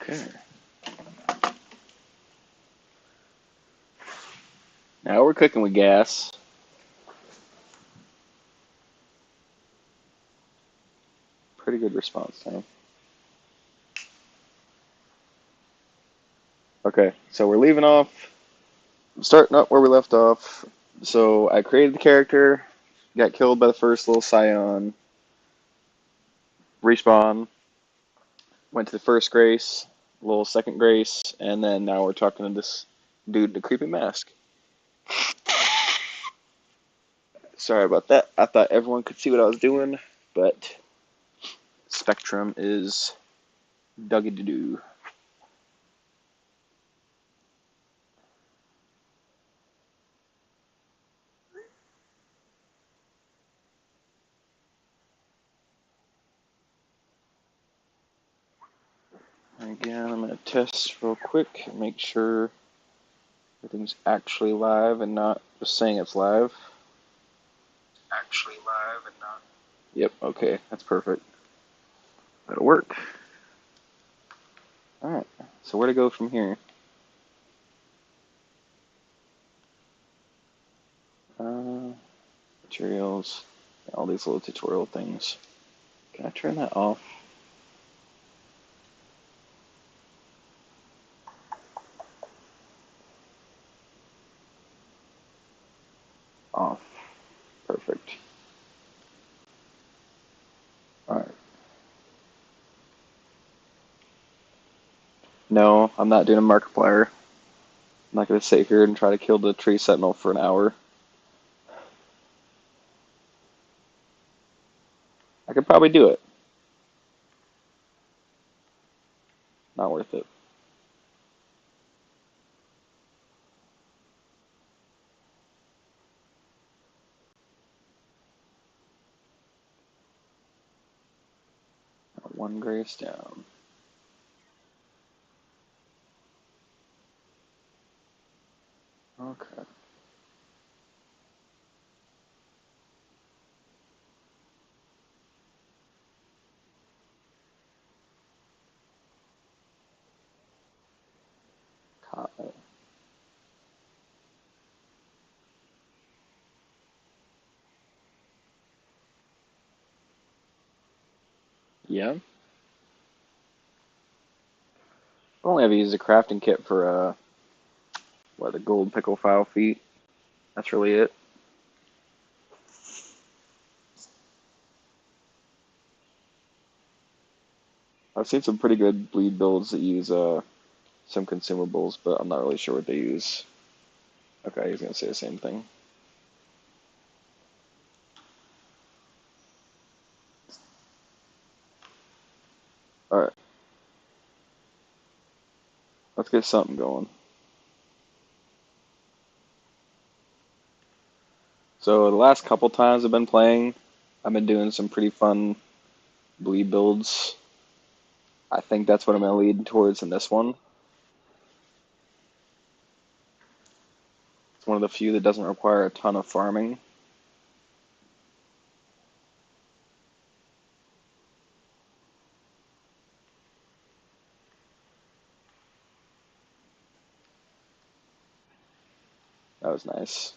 Okay. Now we're cooking with gas. Pretty good response time. Okay, so we're leaving off, starting up where we left off. So I created the character, got killed by the first little scion, respawn, went to the first grace, little second grace, and then now we're talking to this dude in a creepy mask. Sorry about that. I thought everyone could see what I was doing, but Spectrum is duggy to do. Again, I'm going to test real quick, make sure everything's actually live and not just saying it's live. Actually live and not. Yep, okay, that's perfect. That'll work. Alright, so where to go from here? Materials, all these little tutorial things. Can I turn that off? Off. Perfect. Alright. No, I'm not doing a Markiplier. I'm not going to sit here and try to kill the tree sentinel for an hour. I could probably do it. Not worth it. One grace down. Okay. Cotton. Yeah. I've only ever used a crafting kit for the gold pickle file feet. That's really it. I've seen some pretty good bleed builds that use some consumables, but I'm not really sure what they use. Okay, he's gonna say the same thing. Alright, let's get something going. So the last couple times I've been playing, I've been doing some pretty fun bleed builds. I think that's what I'm gonna lead towards in this one. It's one of the few that doesn't require a ton of farming. That was nice.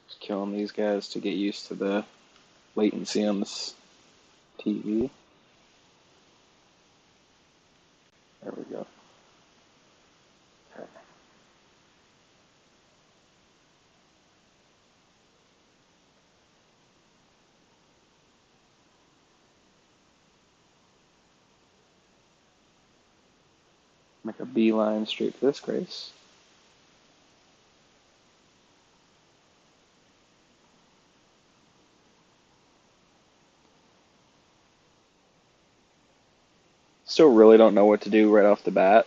Just killing these guys to get used to the latency on this TV. There we go. Okay. Make a beeline straight for this grace. Still really don't know what to do right off the bat,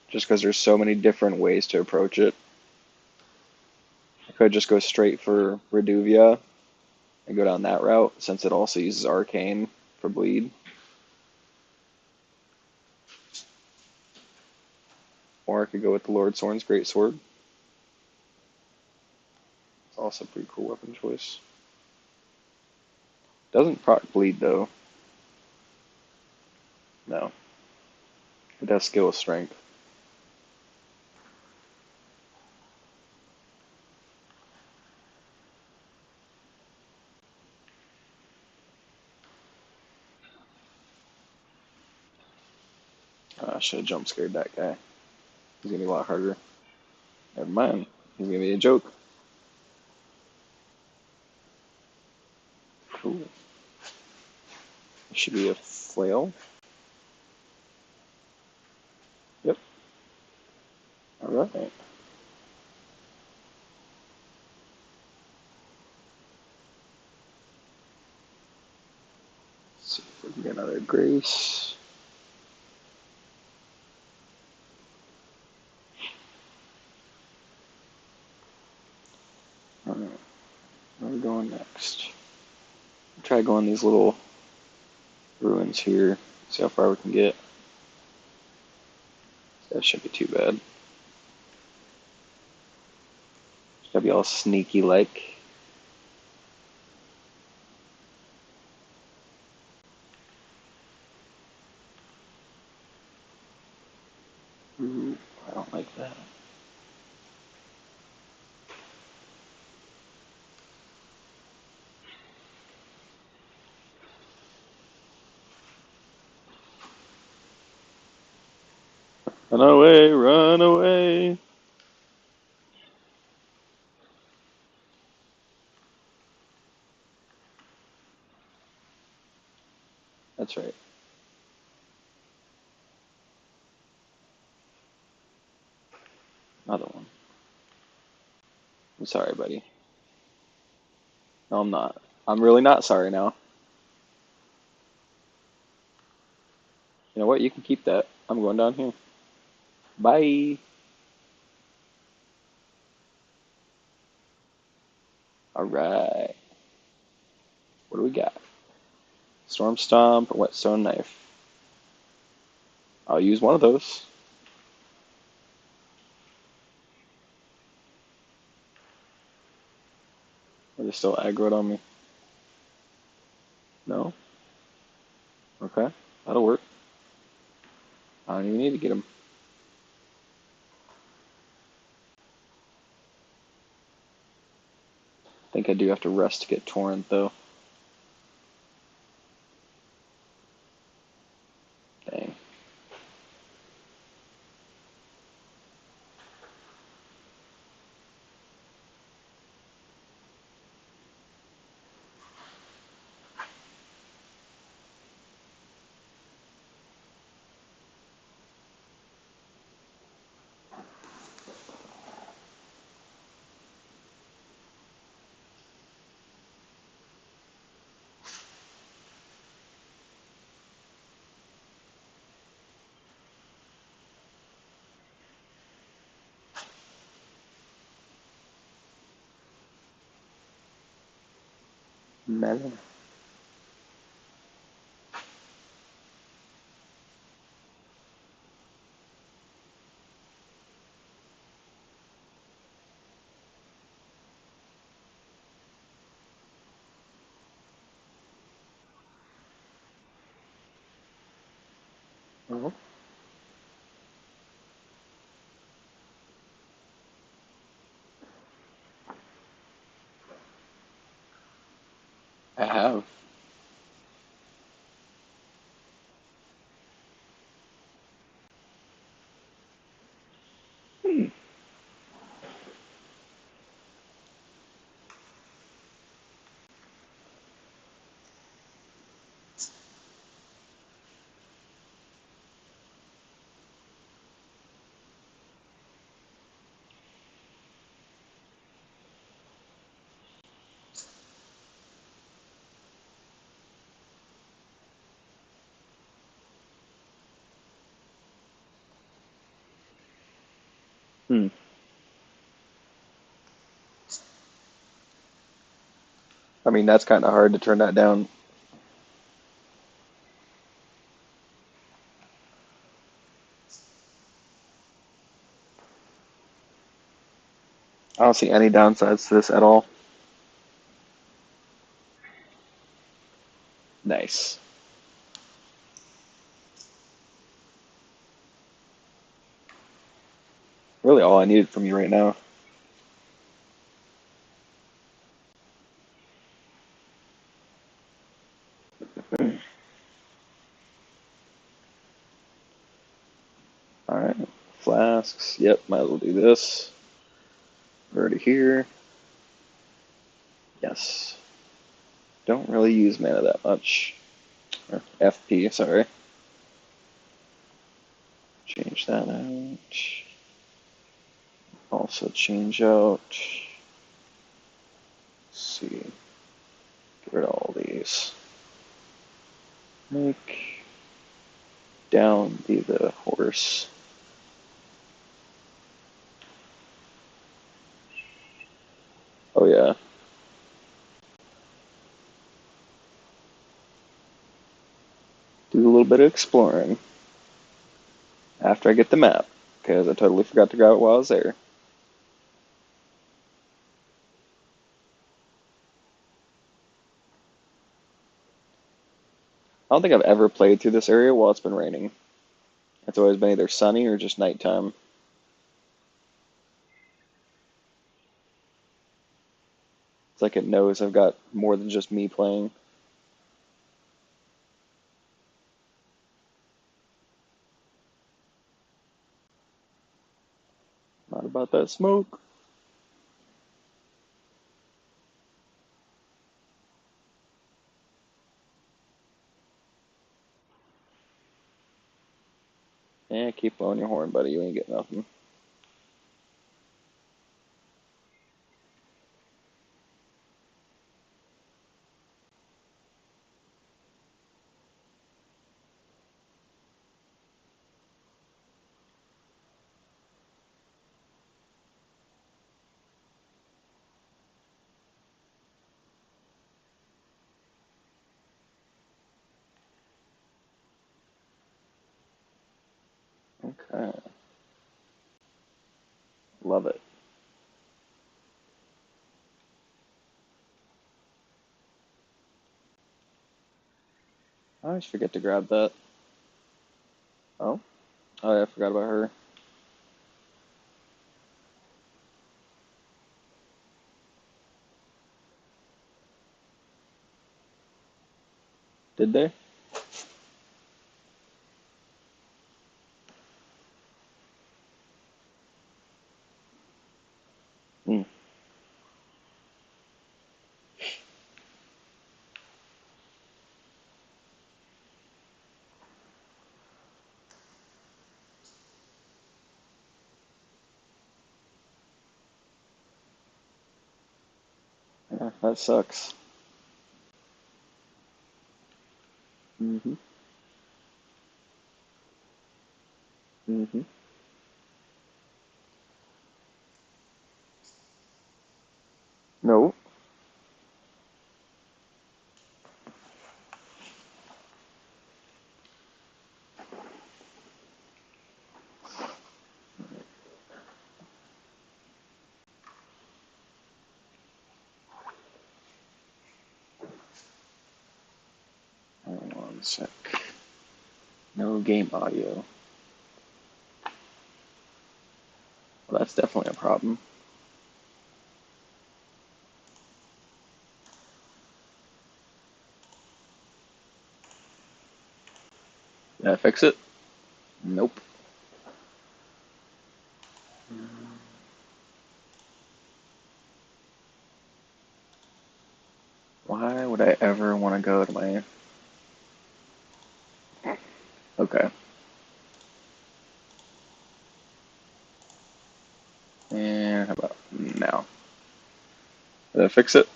just because there's so many different ways to approach it. I could just go straight for Reduvia and go down that route, since it also uses Arcane for bleed. Or I could go with the Lord Sorn's Great Sword. That's a pretty cool weapon choice. Doesn't proc bleed though. No. It does skill with strength. I should have jump scared that guy. He's gonna be a lot harder. Never mind. He's gonna be a joke. Cool. It should be a flail. Yep. Alright. Let's see if we can get another grace. Alright. Where are we going next? Try going these little ruins here. See how far we can get. That shouldn't be too bad. It's gotta be all sneaky like. Ooh, I don't like that. Run away, run away. That's right. Another one. I'm sorry, buddy. No, I'm not. I'm really not sorry now. You know what? You can keep that. I'm going down here. Bye. Alright. What do we got? Storm Stomp or Whetstone Knife? I'll use one of those. Are they still aggroed on me? No? Okay. That'll work. I don't even need to get them. I think I do have to rest to get Torrent, though. Dang. Melon. Oh, I have. Hmm. Hmm. I mean, that's kind of hard to turn that down. I don't see any downsides to this at all. Really all I needed from you right now. Alright. Flasks. Yep, might as well do this. We're already here. Yes. Don't really use mana that much. Or FP, sorry. Change that out. Also change out. Let's see. Get rid of all these. Make down be the horse. Oh yeah. Do a little bit of exploring after I get the map, because I totally forgot to grab it while I was there. I don't think I've ever played through this area while it's been raining. It's always been either sunny or just nighttime. It's like it knows I've got more than just me playing. Not about that smoke. Yeah, keep blowing your horn, buddy. You ain't getting nothing. Okay. Love it. I always forget to grab that. Oh? Oh, yeah, I forgot about her. Did they? Hmm. Yeah, that sucks. Mm-hmm. Mm-hmm. No. Hold on a sec. No game audio. Well, that's definitely a problem. Did I fix it? Nope. Why would I ever want to go to my... Okay. And how about now? Did I fix it?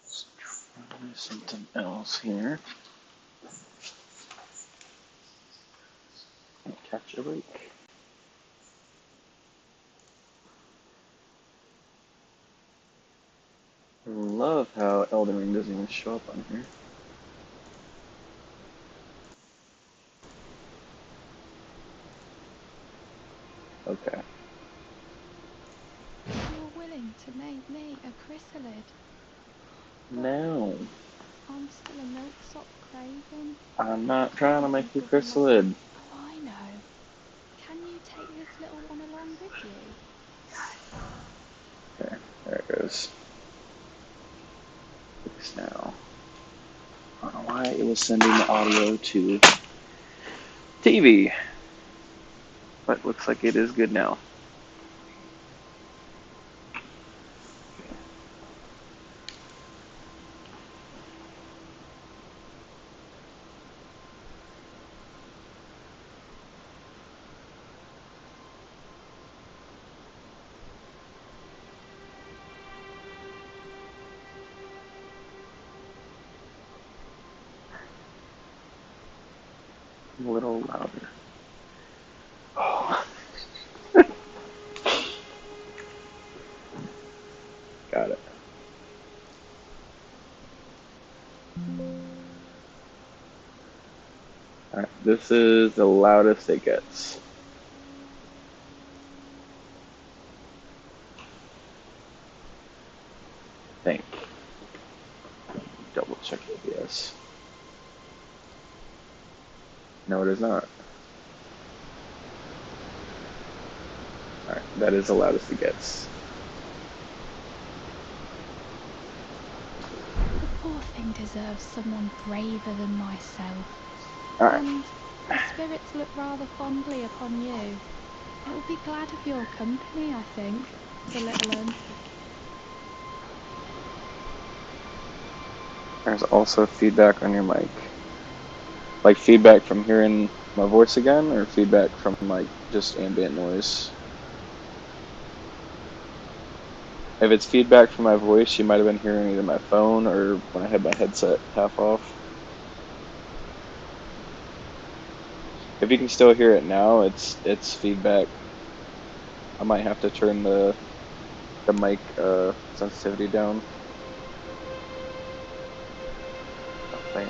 Let's try something else here. Okay. Watch a break. I love how Elden Ring doesn't even show up on here. Okay. You're willing to make me a chrysalid? No. I'm still a milksop craven. I'm not trying to make you chrysalid. Oh, I know. Can you take this little one along with you? Okay, there it goes. Fix now. I don't know why it was sending the audio to TV, but looks like it is good now. A little louder. Oh. Got it. Alright, this is the loudest it gets. I think. Double check ABS. No, it is not. Alright, that is the loudest it gets. The poor thing deserves someone braver than myself. Alright. And the spirits look rather fondly upon you. It will be glad of your company, I think, the little un. There's also feedback on your mic. Like feedback from hearing my voice again, or feedback from like just ambient noise? If it's feedback from my voice, you might have been hearing either my phone or when I had my headset half off. If you can still hear it now, it's feedback. I might have to turn the mic sensitivity down. A fan.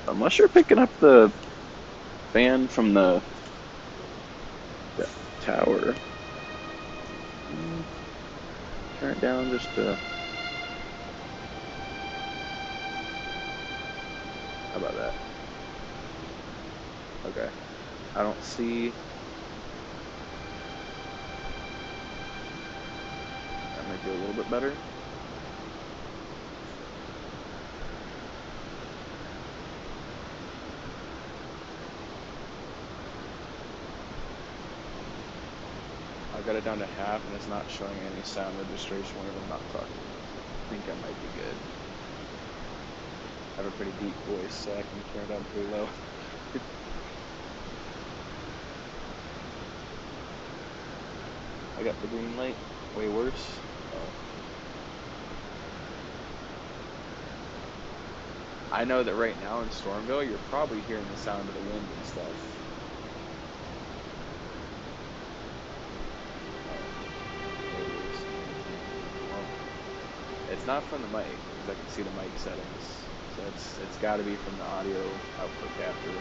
Unless you're picking up the fan from the tower. Turn it down just to... How about that? Okay. I don't see... That might be a little bit better. I got it down to half and it's not showing any sound registration whenever I'm not talking. I think I might be good. I have a pretty deep voice, so I can turn it down pretty low. I got the green light. Way worse. Oh. I know that right now in Stormville, you're probably hearing the sound of the wind and stuff. It's not from the mic, because I can see the mic settings. So it's got to be from the audio output capture.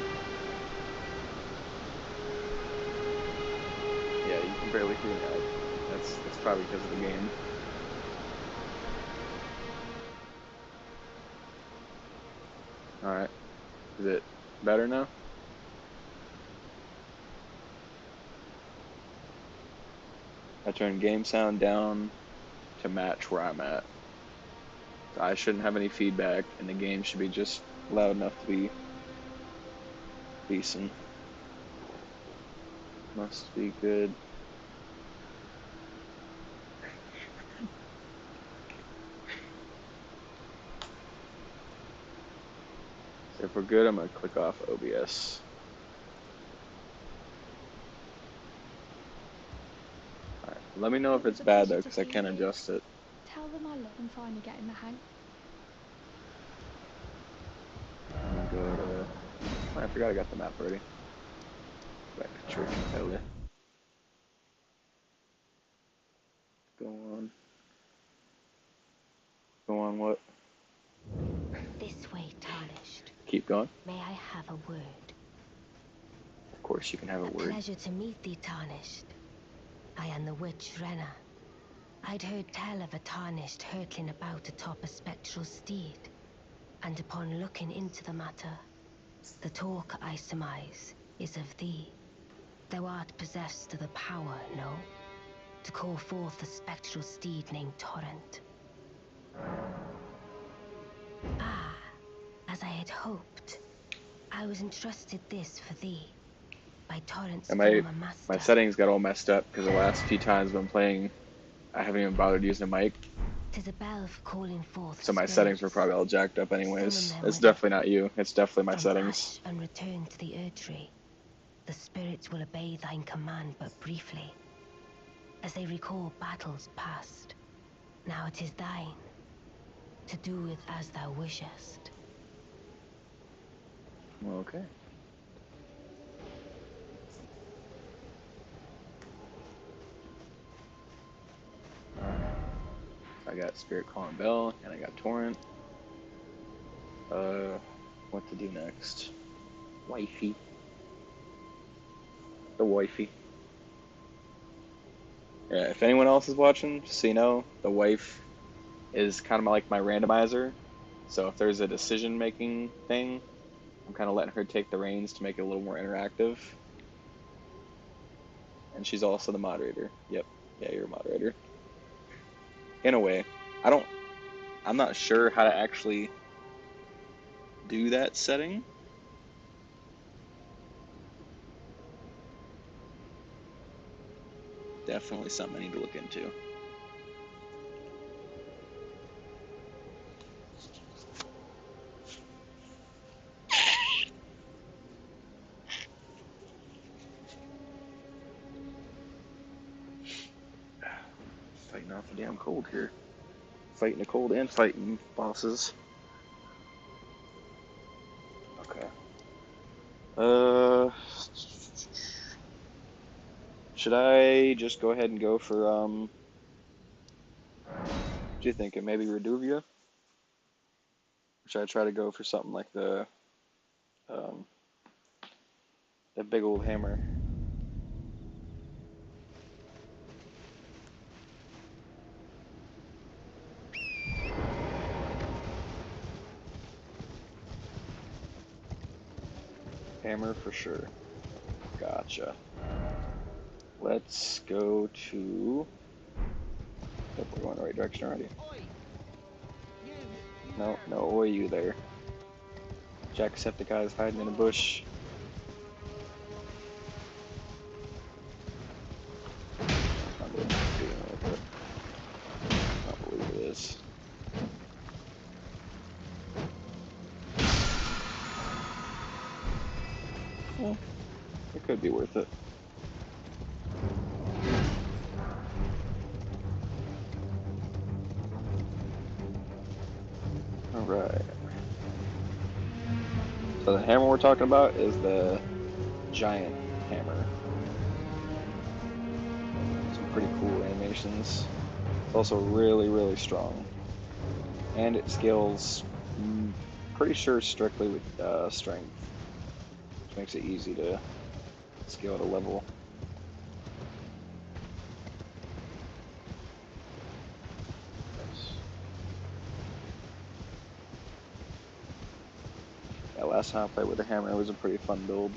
Yeah, you can barely hear that. That's probably because of the game. Alright. Is it better now? I turned game sound down to match where I'm at. So I shouldn't have any feedback, and the game should be just loud enough to be decent. Must be good. So if we're good, I'm going to click off OBS. Alright, let me know if it's bad though, because I can adjust it. Tell them I I'm finally getting the hang. I'm gonna go to. Oh, I forgot I got the map already. Back to Church and Pele. Go on. Go on what? This way, Tarnished. Keep going. May I have a word? Of course you can have a word. Pleasure to meet thee, Tarnished. I am the witch Renna. I'd heard tell of a Tarnished hurtling about atop a spectral steed, and upon looking into the matter, the talk I surmise is of thee. Thou art possessed of the power, no? To call forth a spectral steed named Torrent. Ah, as I had hoped. I was entrusted this for thee, by Torrent's And former my master. settings got all messed up because the last few times I've been playing, I haven't even bothered using a mic. 'Tis a bell for calling forth So my spirits. settings were probably all jacked up Summon anyways. them It's with it. definitely not you. It's definitely my From settings. ash and return to the Erdtree. The spirits will obey thine command but briefly, as they recall battles past. Now it is thine, to do with as thou wishest. Okay. Alright. I got Spirit Calling Bell, and I got Torrent. What to do next? Wifey. The wifey. Yeah, if anyone else is watching, just so you know, the wife is kind of like my randomizer. So if there's a decision-making thing, I'm kind of letting her take the reins to make it a little more interactive. And she's also the moderator. Yep. Yeah, you're a moderator. In a way. I'm not sure how to actually do that setting. Definitely something I need to look into. Fighting off the damn cold here. Fighting the cold and fighting bosses. Okay. Should I just go ahead and go for what do you think? Maybe Reduvia? Or should I try to go for something like um the big old hammer? Hammer for sure. Gotcha. Let's go to. Yep, we're going the right direction already. No, no, oi, you there. Jacksepticeye's hiding in a bush. Not really doing with it. I don't believe it is. Well, it could be worth it. Alright. So the hammer we're talking about is the giant hammer. Some pretty cool animations. It's also really, really strong. And it scales, pretty sure, strictly with strength, which makes it easy to scale at a level. Yeah, last time I played with the hammer, it was a pretty fun build.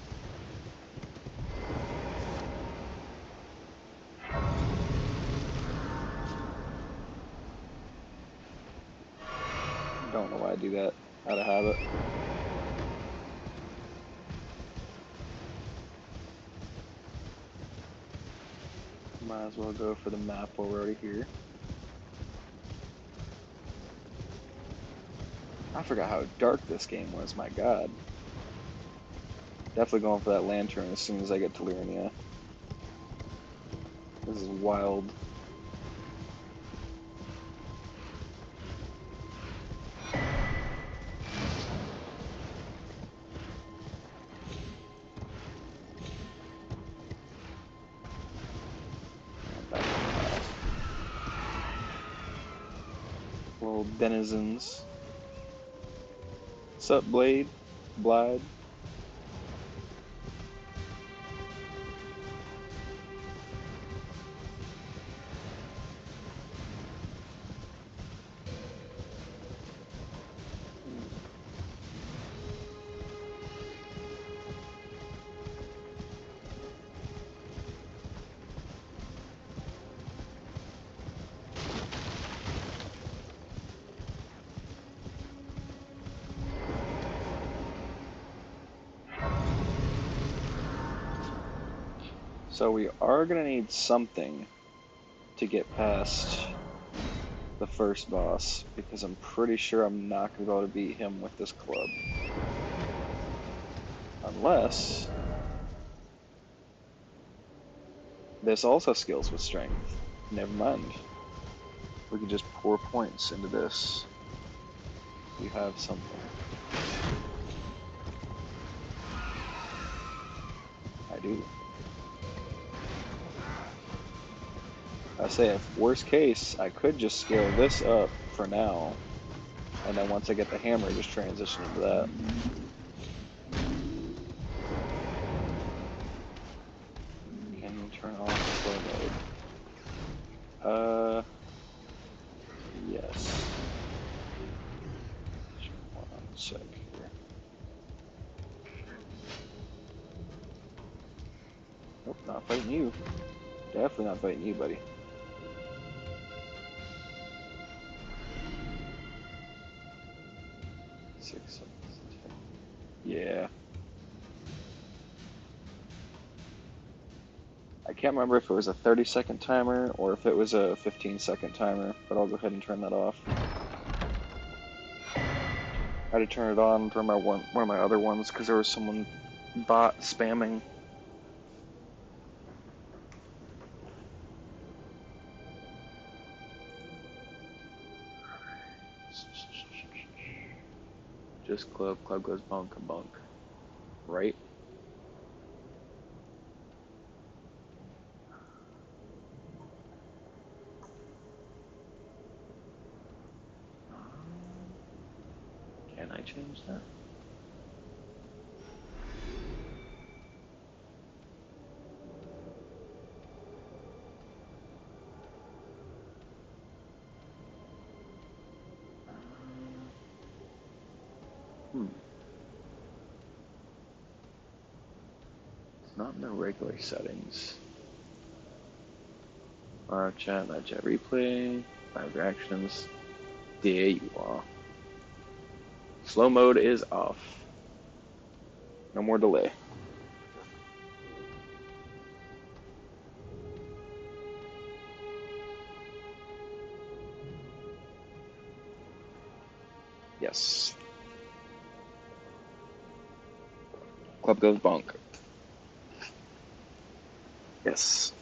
Don't know why I do that out of habit. Might as well go for the map while we're already here. I forgot how dark this game was, my god. Definitely going for that lantern as soon as I get to Liurnia. This is wild. little denizens. Sup, Blade? Blide? So we are gonna need something to get past the first boss, because I'm pretty sure I'm not gonna be able to beat him with this club. Unless this also skills with strength. Never mind. We can just pour points into this. We have something. I do. I say, if worst case, I could just scale this up for now, and then once I get the hammer, just transition into that. Can you turn off slow mode? Yes. Hold on a sec here. Nope, not fighting you. Definitely not fighting you, buddy. Six, 7, 10. Yeah. I can't remember if it was a 30-second timer or if it was a 15-second timer, but I'll go ahead and turn that off. I had to turn it on for one of my other ones because there was someone bot spamming. Just club goes bunk a bunk, right? Can I change that? It's not in the regular settings. Live chat replay, live reactions. There you are. Slow mode is off. No more delay. Yes. Club goes bonk. Yes.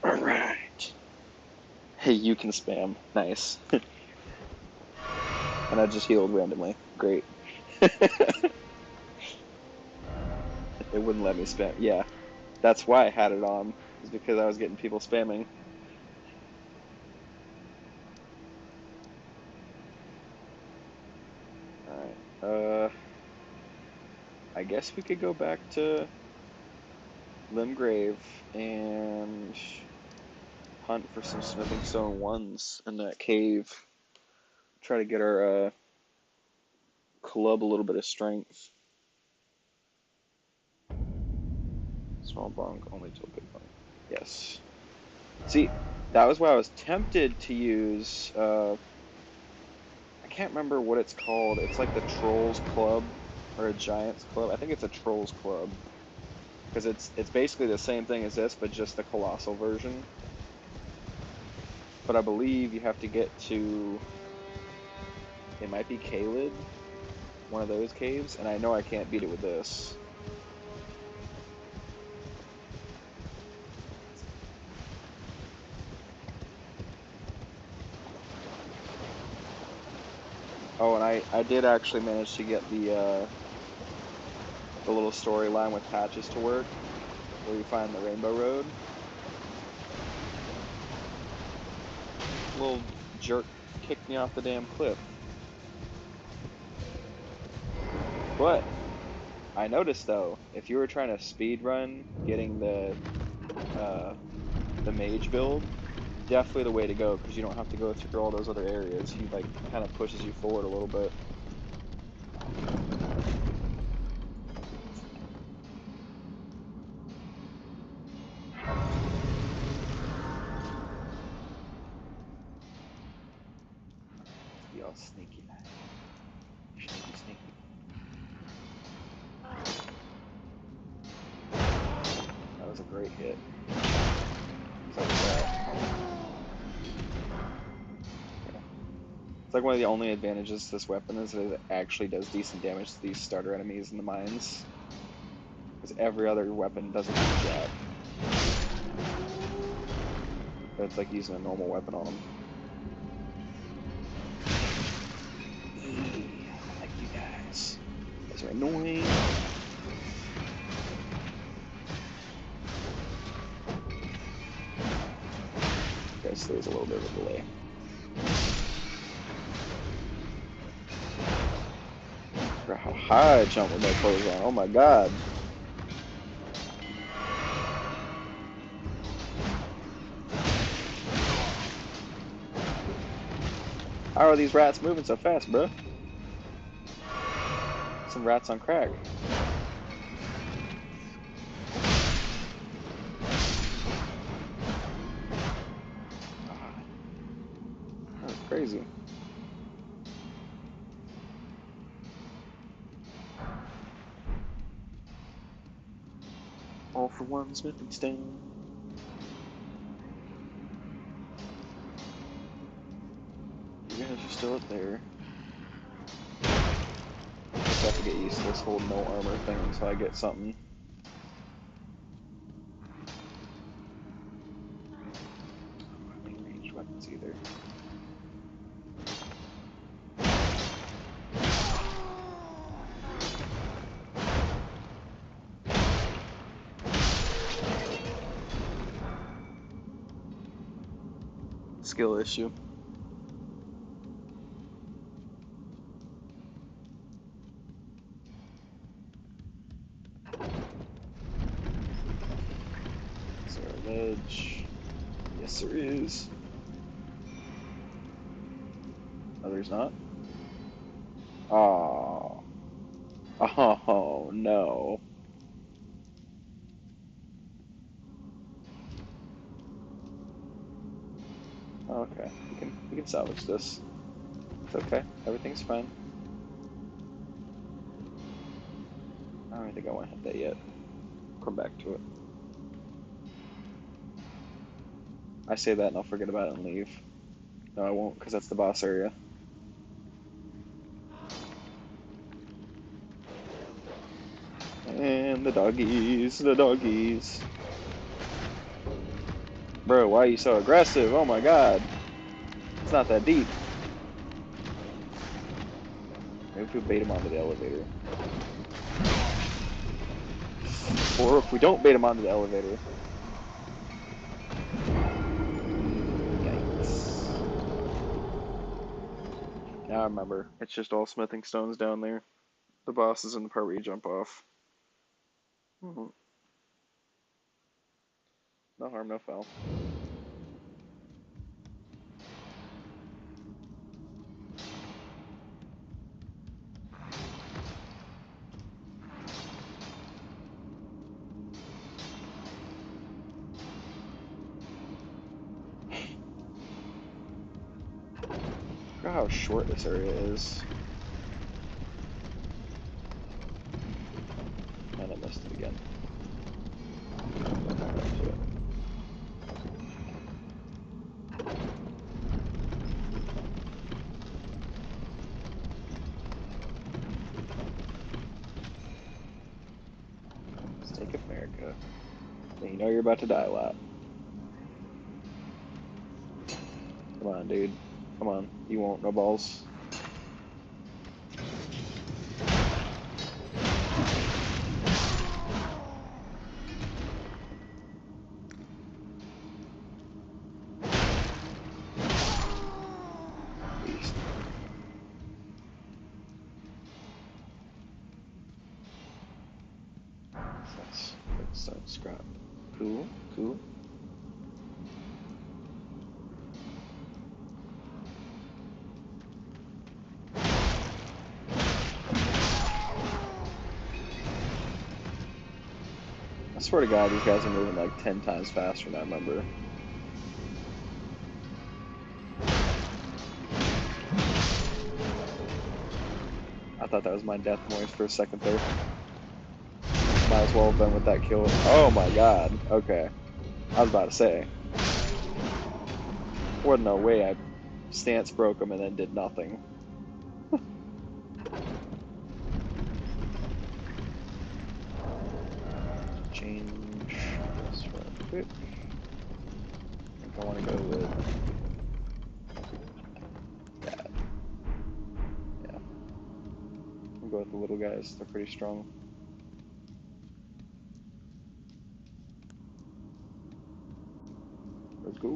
Alright. Hey, you can spam. Nice. And I just healed randomly. Great. It wouldn't let me spam. Yeah. That's why I had it on. Is because I was getting people spamming. Alright. I guess we could go back to Limgrave and hunt for some smithing stone ones in that cave. Try to get our club a little bit of strength. Small bunk, only to a big bunk. Yes. See, that was why I was tempted to use, I can't remember what it's called. It's like the Trolls Club, or a Giant's Club. I think it's a Trolls Club. Because it's basically the same thing as this, but just the colossal version. But I believe you have to get to, it might be Kaled, one of those caves, and I know I can't beat it with this. Oh, and I did actually manage to get the little storyline with Patches to work, where you find the Rainbow Road. Little jerk kicked me off the damn cliff. But I noticed though, if you were trying to speed run getting the mage build, definitely the way to go because you don't have to go through all those other areas. He like kind of pushes you forward a little bit. Be all sneaky like. Sneaky, sneaky. That was a great hit. So it's like one of the only advantages to this weapon is that it actually does decent damage to these starter enemies in the mines. Because every other weapon doesn't do jack. But it's like using a normal weapon on them. I don't like you guys. You guys are annoying. Guess there's a little bit of a delay. How high I jump with my clothes on. Oh my god. How are these rats moving so fast, bro? Some rats on crack. God. That was crazy. All for one smithing stone. You guys are still up there. Just have to get used to this whole no armor thing until I get something. I don't like ranged weapons either. Skill issue. Is there a ledge? Yes, there is. Oh, there's not? Oh. Oh, no. Okay, we can salvage this. It's okay. Everything's fine. I don't think I want to hit that yet. Come back to it. I say that and I'll forget about it and leave. No, I won't, because that's the boss area. And the doggies, the doggies. Bro, why are you so aggressive? Oh my god. It's not that deep. Maybe if we bait him onto the elevator. Or if we don't bait him onto the elevator. Yikes. Now I remember. It's just all smithing stones down there. The boss is in the part where you jump off. Mm-hmm. No harm, no foul. Look at how short this area is. And I missed it again. Go back up to it. Let's take America. You know you're about to die a lot. Come on, dude. Come on. You won't. No balls. That's redstone scrap. Cool, cool. I swear to God, these guys are moving like 10 times faster than I remember. I thought that was my death noise for a second there. Might as well have been with that kill. Oh my God. Okay. I was about to say. Wasn't no way I stance broke him and then did nothing. Change this real quick. I think I want to go with that. Yeah. I'll go with the little guys. They're pretty strong. Let's go.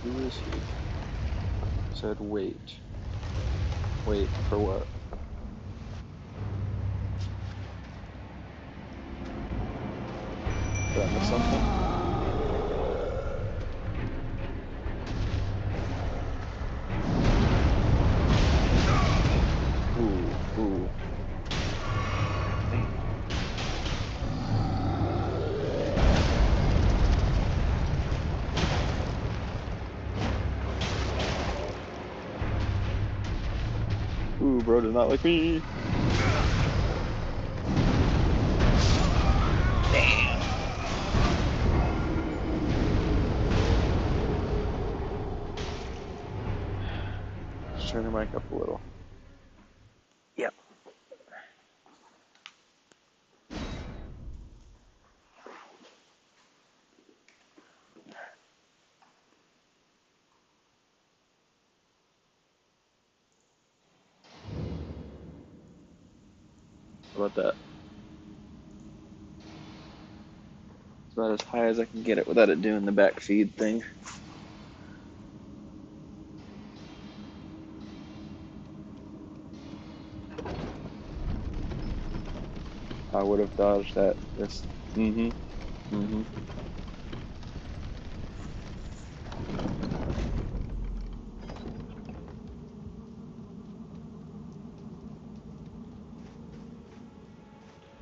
Who is he? Said wait. Wait for what? Did I miss something? Ooh, ooh. Ooh, bro does not like me. Damn. Just turn your mic up a little. Yep. How about that? It's about as high as I can get it without it doing the back feed thing. I would have dodged that. This. Mm-hmm. Mm-hmm.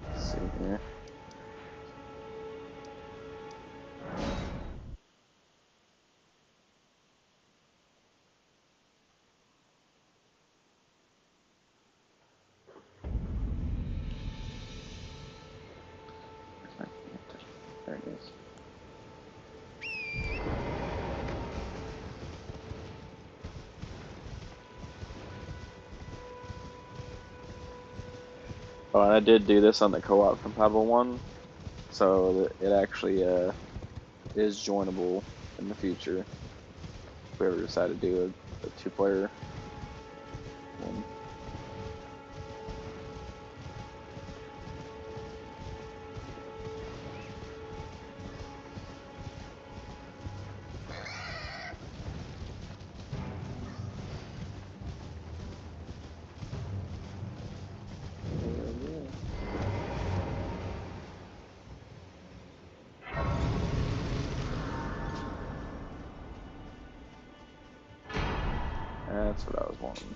Let's see here. There it is. Oh, and I did do this on the co-op compatible one, so it actually is joinable in the future if we ever decide to do a two-player one. That's what I was wanting.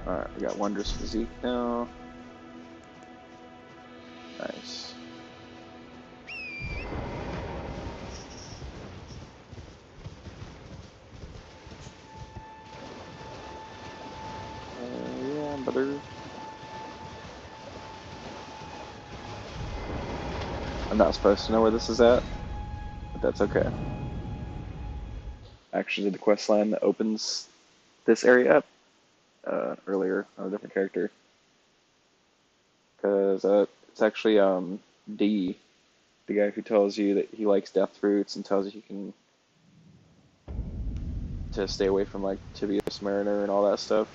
Alright, we got Wondrous Physique now. Nice. Yeah, brother. I'm not supposed to know where this is at, but that's okay. I actually did the quest line that opens this area up earlier on a different character. Because it's actually D, the guy who tells you that he likes death fruits and tells you to stay away from like Tibius Mariner and all that stuff.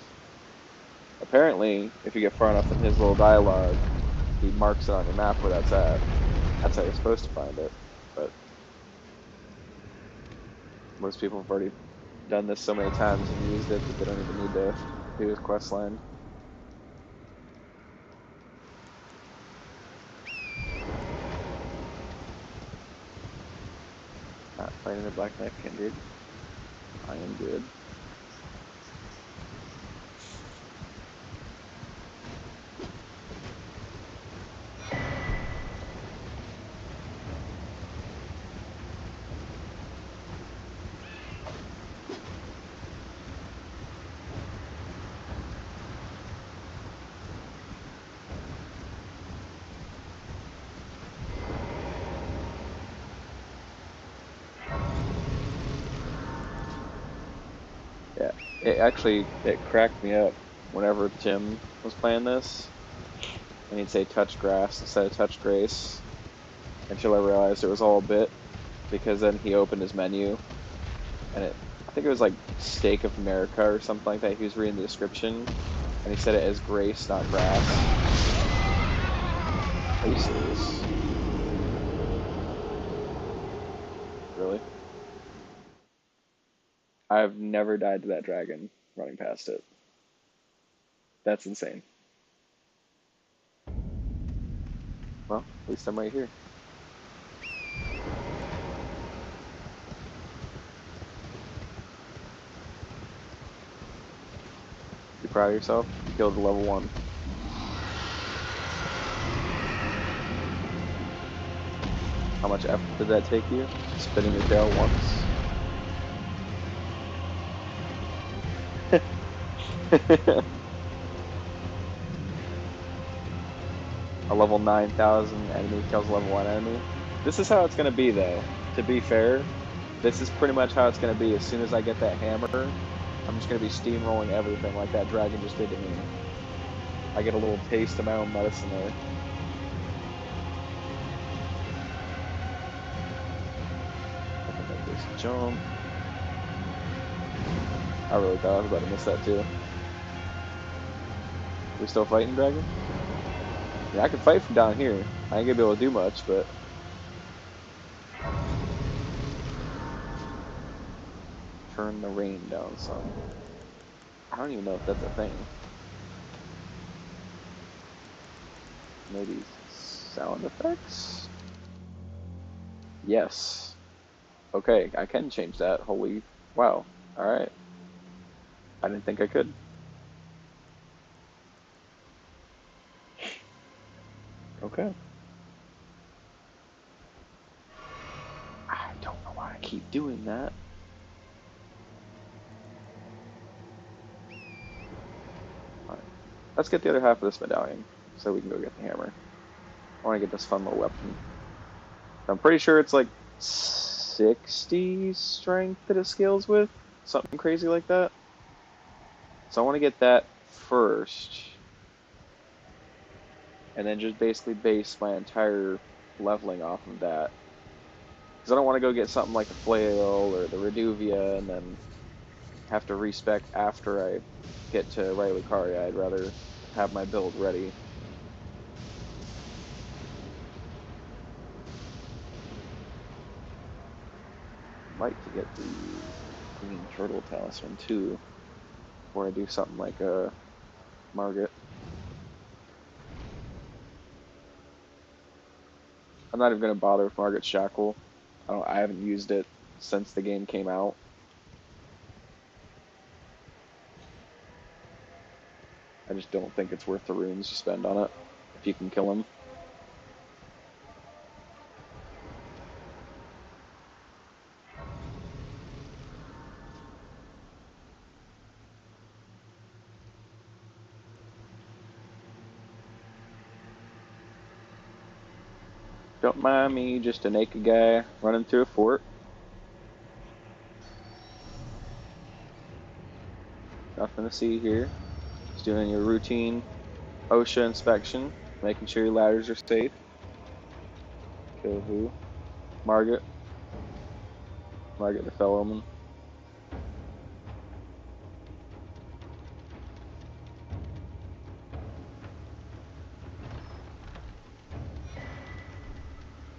Apparently, if you get far enough in his little dialogue, he marks it on your map where that's at. That's how you're supposed to find it. but most people have already done this so many times and used it that they don't even need to do his quest line. Not fighting the Black Knife Kindred. I am good. Yeah, it cracked me up whenever Tim was playing this, and he'd say touch grass instead of touch grace, until I realized it was all a bit, because then he opened his menu, and I think it was like Steak of America or something like that. He was reading the description, and he said it as grace, not grass. Are you serious? Really? I've never died to that dragon running past it. That's insane. Well, at least I'm right here. You proud of yourself? You killed the level 1. How much effort did that take you? Spinning your tail once? A level 9,000 enemy kills a level 1 enemy. This is how it's going to be, though. To be fair, this is pretty much how it's going to be. As soon as I get that hammer, I'm just going to be steamrolling everything like that dragon just did to me. I get a little taste of my own medicine there. I can make this jump. I really thought I was about to miss that, too. We still fighting, dragon? Yeah, I can fight from down here. I ain't gonna be able to do much, but... Turn the rain down some. I don't even know if that's a thing. Maybe sound effects? Yes. Okay, I can change that. Holy... Wow. Alright. I didn't think I could. Okay. I don't know why I keep doing that. Alright. Let's get the other half of this medallion, so we can go get the hammer. I want to get this fun little weapon. I'm pretty sure it's like 60 strength that it scales with. Something crazy like that. So I want to get that first. And then just basically base my entire leveling off of that. Because I don't want to go get something like the flail or the Reduvia and then have to respec after I get to Ray Lucaria. I'd rather have my build ready. I'd like to get the green turtle talisman too, before I do something like a Margit. I'm not even gonna bother with Margit's Shackle. I haven't used it since the game came out. I just don't think it's worth the runes to spend on it if you can kill him. Don't mind me, just a naked guy running through a fort. Nothing to see here. Just doing your routine OSHA inspection, making sure your ladders are safe. Kill who? Margit. Margit the Fellowman.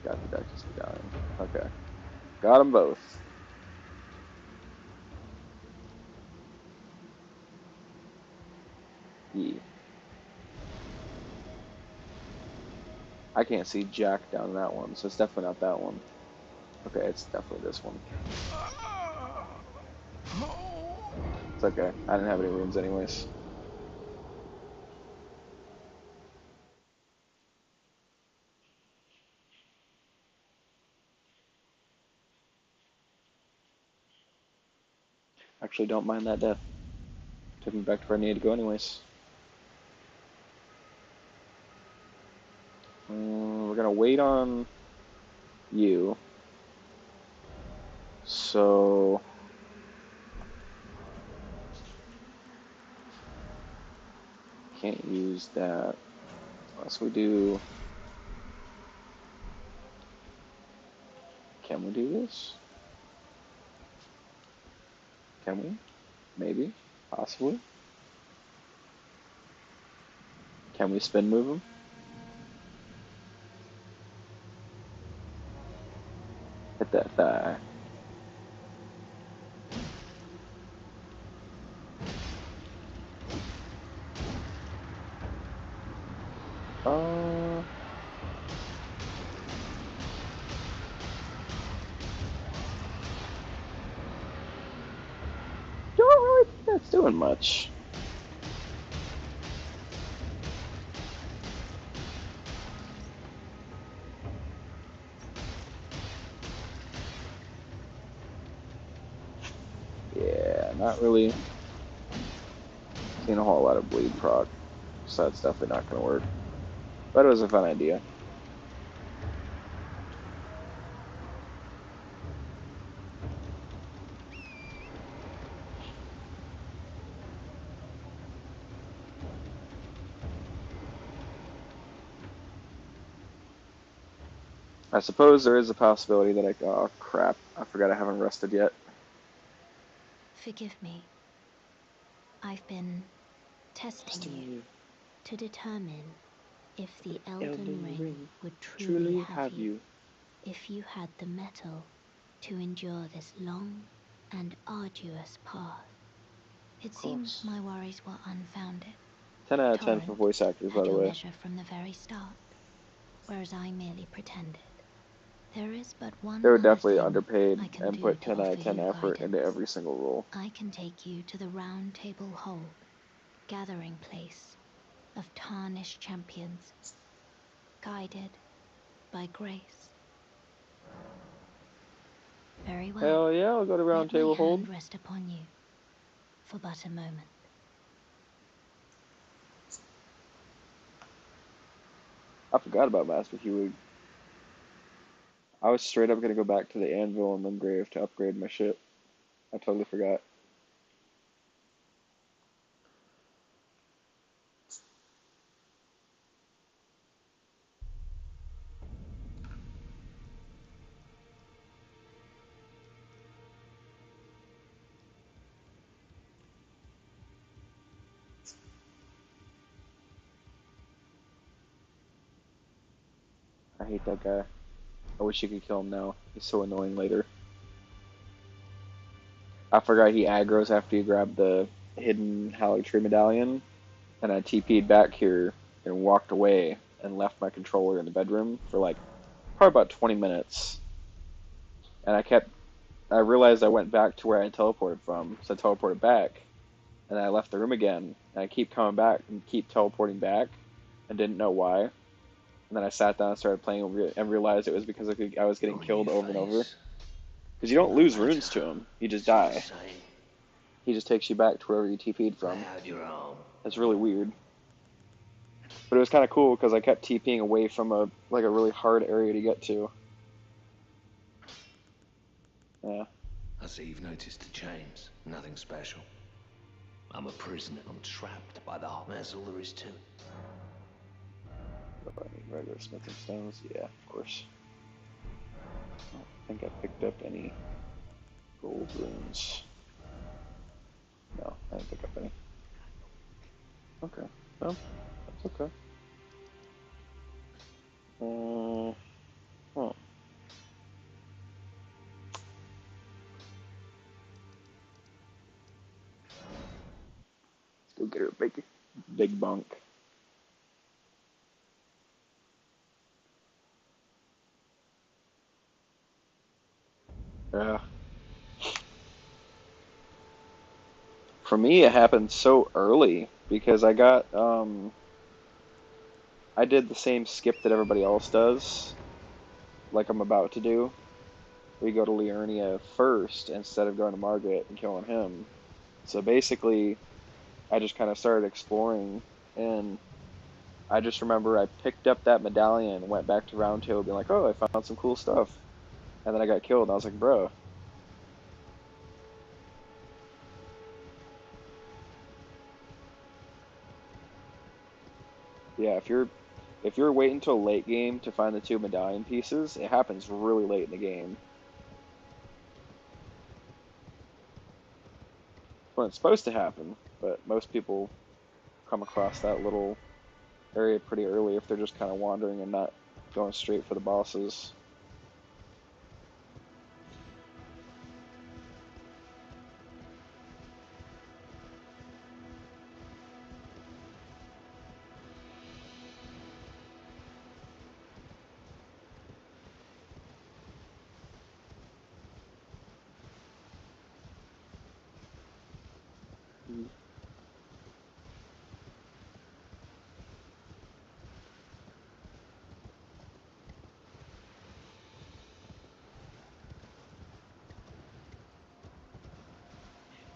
Got the Duchess medallion. Okay. Got them both. E. I can't see Jack down that one, so it's definitely not that one. Okay, it's definitely this one. It's okay. I didn't have any runes anyways. Actually, don't mind that death. Took me back to where I needed to go anyways. We're gonna wait on you. So can't use that unless we do. Can we do this? Can we? Maybe. Possibly. Can we spin move him? Hit that thigh. Uh, don't really think that's doing much. Yeah, not really seeing a whole lot of bleed proc, so that's definitely not going to work. But it was a fun idea. I suppose there is a possibility that I... Oh, crap. I forgot I haven't rested yet. Forgive me. I've been testing you to determine if the Elden Ring would truly have you, if you had the mettle to endure this long and arduous path. It seems my worries were unfounded. 10 out of 10 for Torrent voice actors, by had the your way. measure from the very start, whereas I merely pretended. There is but one They were other definitely thing underpaid I can and do put to 10 out offer of 10 you effort into guidance. every single role. I can take you to the Round Table Hold, gathering place of tarnished champions, guided by grace. Very well. Hell yeah, I'll go to Round Let my Table Hold. hand rest upon you for but a moment. I forgot about Master Hewig. I was straight up gonna go back to the Anvil and then Grave to upgrade my shit. I totally forgot. I hate that guy. I wish you could kill him now. He's so annoying later. I forgot he aggroes after you grab the hidden Haligtree medallion, and I TP'd back here and walked away and left my controller in the bedroom for like probably about 20 minutes. And I realized I went back to where I teleported from, so I teleported back, and I left the room again, and I keep coming back and keep teleporting back, and didn't know why. And then I sat down and started playing and realized it was because I was getting Your killed new over and over. face, Because you don't no lose matter, runes to him, you just still the die. same. He just takes you back to wherever you TP'd Lay from. out your arm. It's really weird. But it was kind of cool because I kept TPing away from a really hard area to get to. Yeah. I see you've noticed the chains. Nothing special. I'm a prisoner. I'm trapped by the heart. That's all there is to it. Do I need regular smithing stones? Yeah, of course. I don't think I picked up any gold runes. No, I didn't pick up any. Okay. Well, that's okay. Huh. You're a big bunk. Yeah. For me, it happened so early because I did the same skip that everybody else does, like I'm about to do. We go to Liurnia first instead of going to Margit and killing him. So basically, I just kind of started exploring, and I just remember I picked up that medallion and went back to Round Table being like, oh, I found some cool stuff. And then I got killed, and I was like, bro. Yeah, if you're waiting until late game to find the two medallion pieces, it happens really late in the game. When it's supposed to happen, but most people come across that little area pretty early if they're just kind of wandering and not going straight for the bosses.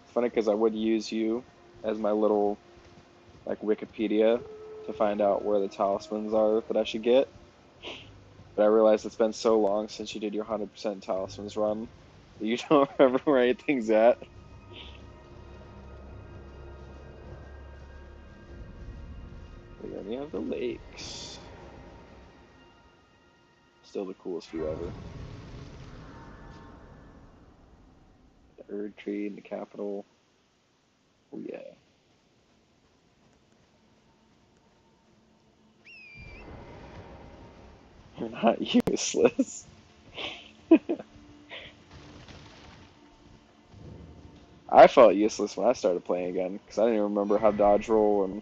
It's funny because I would use you as my little like Wikipedia to find out where the talismans are that I should get. But I realized it's been so long since you did your 100% talismans run that you don't remember where anything's at. We only have the lakes. Still the coolest view ever. The Erd Tree in the capital. Oh yeah. You're not useless. I felt useless when I started playing again because I didn't even remember how dodge roll and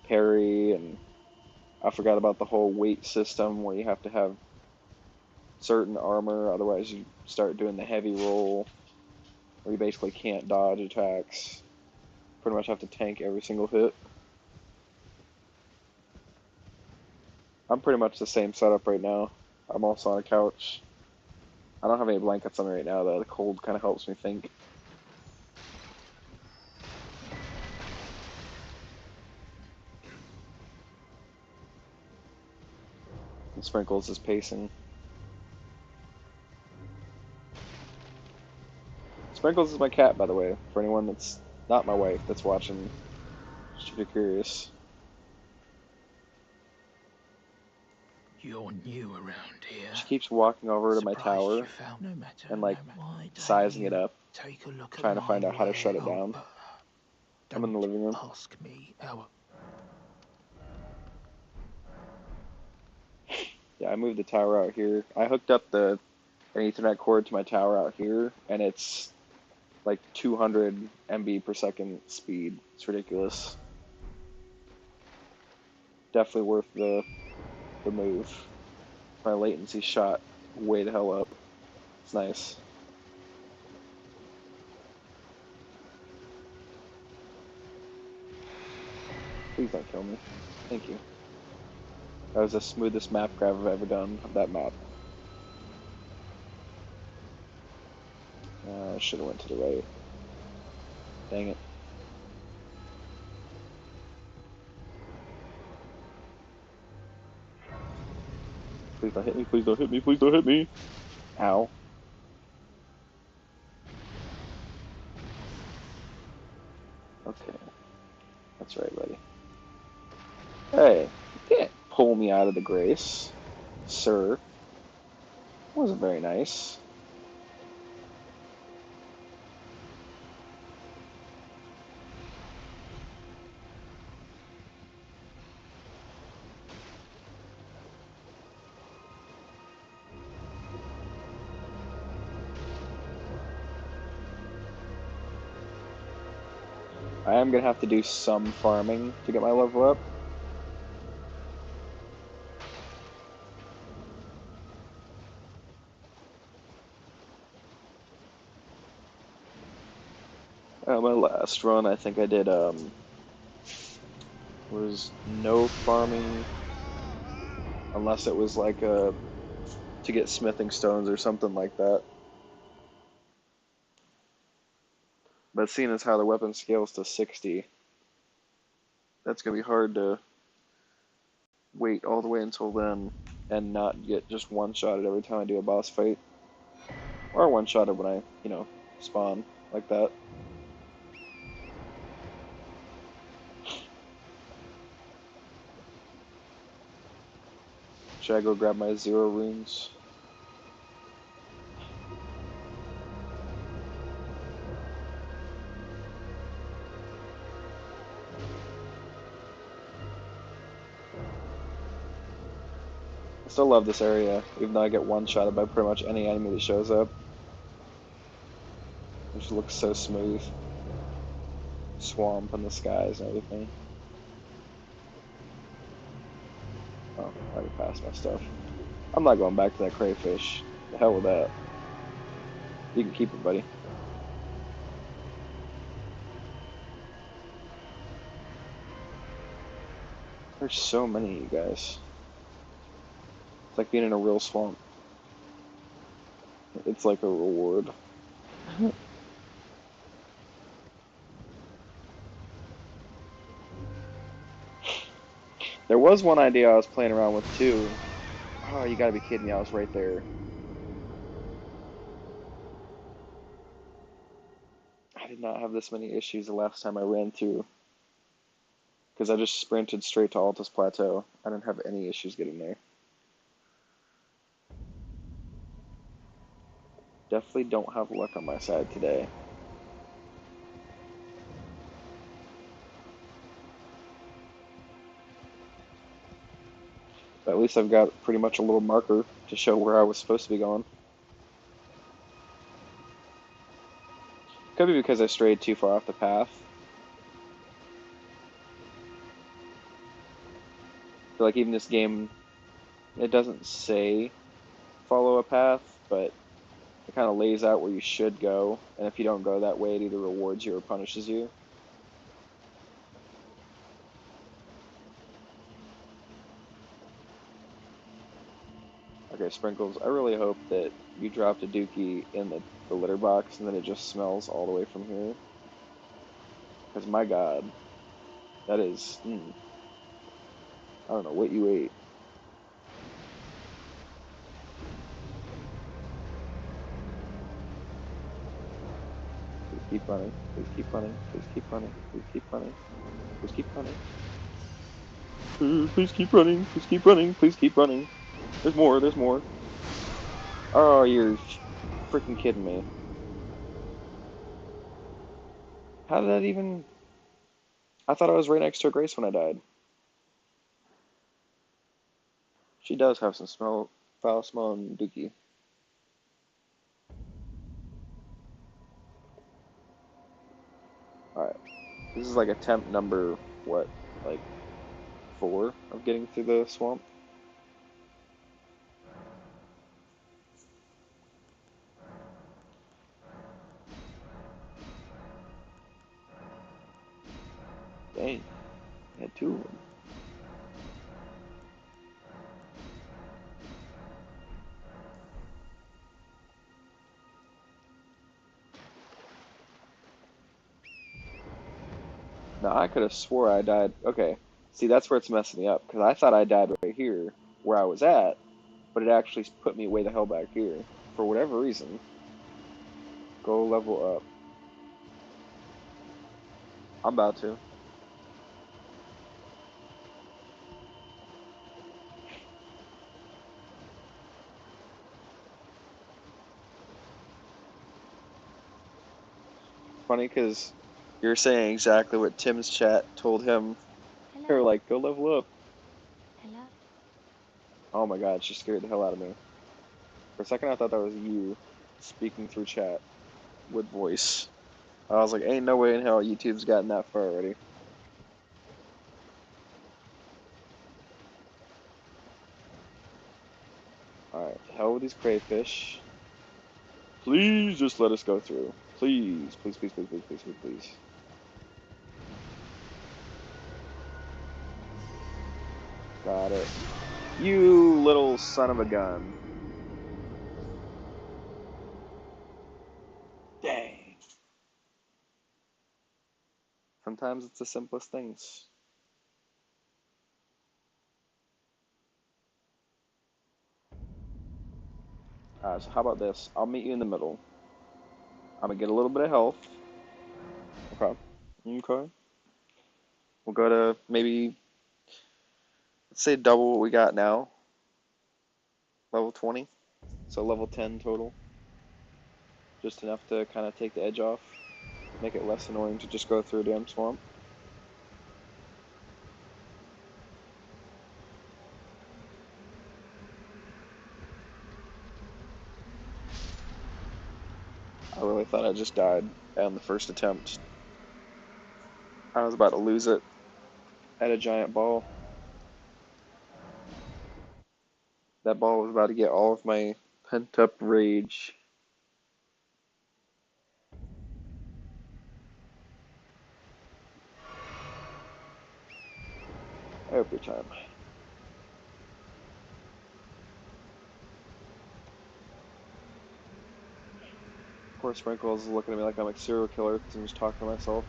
parry, and I forgot about the whole weight system where you have to have certain armor, otherwise you start doing the heavy roll where you basically can't dodge attacks. Pretty much have to tank every single hit. I'm pretty much the same setup right now. I'm also on a couch. I don't have any blankets on me right now though. The cold kind of helps me think. And Sprinkles is pacing. Sprinkles is my cat, by the way, for anyone that's not my wife that's watching, just if you're curious. You're new around here. She keeps walking over to my Surprised you tower found no matter. and like Why don't sizing it you up, take a look at trying to my find out how to shut rare it down. old. I'm in the Don't living room. ask me how. Yeah, I moved the tower out here. I hooked up an Ethernet cord to my tower out here, and it's like 200 MB per second speed. It's ridiculous. Definitely worth the move. My latency shot way the hell up. It's nice. Please don't kill me. Thank you. That was the smoothest map grab I've ever done of that map. I should have went to the right. Dang it. Please don't hit me, please don't hit me, please don't hit me! Ow. Okay. That's right, buddy. Hey, you can't pull me out of the grace, sir. That wasn't very nice. I am gonna have to do some farming to get my level up. My last run, I think I did was no farming unless it was like to get smithing stones or something like that. But seeing as how the weapon scales to 60, that's gonna be hard to wait all the way until then and not get just one-shotted every time I do a boss fight. Or one-shotted when I, spawn like that. Should I go grab my 0 runes? I still love this area, even though I get one-shotted by pretty much any enemy that shows up. It just looks so smooth. Swamp and the skies and everything. Oh, I already passed my stuff. I'm not going back to that crayfish. The hell with that. You can keep it, buddy. There's so many of you guys. It's like being in a real swamp. It's like a reward. There was one idea I was playing around with too. Oh, you gotta be kidding me, I was right there. I did not have this many issues the last time I ran through. Because I just sprinted straight to Altus Plateau. I didn't have any issues getting there. Definitely don't have luck on my side today. But at least I've got pretty much a little marker to show where I was supposed to be going. Could be because I strayed too far off the path. I feel like even this game, it doesn't say follow a path, but it kind of lays out where you should go, and if you don't go that way, it either rewards you or punishes you. Okay, Sprinkles, I really hope that you dropped a dookie in the litter box and then it just smells all the way from here. Because my god, that is, I don't know what you ate. Please keep running, please keep running, please keep running, please keep running, please keep running. Please keep running, please keep running, please keep running. There's more, there's more. Oh, you're freaking kidding me. How did that even... I thought I was right next to Grace when I died. She does have some foul smelling dookie. Alright. This is like attempt number, what, like 4 of getting through the swamp? Dang, I had 2 of them. Now, I could have swore I died. Okay, see, that's where it's messing me up, because I thought I died right here, where I was at, but it actually put me way the hell back here, for whatever reason. Go level up. I'm about to. Funny, because you're saying exactly what Tim's chat told him. They were Hello? like, go level up. Hello? Oh my god, she scared the hell out of me. For a second, I thought that was you speaking through chat with voice. I was like, ain't no way in hell YouTube's gotten that far already. Alright, hell with these crayfish. Please just let us go through. Please, please, please, please, please, please, please, please. Got it. You little son of a gun. Dang. Sometimes it's the simplest things. Alright, so how about this? I'll meet you in the middle. I'm gonna get a little bit of health. Okay. Okay. We'll go to maybe, let's say double what we got now. Level 20. So level 10 total. Just enough to kind of take the edge off. Make it less annoying to just go through a damn swamp. I really thought I just died on the first attempt. I was about to lose it at a giant ball. That ball was about to get all of my pent up rage. Every time. Of course, Sprinkles is looking at me like I'm a serial killer because I'm just talking to myself.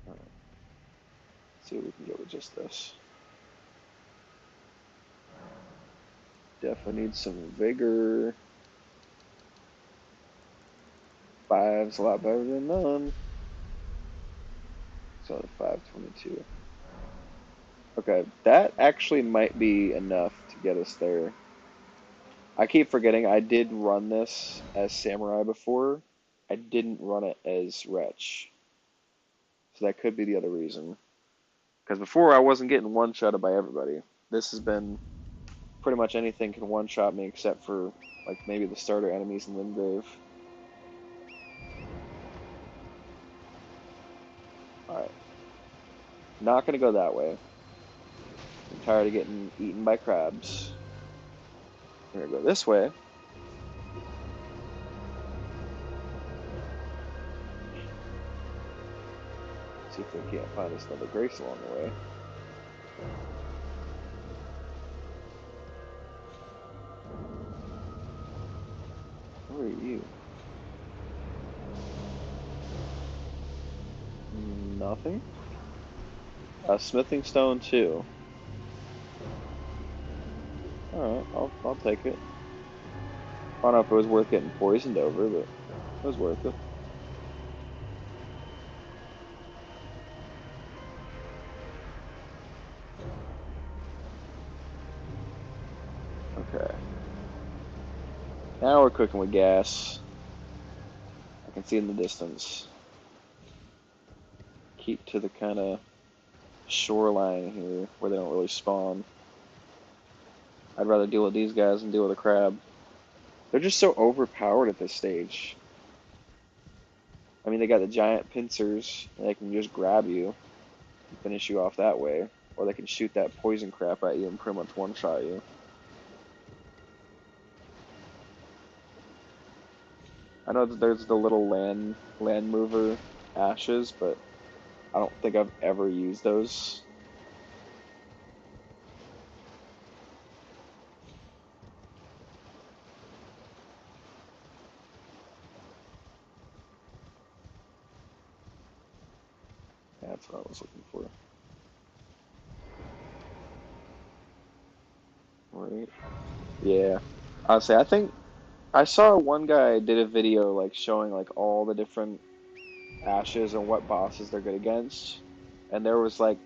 Alright. See what we can get with just this. Definitely need some vigor. 5's a lot better than none. So 522. Okay, that actually might be enough to get us there. I keep forgetting I did run this as Samurai before. I didn't run it as Wretch. So that could be the other reason. Because before I wasn't getting one-shotted by everybody. This has been pretty much anything can one-shot me except for like maybe the starter enemies in Limgrave. Alright. Not gonna go that way. I'm tired of getting eaten by crabs. We're gonna go this way. See if we can't find us another Grace along the way. Where are you? Nothing? A smithing stone too. Alright, I'll take it. I don't know if it was worth getting poisoned over, but it was worth it. Okay. Now we're cooking with gas. I can see in the distance. Keep to the kind of shoreline here where they don't really spawn. I'd rather deal with these guys than deal with a crab. They're just so overpowered at this stage. I mean, they got the giant pincers, and they can just grab you and finish you off that way. Or they can shoot that poison crap at you and pretty much one-shot you. I know that there's the little land mover ashes, but I don't think I've ever used those. That's what I was looking for. Right. Yeah. Honestly, I think I saw one guy did a video like showing like all the different ashes and what bosses they're good against. And there was like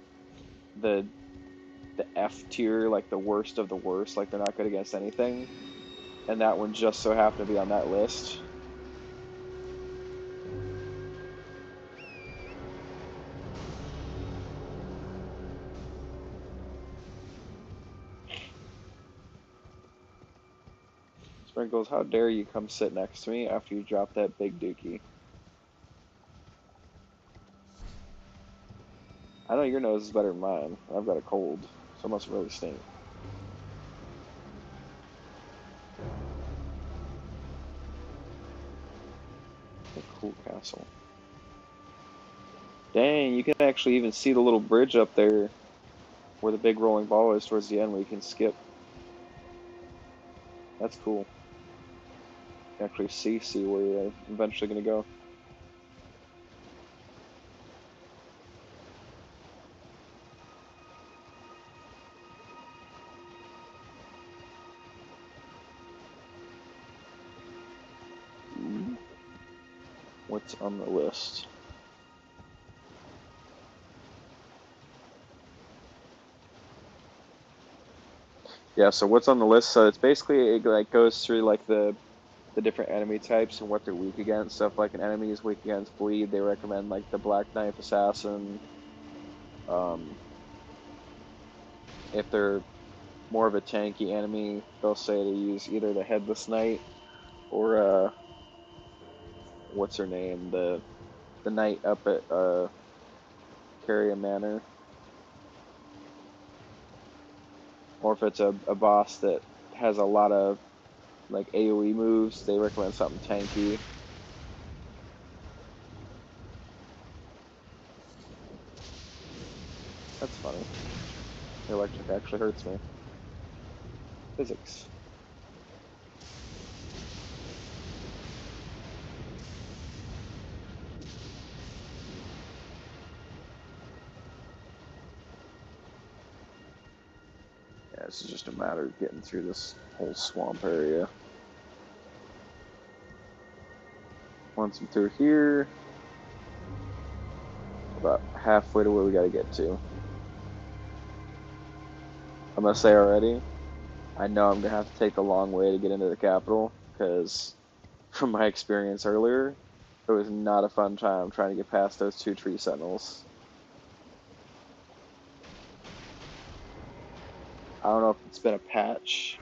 the F tier, like the worst of the worst, like they're not good against anything. And that one just so happened to be on that list. Sprinkles, how dare you come sit next to me after you drop that big dookie? I know your nose is better than mine. I've got a cold, so it must really stink. A cool castle. Dang, you can actually even see the little bridge up there where the big rolling ball is towards the end where you can skip. That's cool. You can actually see where you're eventually going to go. What's on the list? Yeah, so what's on the list? So it's basically it like goes through like the different enemy types and what they're weak against. So if like an enemy is weak against bleed, they recommend like the Black Knife Assassin. If they're more of a tanky enemy, they'll say to use either the Headless Knight or what's her name, the knight up at Carrion Manor. Or if it's a boss that has a lot of like AoE moves, they recommend something tanky. That's funny. The electric actually hurts me. Physics. Yeah, this is just a matter of getting through this whole swamp area. Once I'm through here, about halfway to where we gotta get to. I'm gonna say already, I know I'm gonna have to take the long way to get into the capital, because from my experience earlier, it was not a fun time trying to get past those two tree sentinels. I don't know if it's been a patch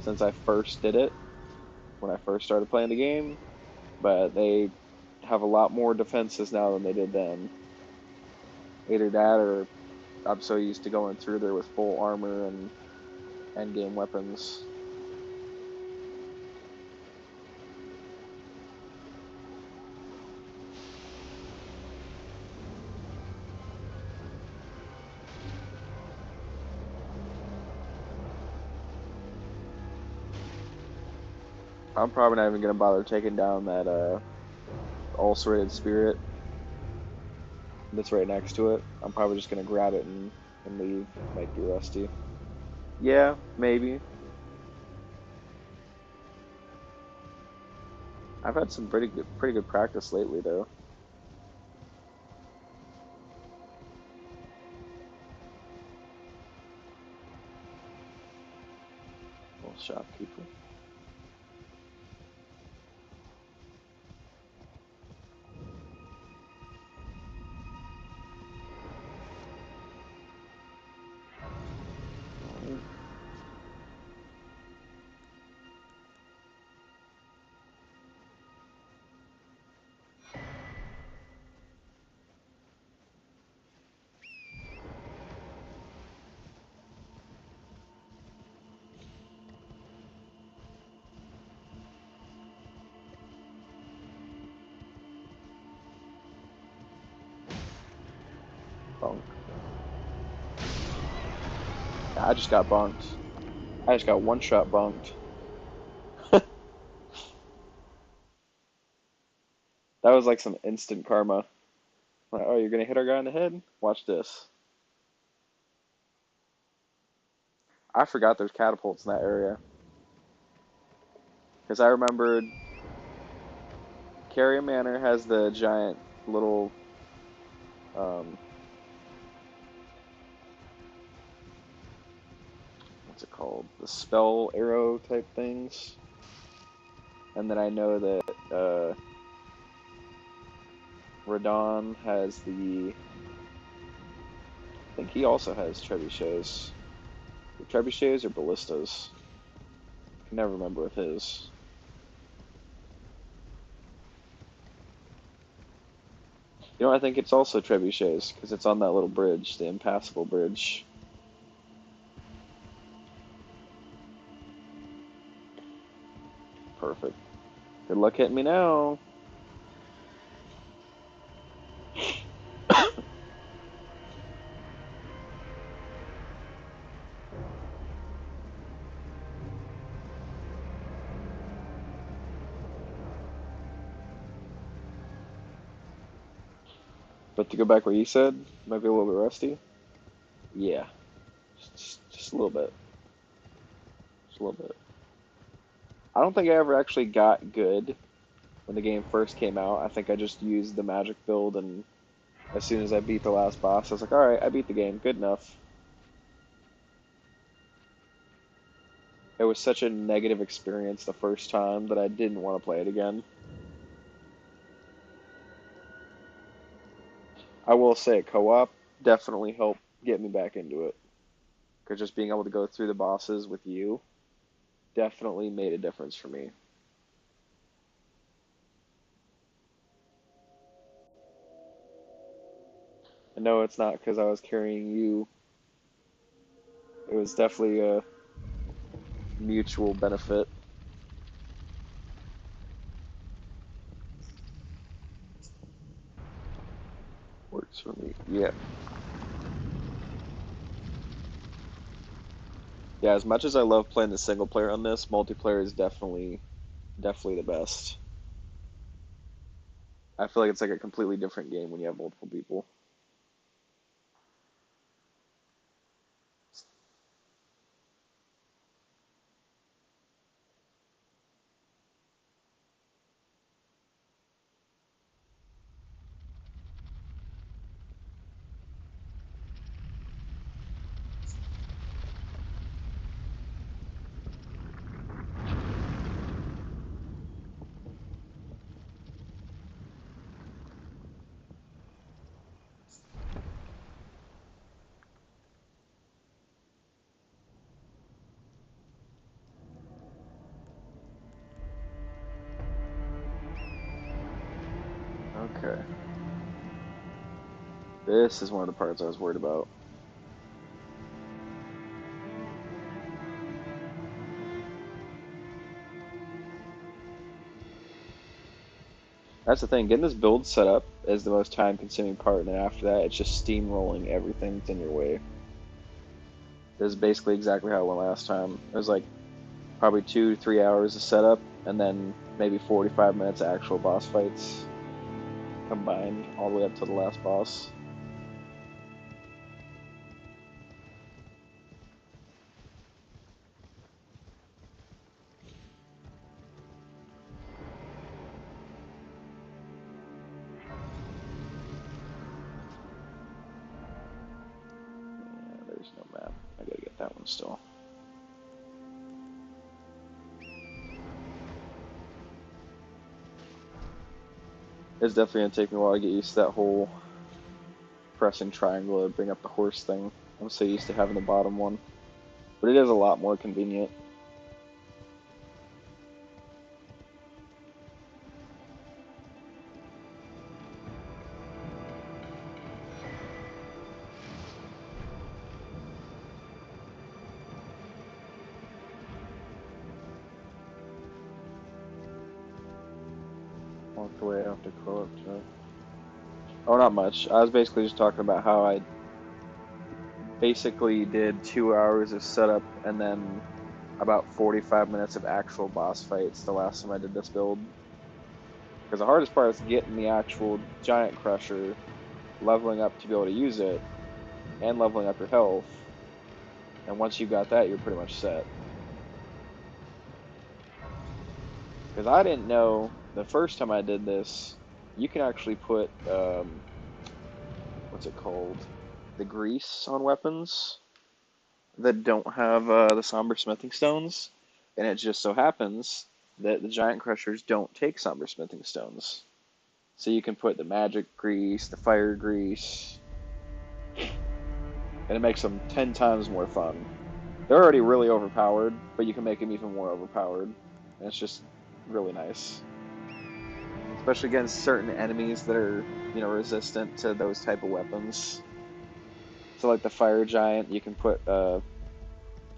since I first did it, when I first started playing the game, but they have a lot more defenses now than they did then. Either that or I'm so used to going through there with full armor and endgame weapons. I'm probably not even gonna bother taking down that ulcerated spirit that's right next to it. I'm probably just gonna grab it and leave. Might be rusty. Yeah, maybe. I've had some pretty good practice lately though. Little shopkeeper. Alright. Bunk. I just got bunked. I just got one shot bunked. That was like some instant karma. Like, oh, you're gonna hit our guy in the head? Watch this. I forgot there's catapults in that area. Because I remembered Carrion Manor has the giant little um, what's it called? The spell arrow type things. And then I know that Radon has I think he also has trebuchets. The trebuchets or ballistas? I can never remember with his. You know, I think it's also trebuchets because it's on that little bridge, the impassable bridge. Perfect. Good luck hitting me now. But to go back what you said, might be a little bit rusty. Yeah, just a little bit. Just a little bit. I don't think I ever actually got good when the game first came out. I think I just used the magic build, and as soon as I beat the last boss, I was like, alright, I beat the game. Good enough. It was such a negative experience the first time that I didn't want to play it again. I will say, co-op definitely helped get me back into it. Because just being able to go through the bosses with you definitely made a difference for me. I know it's not because I was carrying you. It was definitely a mutual benefit. Works for me. Yeah. Yeah, as much as I love playing the single player on this, multiplayer is definitely the best. I feel like it's like a completely different game when you have multiple people. Okay. This is one of the parts I was worried about. That's the thing, getting this build set up is the most time consuming part, and then after that, it's just steamrolling everything that's in your way. This is basically exactly how it went last time. It was like probably 2 to 3 hours of setup, and then maybe 45 minutes of actual boss fights combined, all the way up to the last boss. Yeah, there's no map. I gotta get that one still. It's definitely gonna take me a while to get used to that whole pressing triangle to bring up the horse thing. I'm so used to having the bottom one. But it is a lot more convenient. Walked away after co-op chat. Oh, not much. I was basically just talking about how I basically did 2 hours of setup and then about 45 minutes of actual boss fights the last time I did this build. Because the hardest part is getting the actual giant crusher, leveling up to be able to use it, and leveling up your health. And once you got that, you're pretty much set. Because I didn't know the first time I did this, you can actually put what's it called? The grease on weapons that don't have the somber smithing stones, and it just so happens that the giant crushers don't take somber smithing stones. So you can put the magic grease, the fire grease, and it makes them 10 times more fun. They're already really overpowered, but you can make them even more overpowered, and it's just really nice. especially against certain enemies that are, you know, resistant to those type of weapons. So like the fire giant, you can put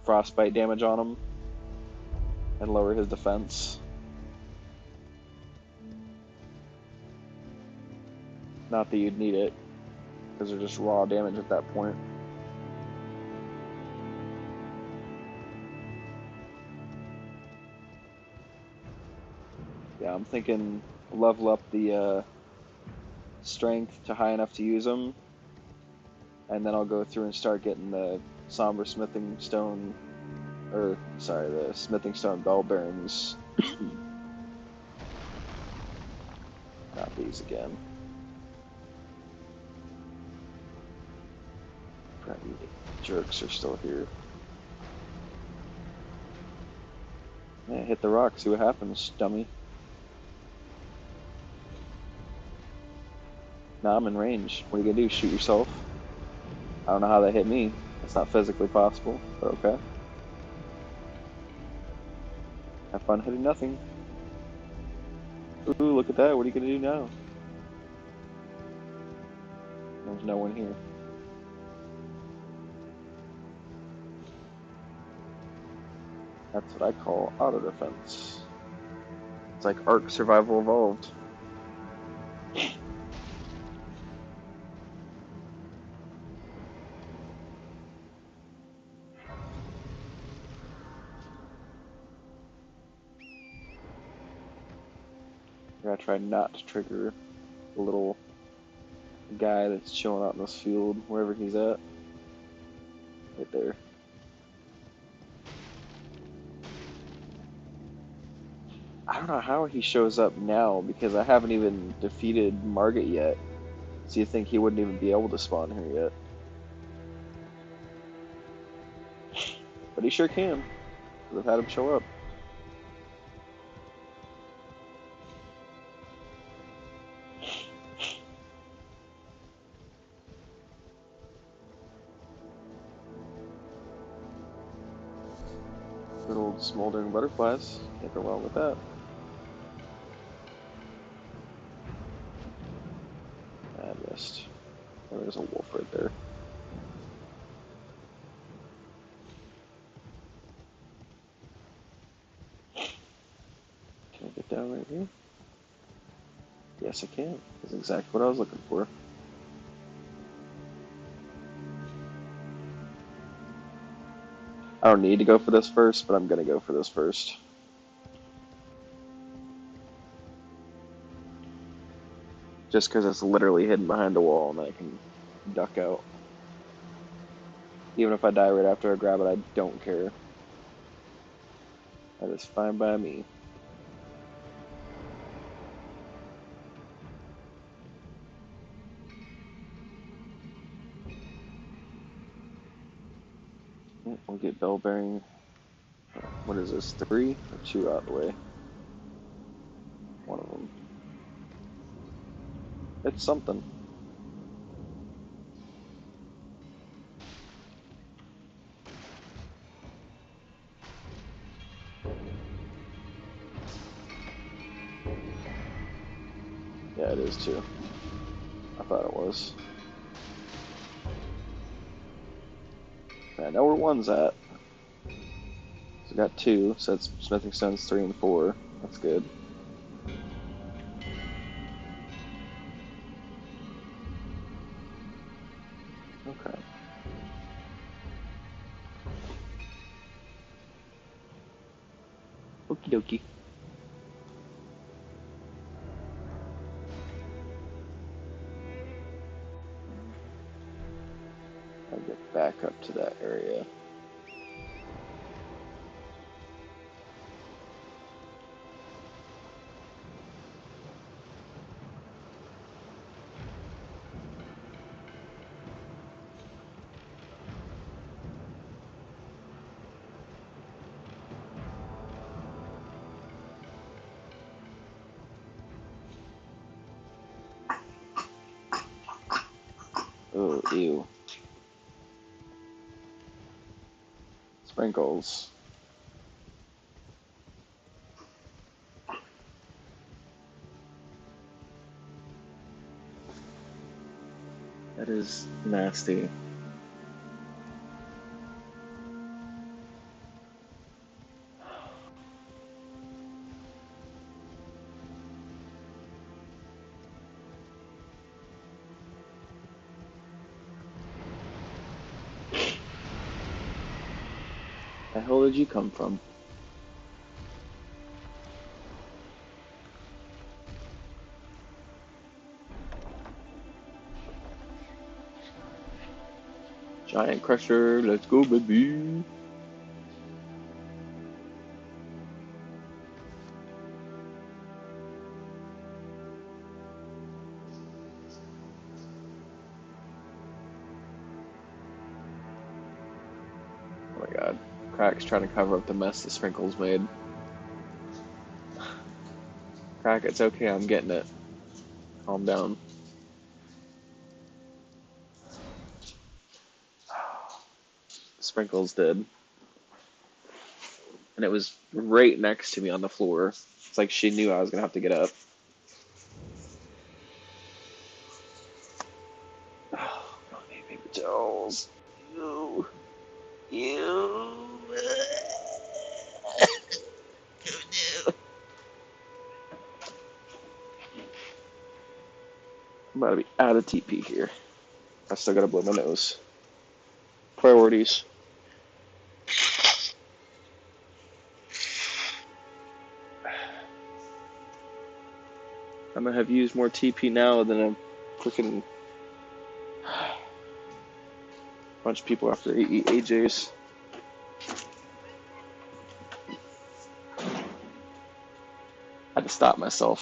frostbite damage on him and lower his defense. Not that you'd need it, because they're just raw damage at that point. Yeah, I'm thinking level up the strength to high enough to use them, and then I'll go through and start getting the somber smithing stone, or sorry, the smithing stone bell bearings. Not these again. Probably jerks are still here. Yeah, hit the rock, see what happens, dummy. Nah, I'm in range. What are you gonna do? Shoot yourself? I don't know how that hit me. It's not physically possible, but okay. Have fun hitting nothing. Ooh, look at that. What are you gonna do now? There's no one here. That's what I call auto defense. It's like Ark Survival Evolved. I gotta try not to trigger the little guy that's chilling out in this field, wherever he's at. Right there. I don't know how he shows up now, because I haven't even defeated Margit yet. So you think he wouldn't even be able to spawn here yet. But he sure can. I've had him show up. Good old smoldering butterflies. Can't go wrong with that. I missed. Oh, there's a wolf right there. Can I get down right here? Yes, I can. That's exactly what I was looking for. I don't need to go for this first, but I'm gonna go for this first. Just because it's literally hidden behind a wall and I can duck out. Even if I die right after I grab it, I don't care. That is fine by me. We'll get bell bearing. What is this? 3 or 2 out of the way? One of them. It's something. Yeah, it is 2. I thought it was. I know where 1's at. So I got 2, so it's smithing stones 3 and 4. That's good. Okay. Okie dokie. I'll get back up to that area. Oh, ew. Sprinkles. That is nasty. The hell did you come from? Giant Crusher, let's go, baby. Oh my god. Crack's trying to cover up the mess the Sprinkles made. Crack, it's okay, I'm getting it. Calm down. Sprinkles did. And it was right next to me on the floor. It's like she knew I was gonna have to get up. Oh, not me, paper towels. You. You. I'm about to be out of TP here. I still gotta blow my nose. Priorities. I'm gonna have used more TP now than a freaking bunch of people after AJ's. I had to stop myself.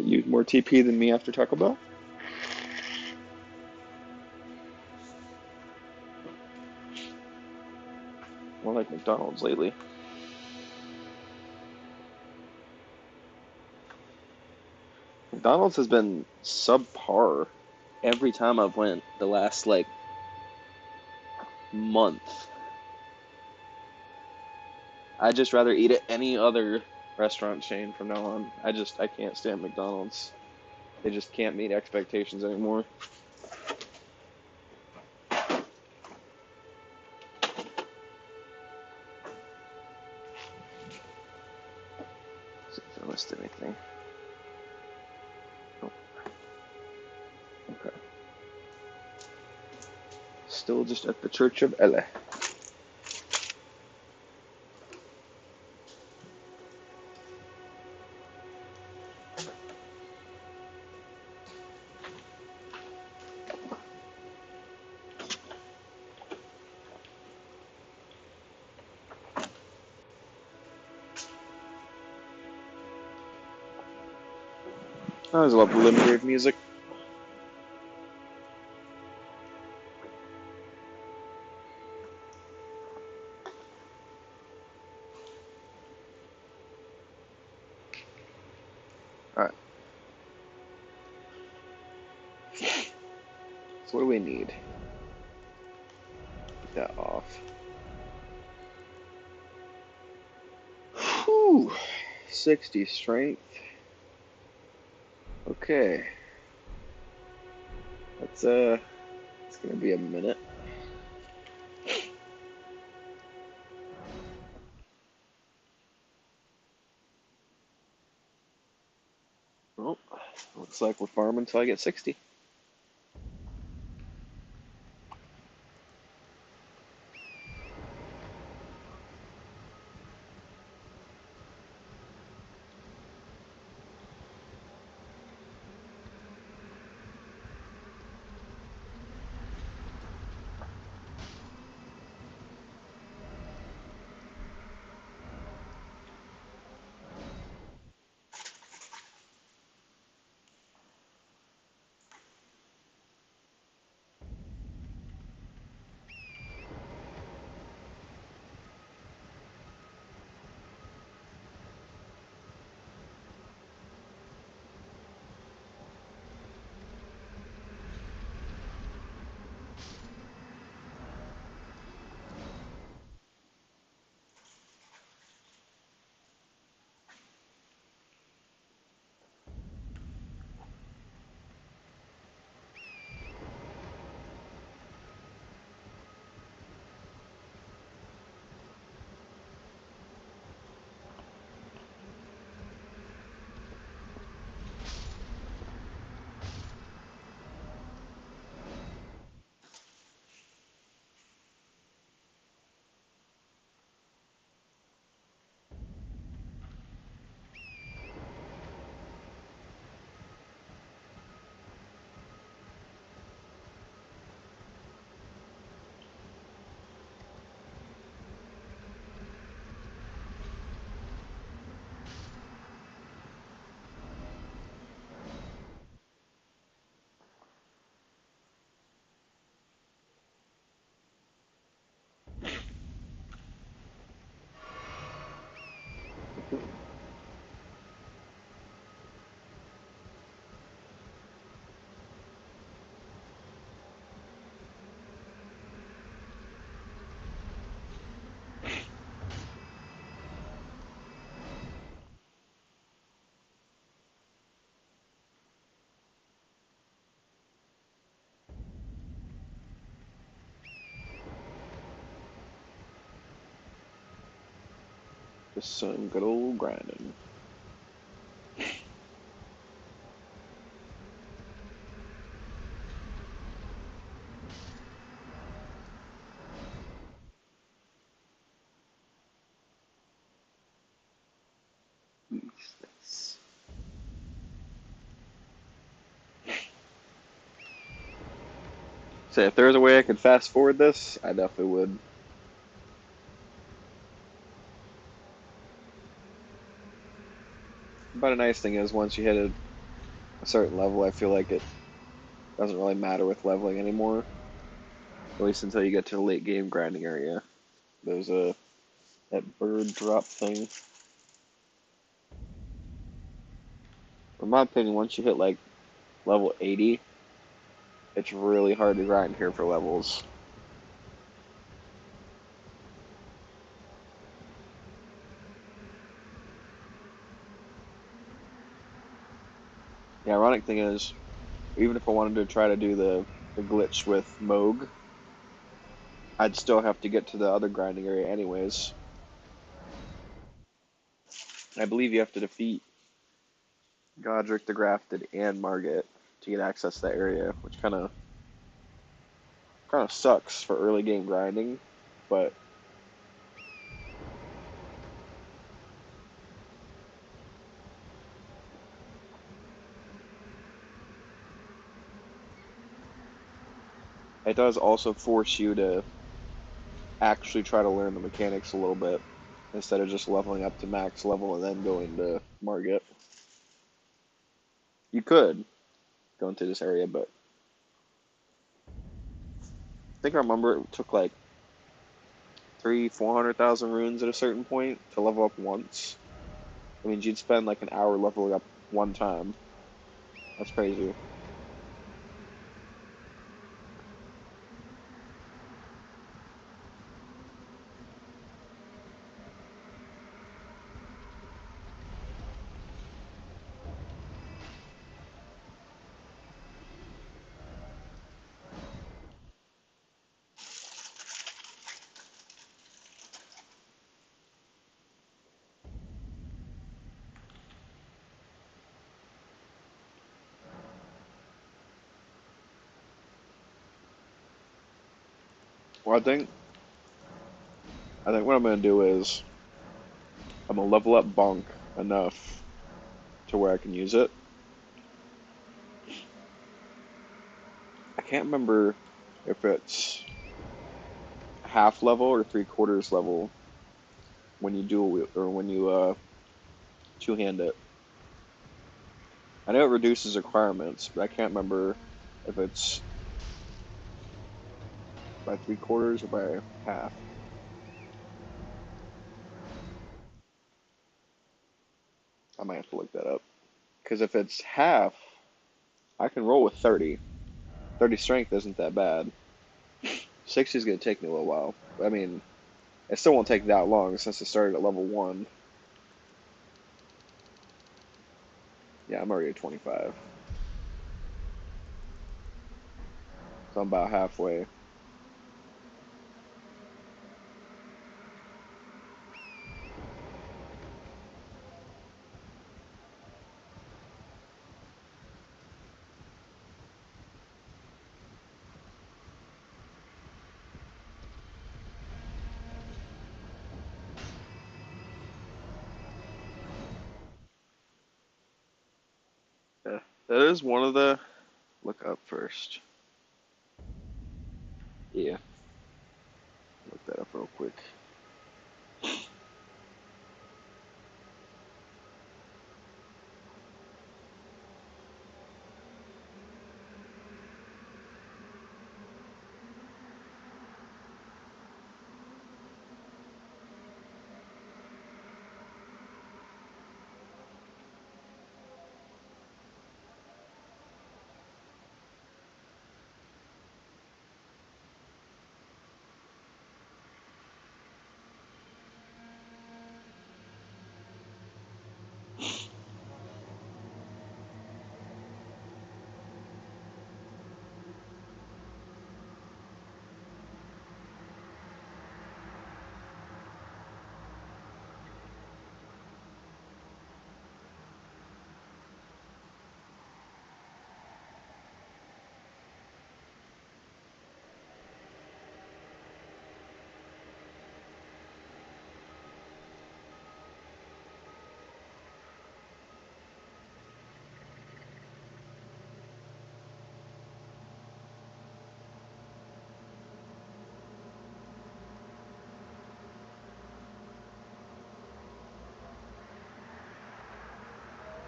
Use more TP than me after Taco Bell? More like McDonald's lately. McDonald's has been subpar every time I've went the last like month. I'd just rather eat at any other restaurant chain from now on. I can't stand McDonald's. They just can't meet expectations anymore. See if I missed anything. Oh, okay. Still just at the Church of Ella. I always love the Limgrave music. Alright. So what do we need? Get that off. Whew. 60 strength. Okay. It's gonna be a minute. Well, looks like we're farming until I get 60. Just some good old grinding. Nice. So if there was a way I could fast forward this, I definitely would. But a nice thing is once you hit a certain level, I feel like it doesn't really matter with leveling anymore. At least until you get to the late game grinding area. There's that bird drop thing. In my opinion, once you hit like level 80, it's really hard to grind here for levels. The ironic thing is, even if I wanted to try to do the glitch with Moog, I'd still have to get to the other grinding area anyways. I believe you have to defeat Godric the Grafted and Margit to get access to that area, which kind of sucks for early game grinding, but it does also force you to actually try to learn the mechanics a little bit instead of just leveling up to max level and then going to Margit. You could go into this area, but I think I remember it took like 400,000 runes at a certain point to level up once. I mean, you'd spend like an hour leveling up one time. That's crazy. Well, I think what I'm gonna do is I'm gonna level up Bonk enough to where I can use it. I can't remember if it's half level or 3/4 level when you dual or when you two hand it. I know it reduces requirements, but I can't remember if it's by 3/4 or by half. I might have to look that up. Because if it's half, I can roll with 30. 30 strength isn't that bad. 60 is going to take me a little while. I mean, it still won't take that long since it started at level 1. Yeah, I'm already at 25. So I'm about halfway. Yeah, that is one of the. Look up first. Yeah, look that up real quick.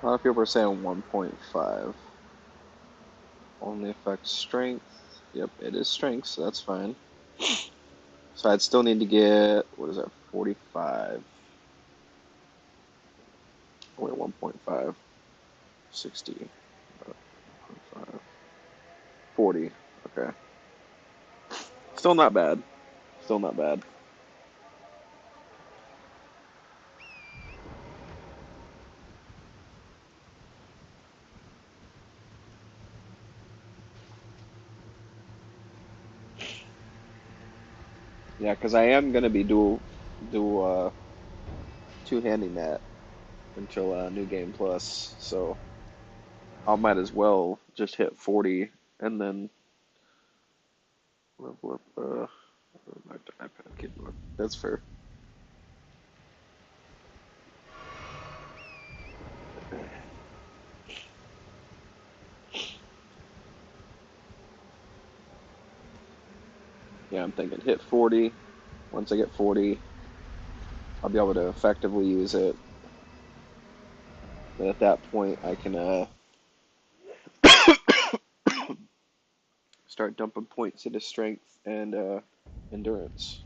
A lot of people are saying 1.5. Only affects strength. Yep, it is strength, so that's fine. So I'd still need to get, what is that, 45? Only 1.5. 60. 1.5. 40. Okay. Still not bad. Still not bad. Yeah, because I am gonna be two-handing that until New Game Plus, so I might as well just hit 40 and then level up. Back to iPad keyboard. That's fair. Yeah, I'm thinking hit 40. Once I get 40, I'll be able to effectively use it. Then at that point, I can start dumping points into strength and endurance.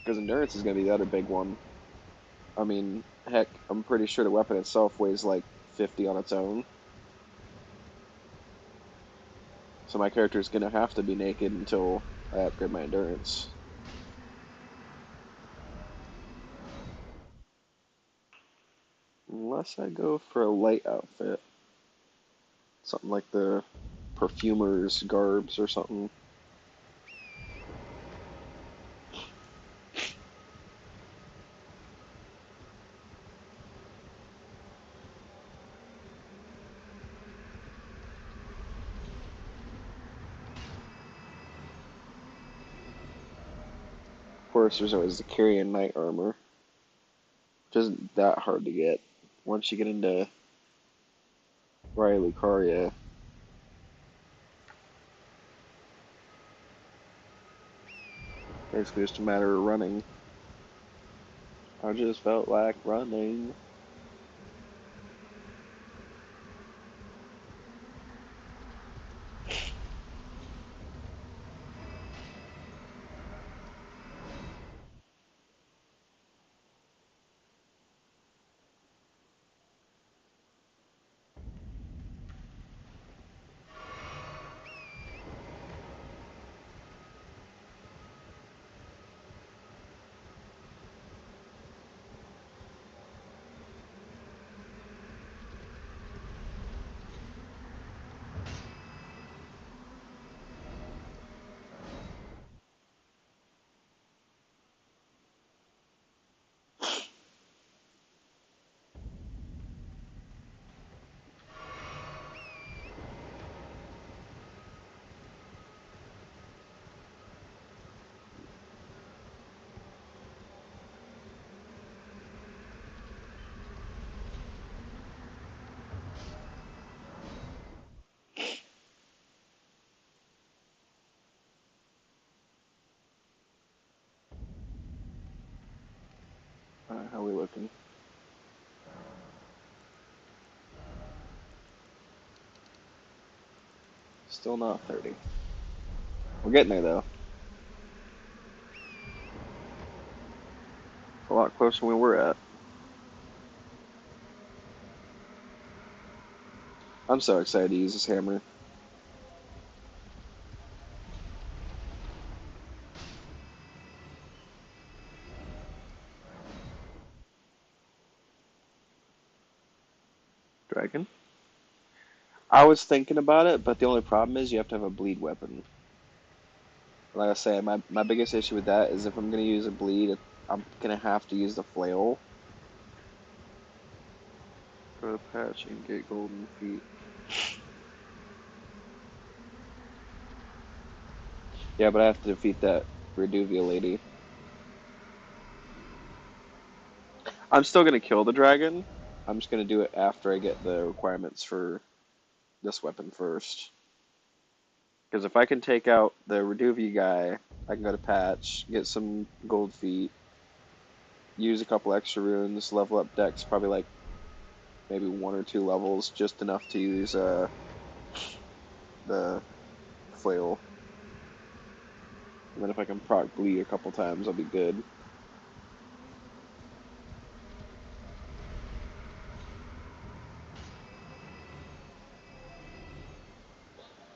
Because endurance is going to be the other big one. I mean, heck, I'm pretty sure the weapon itself weighs like 50 on its own. So my character is going to have to be naked until I upgrade my endurance. Unless I go for a light outfit. Something like the perfumer's garbs or something. Of course, there's always the Carrion Knight armor, which isn't that hard to get. Once you get into Riley Lucaria, basically just a matter of running. I just felt like running. How are we looking? Still not 30. We're getting there though. It's a lot closer than we were at. I'm so excited to use this hammer. Dragon? I was thinking about it, but the only problem is you have to have a bleed weapon. Like I say, my biggest issue with that is if I'm going to use a bleed, I'm going to have to use the flail. Go to patch and get golden feet. Yeah, but I have to defeat that Reduvia lady. I'm still going to kill the dragon. I'm just going to do it after I get the requirements for this weapon first. Because if I can take out the Reduvia guy, I can go to patch, get some gold feet, use a couple extra runes, level up Dex probably like maybe 1 or 2 levels, just enough to use the flail. And then if I can proc bleed a couple times, I'll be good.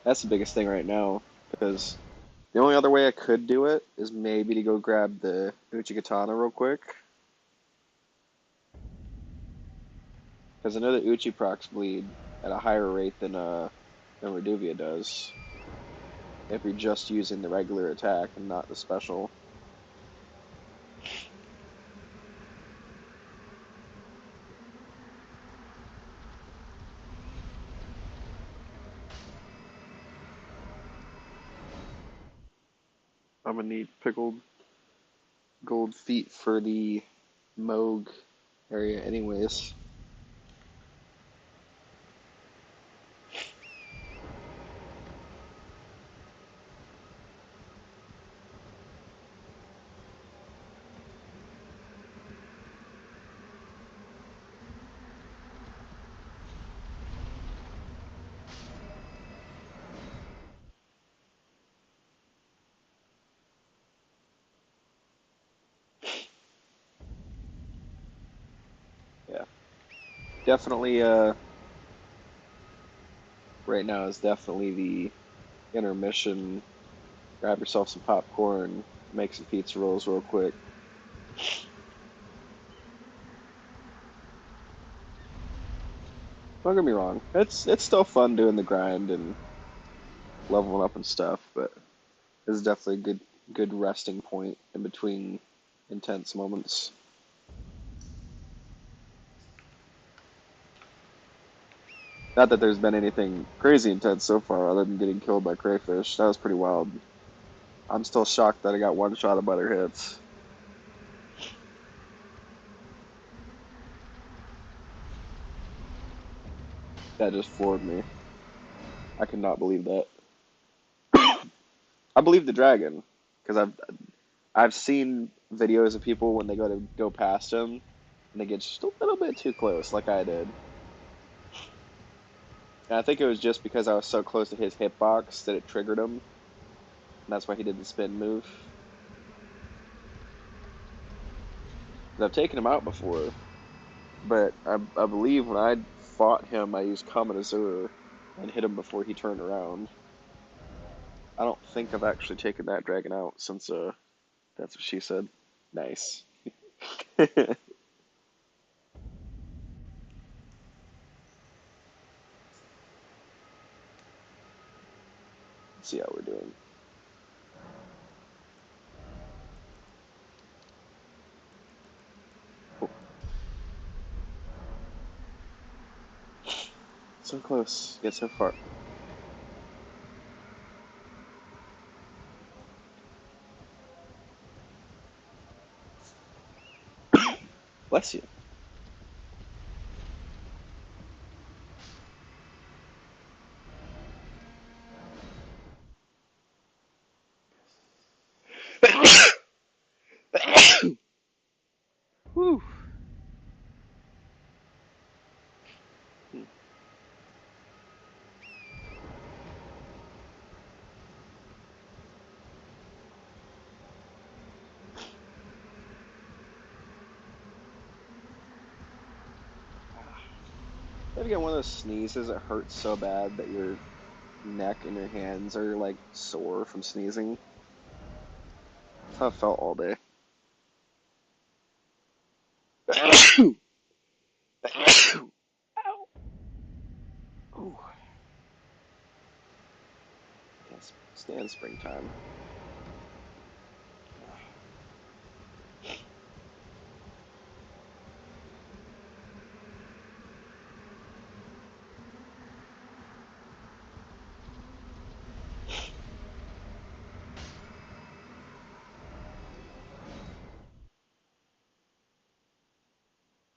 That's the biggest thing right now, because the only other way I could do it is maybe to go grab the Uchi real quick. Because I know that Uchi procs bleed at a higher rate than Reduvia does, if you're just using the regular attack and not the special. I'm gonna need pickled gold feet for the Moog area anyways. Yeah. Definitely right now is definitely the intermission. Grab yourself some popcorn, make some pizza rolls real quick. Don't get me wrong, it's still fun doing the grind and leveling up and stuff, but this is definitely a good resting point in between intense moments. Not that there's been anything crazy intense so far other than getting killed by crayfish. That was pretty wild. I'm still shocked that I got one shot of butter hits. That just floored me. I could not believe that. I believe the dragon because I've seen videos of people when they go past him and they get just a little bit too close, like I did. And I think it was just because I was so close to his hitbox that it triggered him, and that's why he did the spin move. 'Cause I've taken him out before, but I believe when I fought him, I used Kamen Azur and hit him before he turned around. I don't think I've actually taken that dragon out since that's what she said. Nice. Let's see how we're doing. Oh, so close, yet so far. Bless you. Whew. Ever get one of those sneezes that hurts so bad that your neck and your hands are like sore from sneezing? That's how I felt all day. Ow. Ooh, can't stand springtime.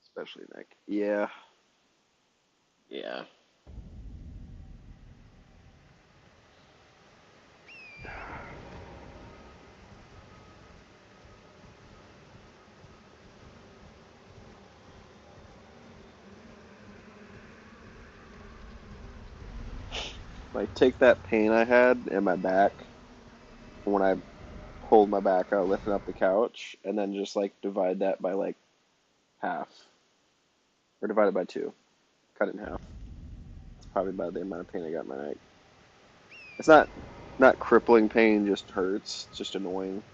Especially neck. Yeah, yeah. Like, take that pain I had in my back when I pulled my back out lifting up the couch, and then just like divide that by like half, or divide it by two, cut it in half. It's probably about the amount of pain I got in my neck. It's not crippling pain, just hurts. It's just annoying.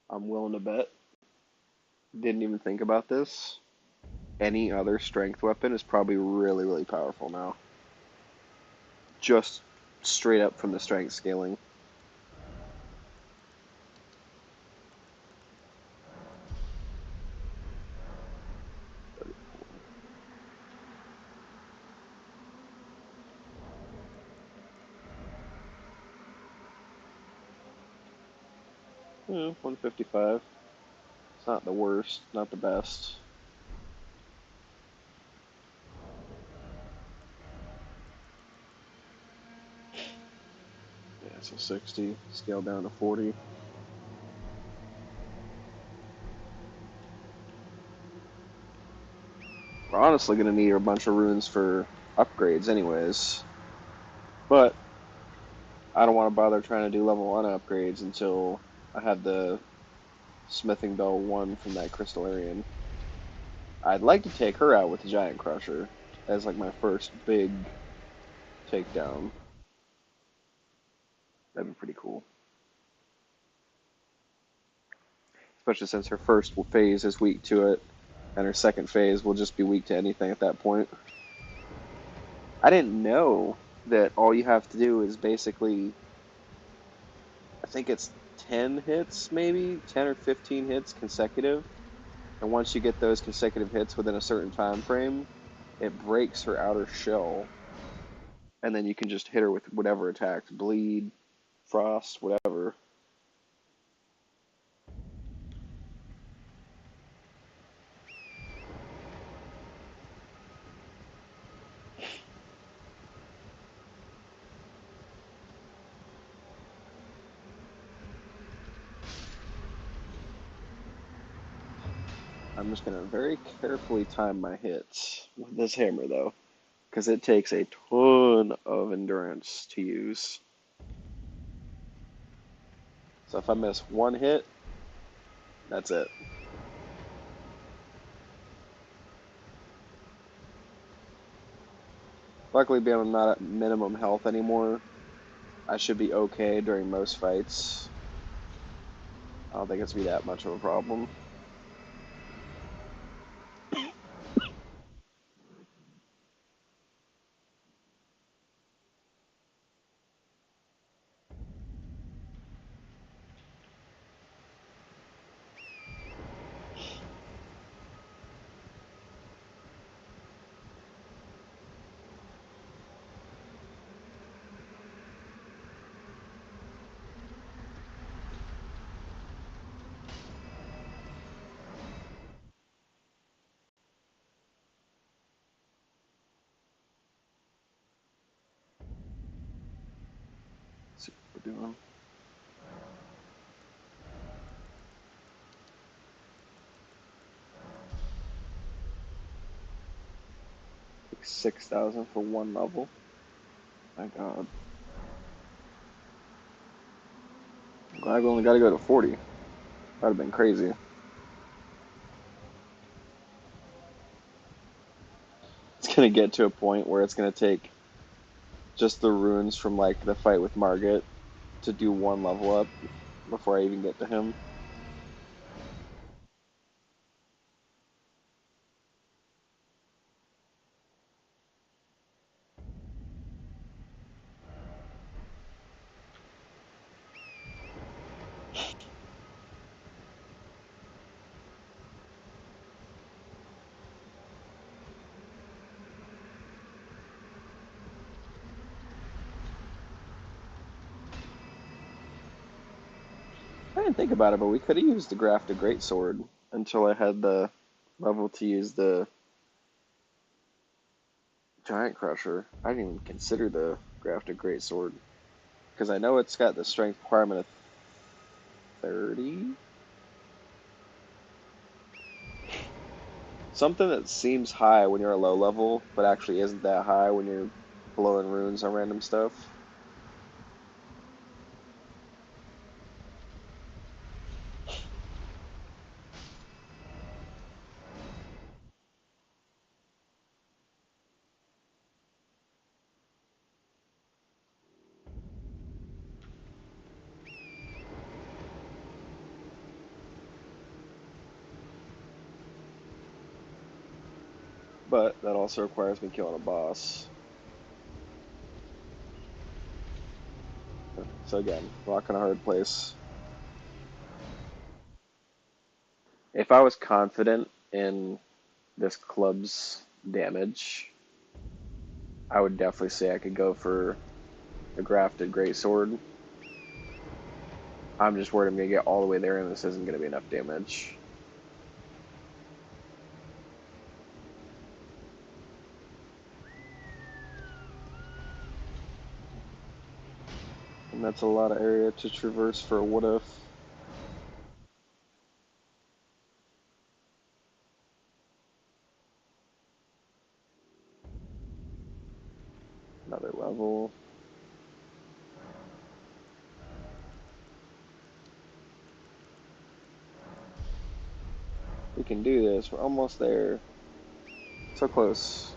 I'm willing to bet. Didn't even think about this. Any other strength weapon is probably really, really powerful now. Just straight up from the strength scaling. Yeah, 155. It's not the worst, not the best. Yeah, so 60, scale down to 40. We're honestly going to need a bunch of runes for upgrades anyways. But I don't want to bother trying to do level 1 upgrades until I have the Smithing Bell 1 from that Crystallarian. I'd like to take her out with the Giant Crusher as like my first big takedown. That'd be pretty cool. Especially since her first phase is weak to it, and her second phase will just be weak to anything at that point. I didn't know that all you have to do is basically, I think it's 10 hits, maybe 10 or 15 hits consecutive. And once you get those consecutive hits within a certain time frame, it breaks her outer shell, and then you can just hit her with whatever attacks, bleed, frost, whatever. I'm just gonna very carefully time my hits with this hammer though, because it takes a ton of endurance to use. So if I miss one hit, that's it. Luckily, being I'm not at minimum health anymore, I should be okay during most fights. I don't think it's gonna be that much of a problem. Let's see what we're doing. Like 6,000 for one level. My God. I'm glad we only got to go to 40. That'd have been crazy. It's gonna get to a point where it's gonna take just the runes from like the fight with Margit to do one level up before I even get to him. I didn't think about it, but we could have used the grafted greatsword until I had the level to use the giant crusher. I didn't even consider the grafted greatsword because I know it's got the strength requirement of 30. Something that seems high when you're a low level, but actually isn't that high when you're blowing runes on random stuff. But that also requires me killing a boss. So again, rock in a hard place. If I was confident in this club's damage, I would definitely say I could go for the grafted greatsword. I'm just worried I'm gonna get all the way there and this isn't gonna be enough damage. And that's a lot of area to traverse for a what if. Another level. We can do this. We're almost there. So close.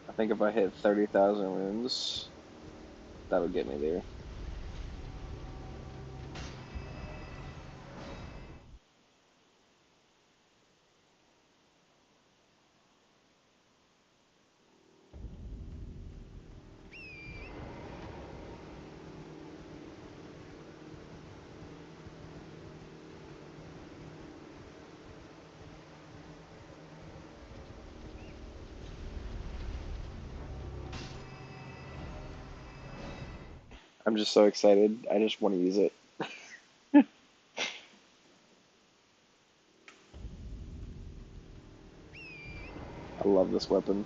I think if I hit 30,000 runes, that'll get me there. I'm just so excited. I just want to use it. I love this weapon.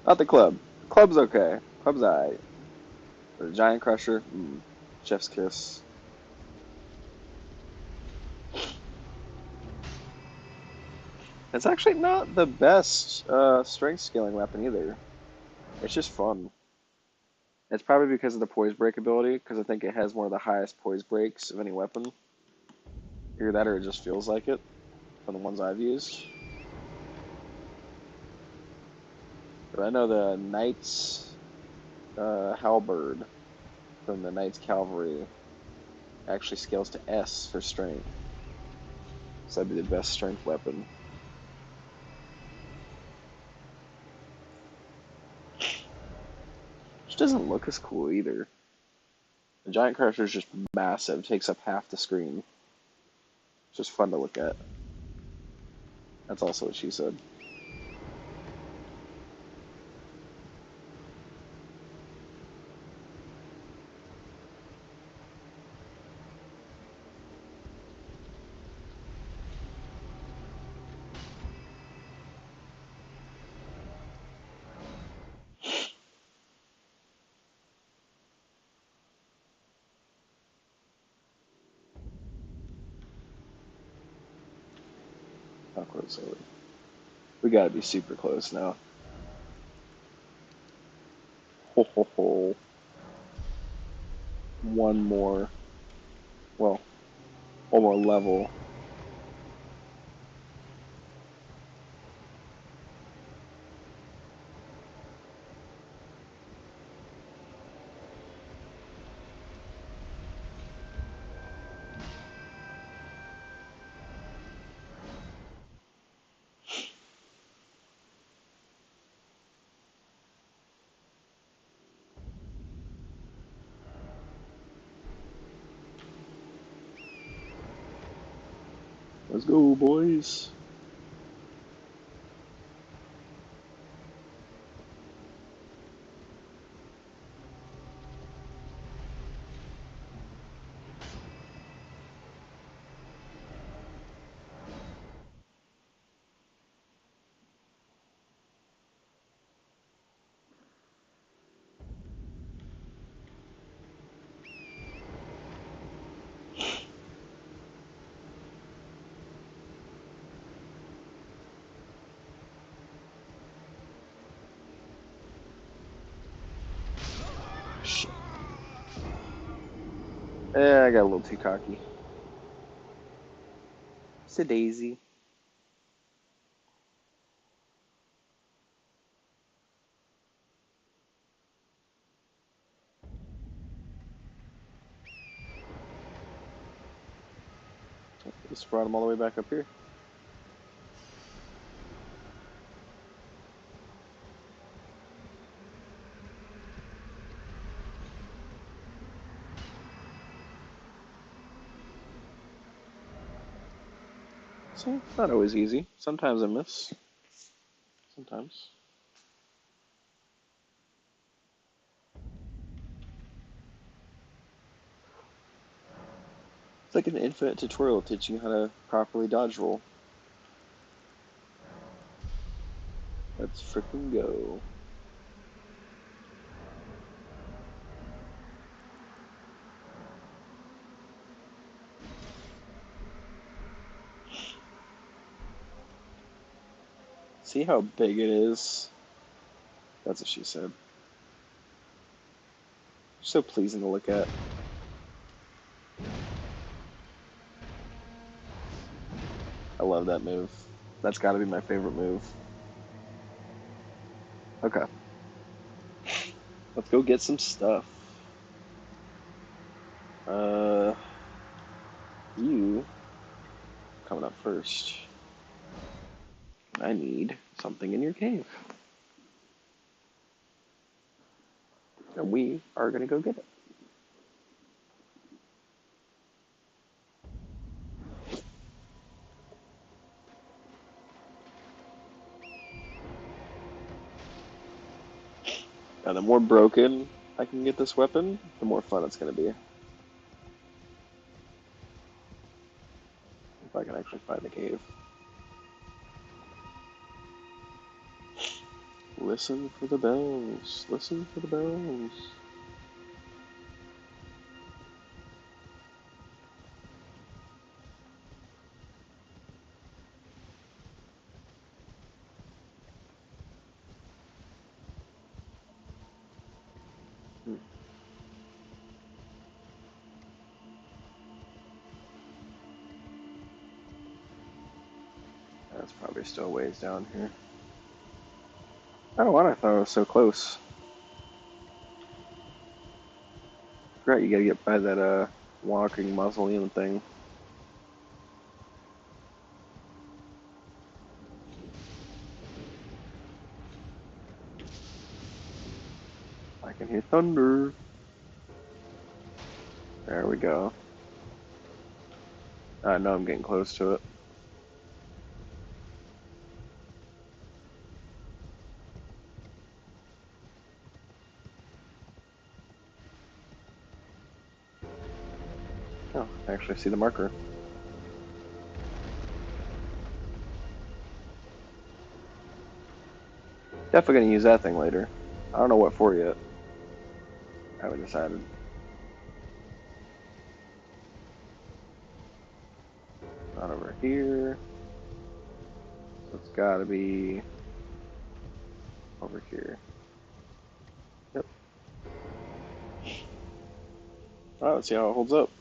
Not the club. The club's okay. Club's alright. The giant crusher, chef's kiss. It's actually not the best strength scaling weapon either. It's just fun. It's probably because of the poise break ability, because I think it has one of the highest poise breaks of any weapon. Either that or it just feels like it from the ones I've used. But I know the Knight's Halberd from the Knight's Cavalry actually scales to S for strength. So that'd be the best strength weapon. Which doesn't look as cool either. The Giant Crusher is just massive, takes up half the screen. It's just fun to look at. That's also what she said. How close are we? We gotta be super close now. Ho ho ho. One more. Well, one more level. Let's go, boys. Shit. I got a little too cocky. It's a daisy. Just brought him all the way back up here. See, it's not always easy. Sometimes I miss. Sometimes. It's like an infinite tutorial teaching you how to properly dodge roll. Let's frickin' go. See how big it is? That's what she said. So pleasing to look at. I love that move. That's gotta be my favorite move. Okay. Let's go get some stuff. You coming up first. I need something in your cave. And we are gonna go get it. Now, the more broken I can get this weapon, the more fun it's gonna be. If I can actually find the cave. Listen for the bells. Listen for the bells. Hmm. That's probably still a ways down here. Oh, wow, I thought it was so close. Great, you gotta get by that walking mausoleum thing. I can hear thunder. There we go. I know I'm getting close to it. Oh, I actually see the marker. Definitely gonna use that thing later. I don't know what for yet. I haven't decided. Not over here. gotta be over here. Yep. Alright, let's see how it holds up.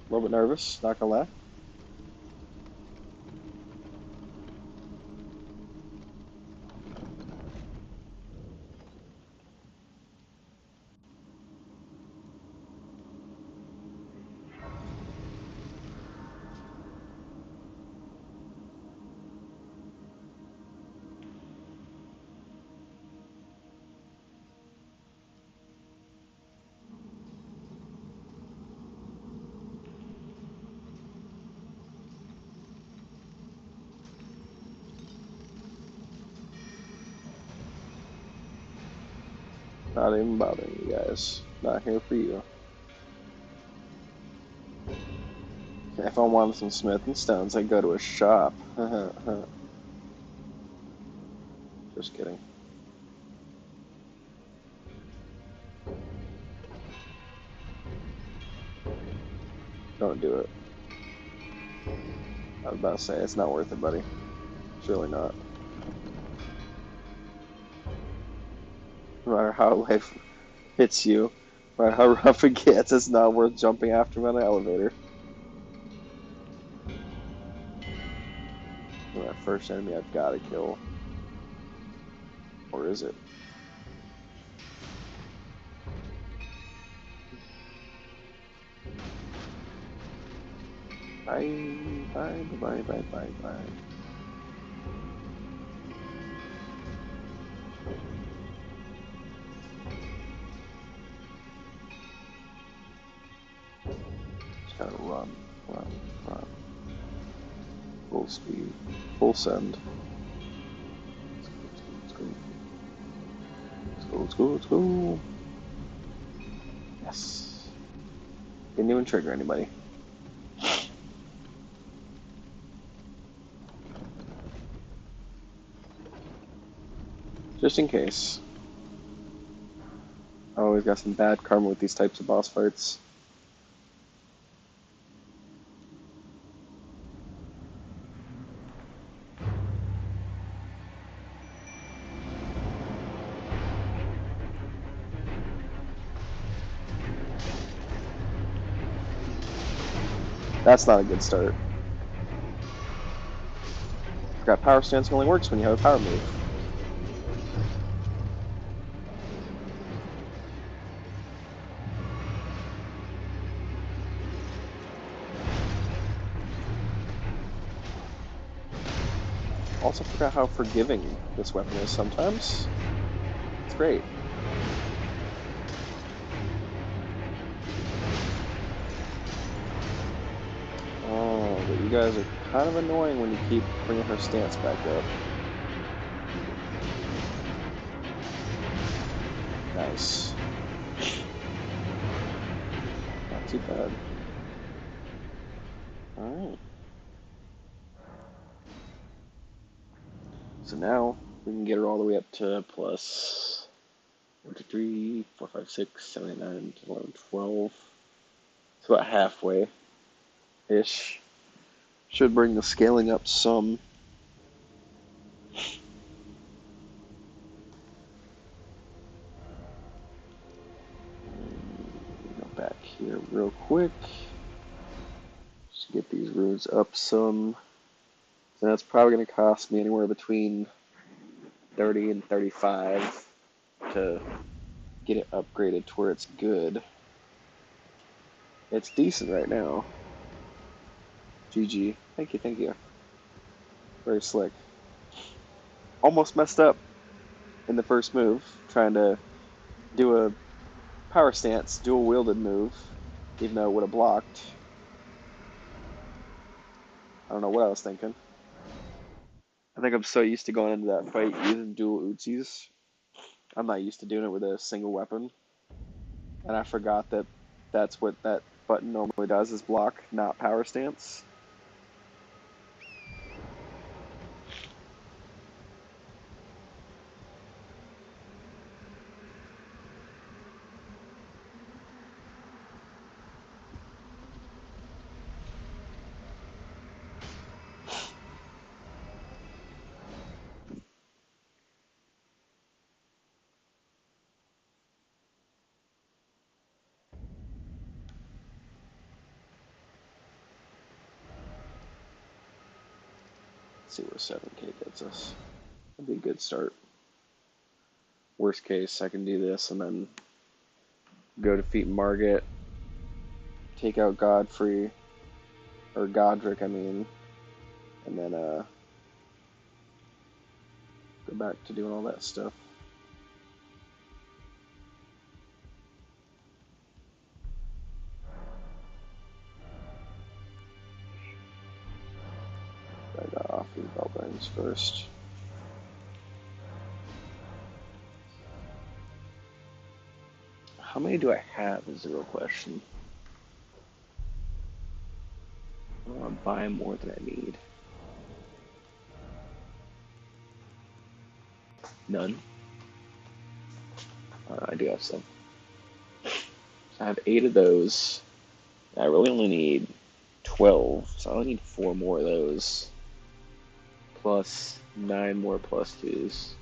A little bit nervous, not gonna lie. Not even bothering you guys. Not here for you. If I wanted some Smith and Stones, I'd go to a shop. Just kidding. Don't do it. I was about to say, it's not worth it, buddy. It's really not. No matter how life hits you, no matter how rough it gets, it's not worth jumping after him on an elevator. Well, that first enemy I've got to kill. Or is it? Bye, bye, bye, bye, bye, bye. Just gotta run, run, run. Full speed, full send. Let's go, let's go, let's go, let's go, let's go. Yes. Didn't even trigger anybody. Just in case. I always got some bad karma with these types of boss fights. That's not a good start. Forgot power stance only works when you have a power move. Also forgot how forgiving this weapon is sometimes. It's great. Oh, but you guys are kind of annoying when you keep bringing her stance back up. Nice. Not too bad. Alright. So now we can get her all the way up to plus 1, 2, 3, 4, 5, 6, 7, 8, 9, 10, 11, 12. It's about halfway-ish. Should bring the scaling up some. Go back here real quick. Just get these runes up some. So that's probably going to cost me anywhere between 30 and 35 to get it upgraded to where it's good. It's decent right now. GG. Thank you, thank you. Very slick. Almost messed up in the first move, trying to do a power stance, dual wielded move, even though it would have blocked. I don't know what I was thinking. I think I'm so used to going into that fight using dual Uzis. I'm not used to doing it with a single weapon. And I forgot that that's what that button normally does, is block, not power stance. Let's see where 7K gets us. That'd be a good start. Worst case, I can do this and then go defeat Margit, take out Godfrey, or Godric, I mean, and then go back to doing all that stuff. I got off these barbarians first. How many do I have is the real question. I don't want to buy more than I need. None. I do have some. So I have 8 of those. I really only need 12, so I only need 4 more of those. Plus 9 more plus 2s.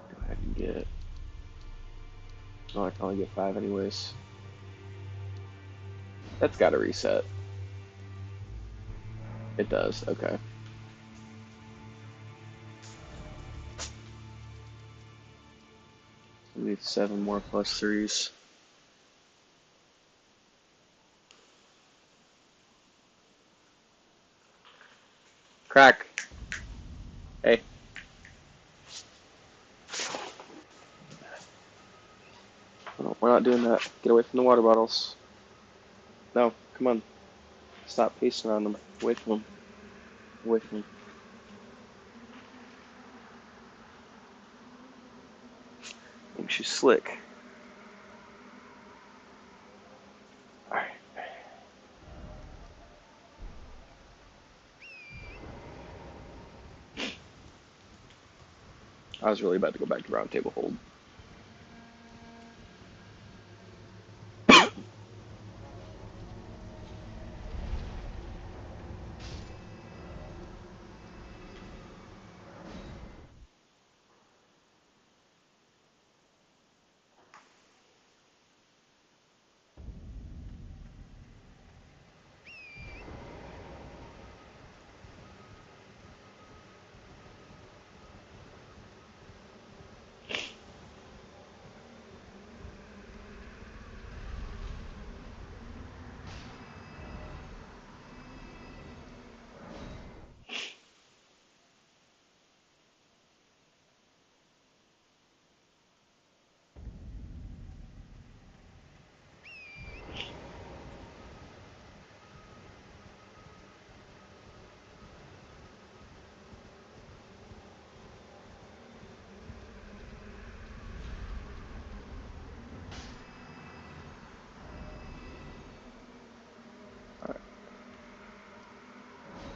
Go ahead and get. Oh, I can only get 5 anyways. That's gotta reset. It does, okay. I need 7 more plus 3s. Crack! Hey. No, we're not doing that. Get away from the water bottles. No, come on. Stop pacing around them. Away from them. Away from them. I think she's slick. Alright. I was really about to go back to round table hold.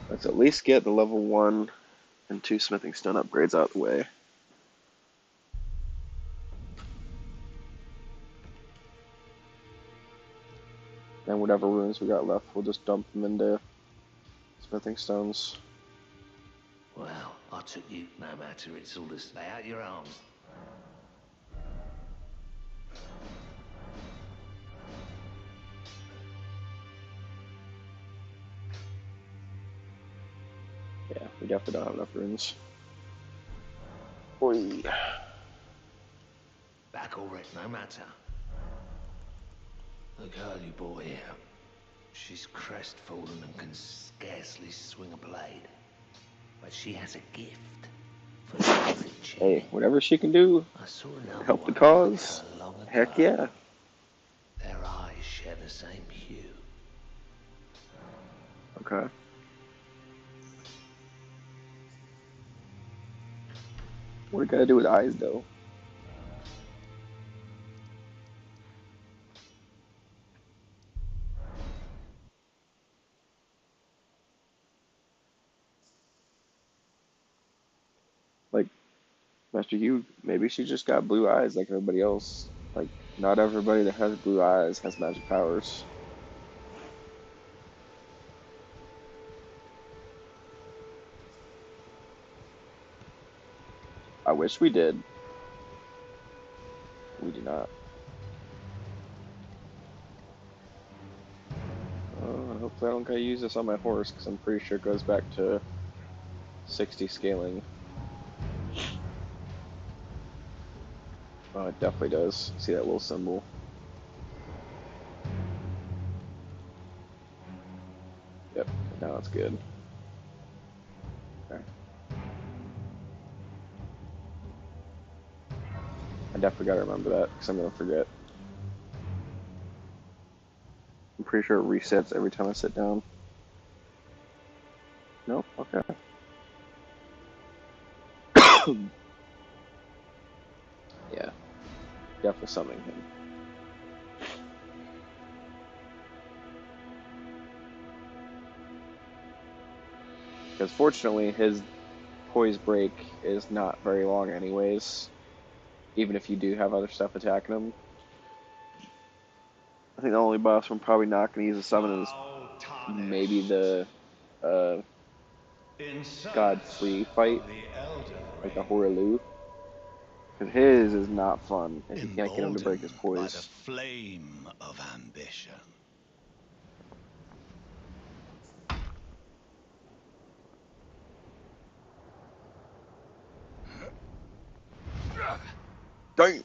Let's at least get the level 1 and 2 smithing stone upgrades out of the way. And whatever runes we got left, we'll just dump them into smithing stones. Well, I took you no matter. It's all to stay out your arms. Yeah, we definitely don't have enough runes. Oi. Back or it, no matter. The girl you brought here, she's crestfallen and can scarcely swing a blade. But she has a gift for spirit tuning. Hey, whatever she can do I saw another help the one like cause. her long ago. Heck yeah. Their eyes share the same hue. Okay. What do you gotta do with eyes though? Like, Master Hugh, maybe she just got blue eyes like everybody else. Like, not everybody that has blue eyes has magic powers. I wish we did. We do not. Hopefully I don't gotta use this on my horse, because I'm pretty sure it goes back to 60 scaling. Oh, it definitely does. See that little symbol? Yep, now it's good. Okay. I definitely gotta remember that, because I'm gonna forget. I'm pretty sure it resets every time I sit down. Nope, okay. Yeah, definitely summoning him. Because fortunately, his poise break is not very long anyways, even if you do have other stuff attacking him. I think the only boss I'm probably not going to use a summon is maybe the God Free fight, like the Horaloo. Because his is not fun if you can't get him to break his Emboldened by the poise. flame of ambition. Dang!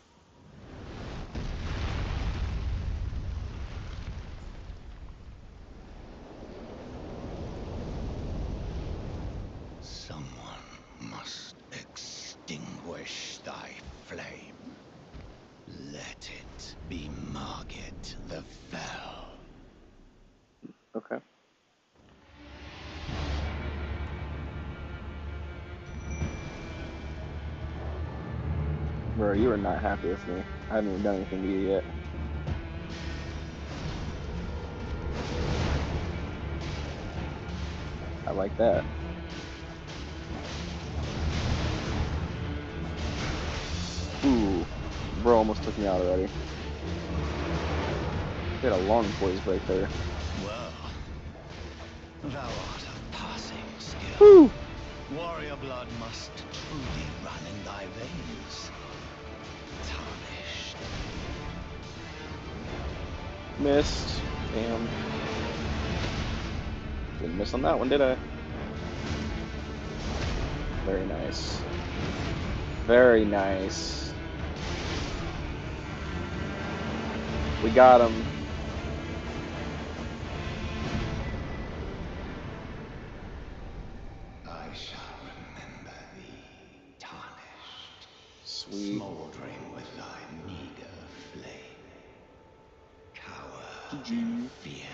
Someone must extinguish thy flame. Let it be Margit the Fell. Okay. Bro, you are not happy with me. I haven't even done anything to you yet. I like that. Ooh, bro almost took me out already. He had a long poise break there. Well, thou art of passing skill. Woo! Warrior blood must truly run in thy veins. Tarnished. Missed. Damn. Didn't miss on that one, did I? Very nice. Very nice. We got him. I shall remember thee, tarnished, Sweet. smoldering with thy meager flame. Cower in GG. fear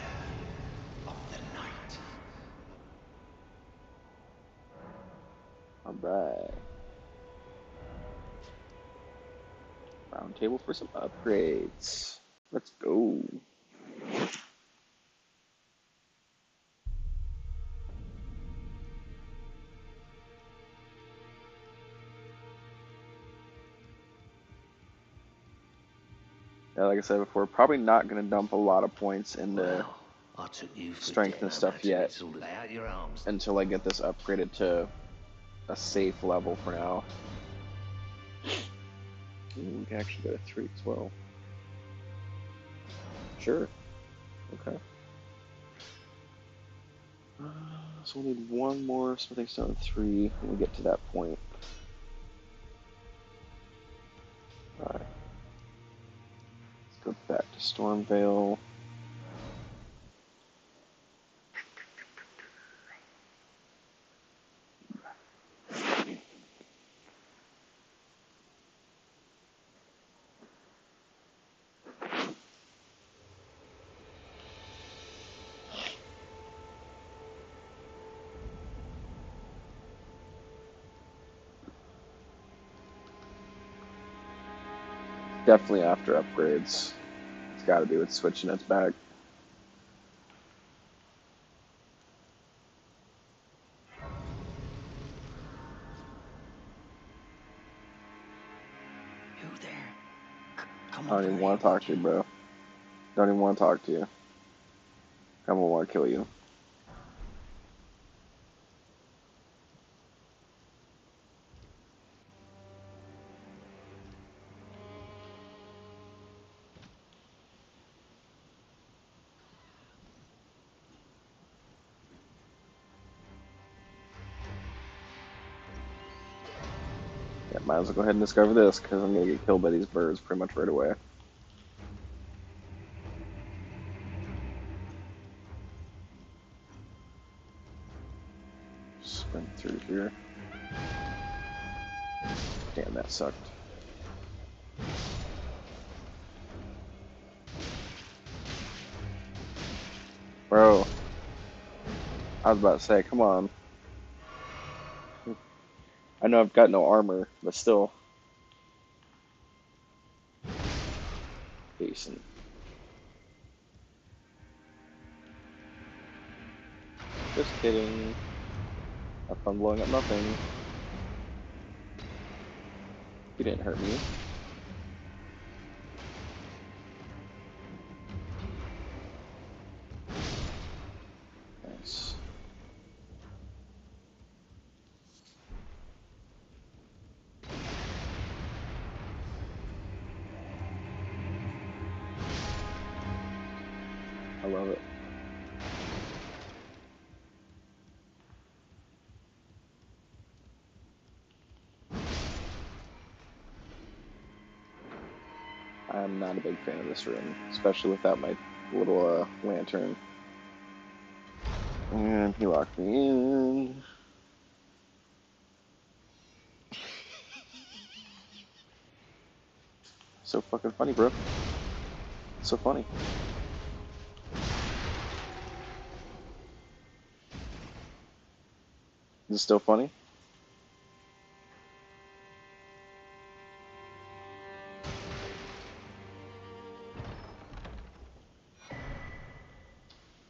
of the night. Alright. Round table for some upgrades. Let's go. Yeah, like I said before, probably not going to dump a lot of points into Well, I took you for strength dead. and I'm stuff about to yet get all out your arms. until I get this upgraded to a safe level for now. Ooh, we can actually go to 3 as well. Sure. Okay. So we'll need one more smithing stone 3 when we get to that point. Alright. Let's go back to Stormvale. Definitely after upgrades. It's got to be with switching its back. Who there? Come I don't over even here, want to talk would to you, you? bro. Don't even want to talk to you. I won't want to kill you. Might as well go ahead and discover this, because I'm going to get killed by these birds pretty much right away. Sprint through here. Damn, that sucked. Bro. I was about to say, come on. I know I've got no armor, but still. Decent. Just kidding. Have fun blowing up nothing. You didn't hurt me. Nice. I love it. I'm not a big fan of this room, especially without my little lantern. And he locked me in. So fucking funny, bro. So funny. Is it still funny?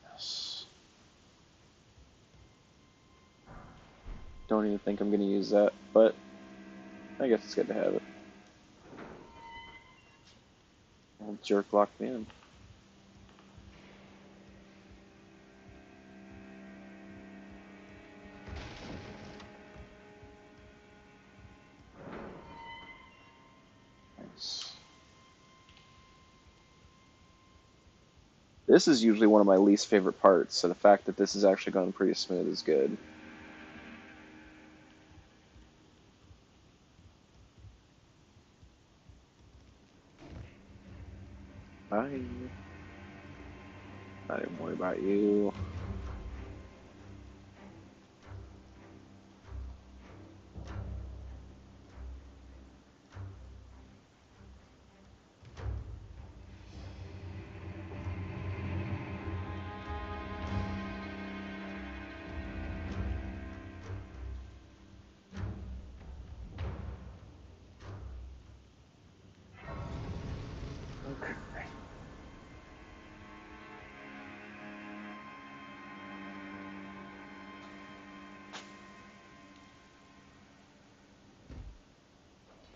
Yes. Don't even think I'm gonna use that, but I guess it's good to have it. Old jerk locked me in. Nice. This is usually one of my least favorite parts, so the fact that this is actually going pretty smooth is good. Fine. Not even worry about you. Okay.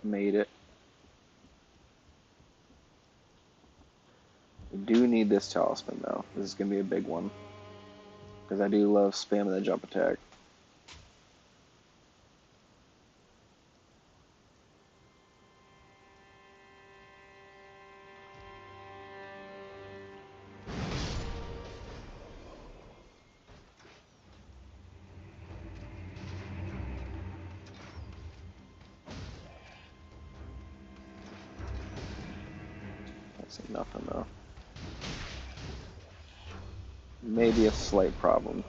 Made it. I do need this talisman though. This is gonna be a big one. Because I do love spamming the jump attack. That's nothing though. Maybe a slight problem.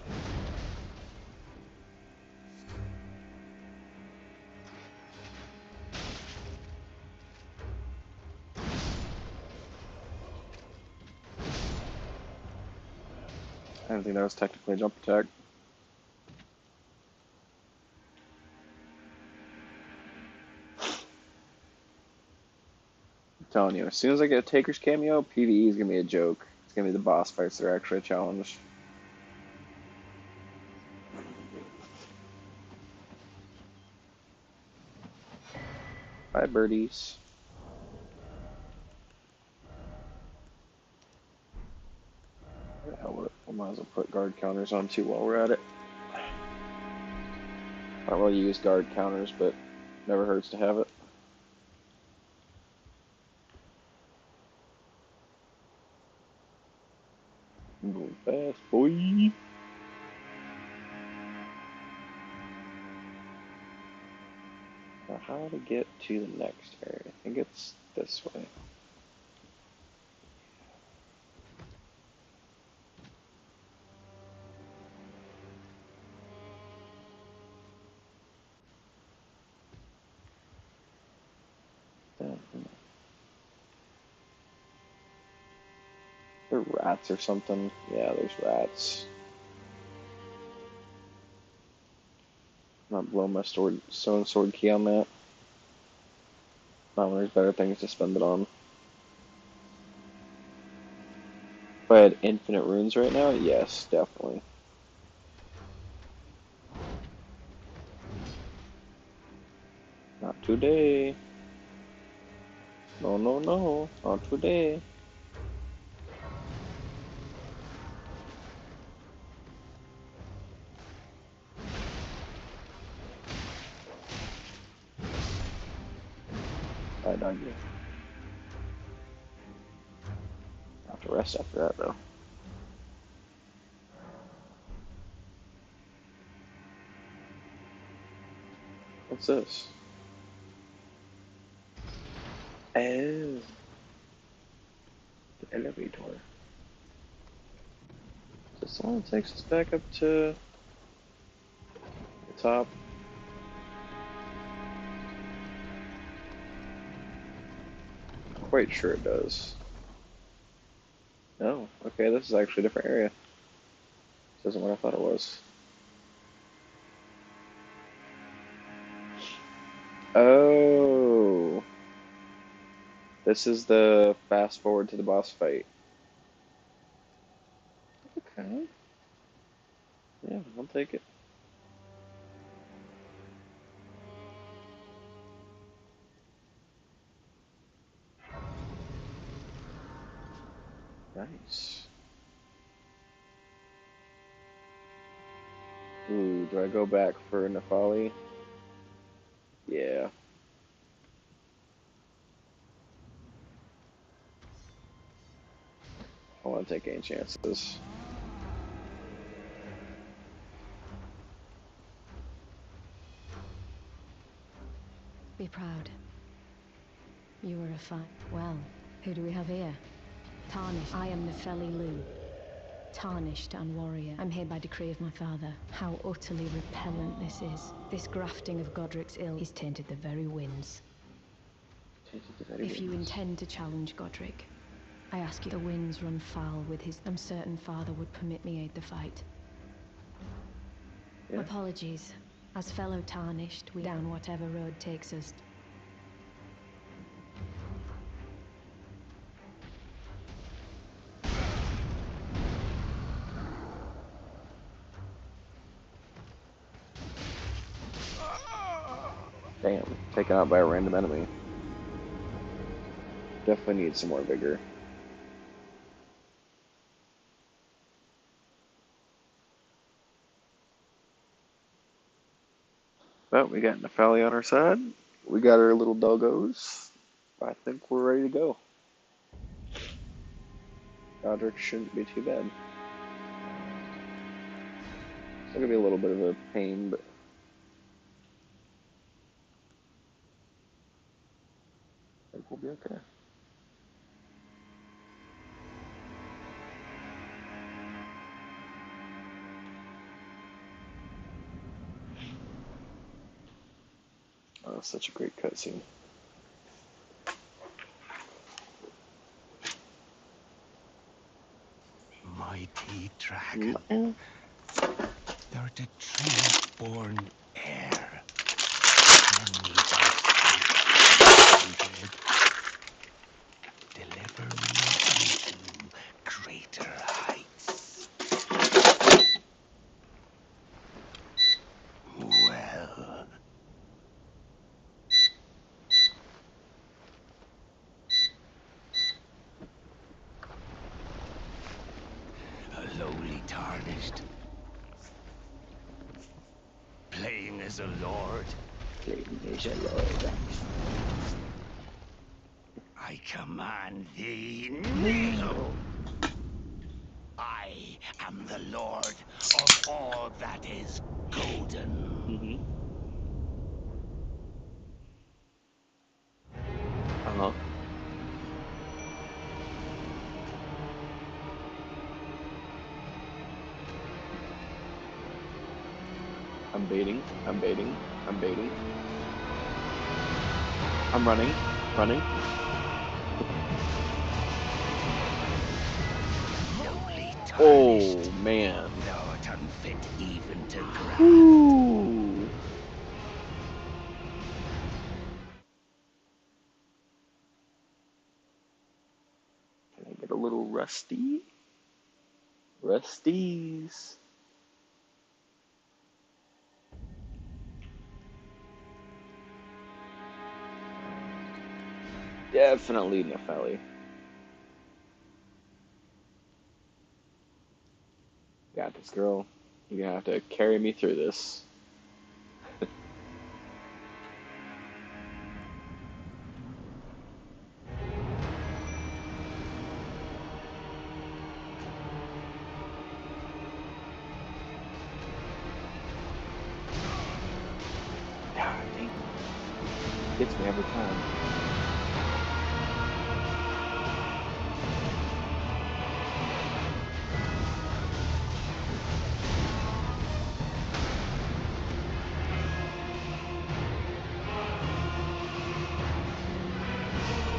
I didn't think that was technically a jump attack. I'm telling you, as soon as I get a Taker's cameo, PvE is gonna be a joke. It's gonna be the boss fights that are actually a challenge. Bye, birdies. Where the hell with it? We might as well put guard counters on too while we're at it. I don't really use guard counters, but never hurts to have it. I'm going fast, boy. Now, how to get to the next area? I think it's this way. There are rats or something. Yeah, there's rats. I'm not blowing my stone sword key on that. There's better things to spend it on. If I had infinite runes right now, yes, definitely. Not today. No, no, no. Not today. I died here. I have to rest after that, though. What's this? Oh, the elevator. So someone takes us back up to the top. Quite sure it does. Oh, okay, this is actually a different area. This isn't what I thought it was. Oh, this is the fast forward to the boss fight. Okay. Yeah, I'll take it. Nice. Ooh, do I go back for Nefali? Yeah. I want to take any chances. Be proud. You were a fine. Well, who do we have here? Tarnished. I am Nefeli Lu. Tarnished and warrior. I'm here by decree of my father. How utterly repellent this is. This grafting of Godric's ill. He's tainted the very winds. If you intend to challenge Godric, I ask you, the winds run foul with his. I'm certain father would permit me aid the fight. Yeah. Apologies. As fellow Tarnished, we down whatever road takes us. Damn, taken out by a random enemy. Definitely need some more vigor. But we got Nefali on our side. We got our little doggos. I think we're ready to go. Godric shouldn't be too bad. It's gonna be a little bit of a pain, but I think we'll be okay. Oh, such a great cutscene. Mighty dragon, thou art a tree-born heir. Deliver me into greater heights. Well, a lowly tarnished, playing as a lord. Playing as a lord. I command thee, kneel! I am the lord of all that is golden. I'm baiting. I'm baiting. I'm baiting. I'm running. Running. Lowly Oh, tarnished, man. thou art unfit even to grasp. Ooh. Can I get a little rusty? Rusties. Definitely Nepheli. Got this, girl. You're gonna have to carry me through this. God dang. Gets me every time.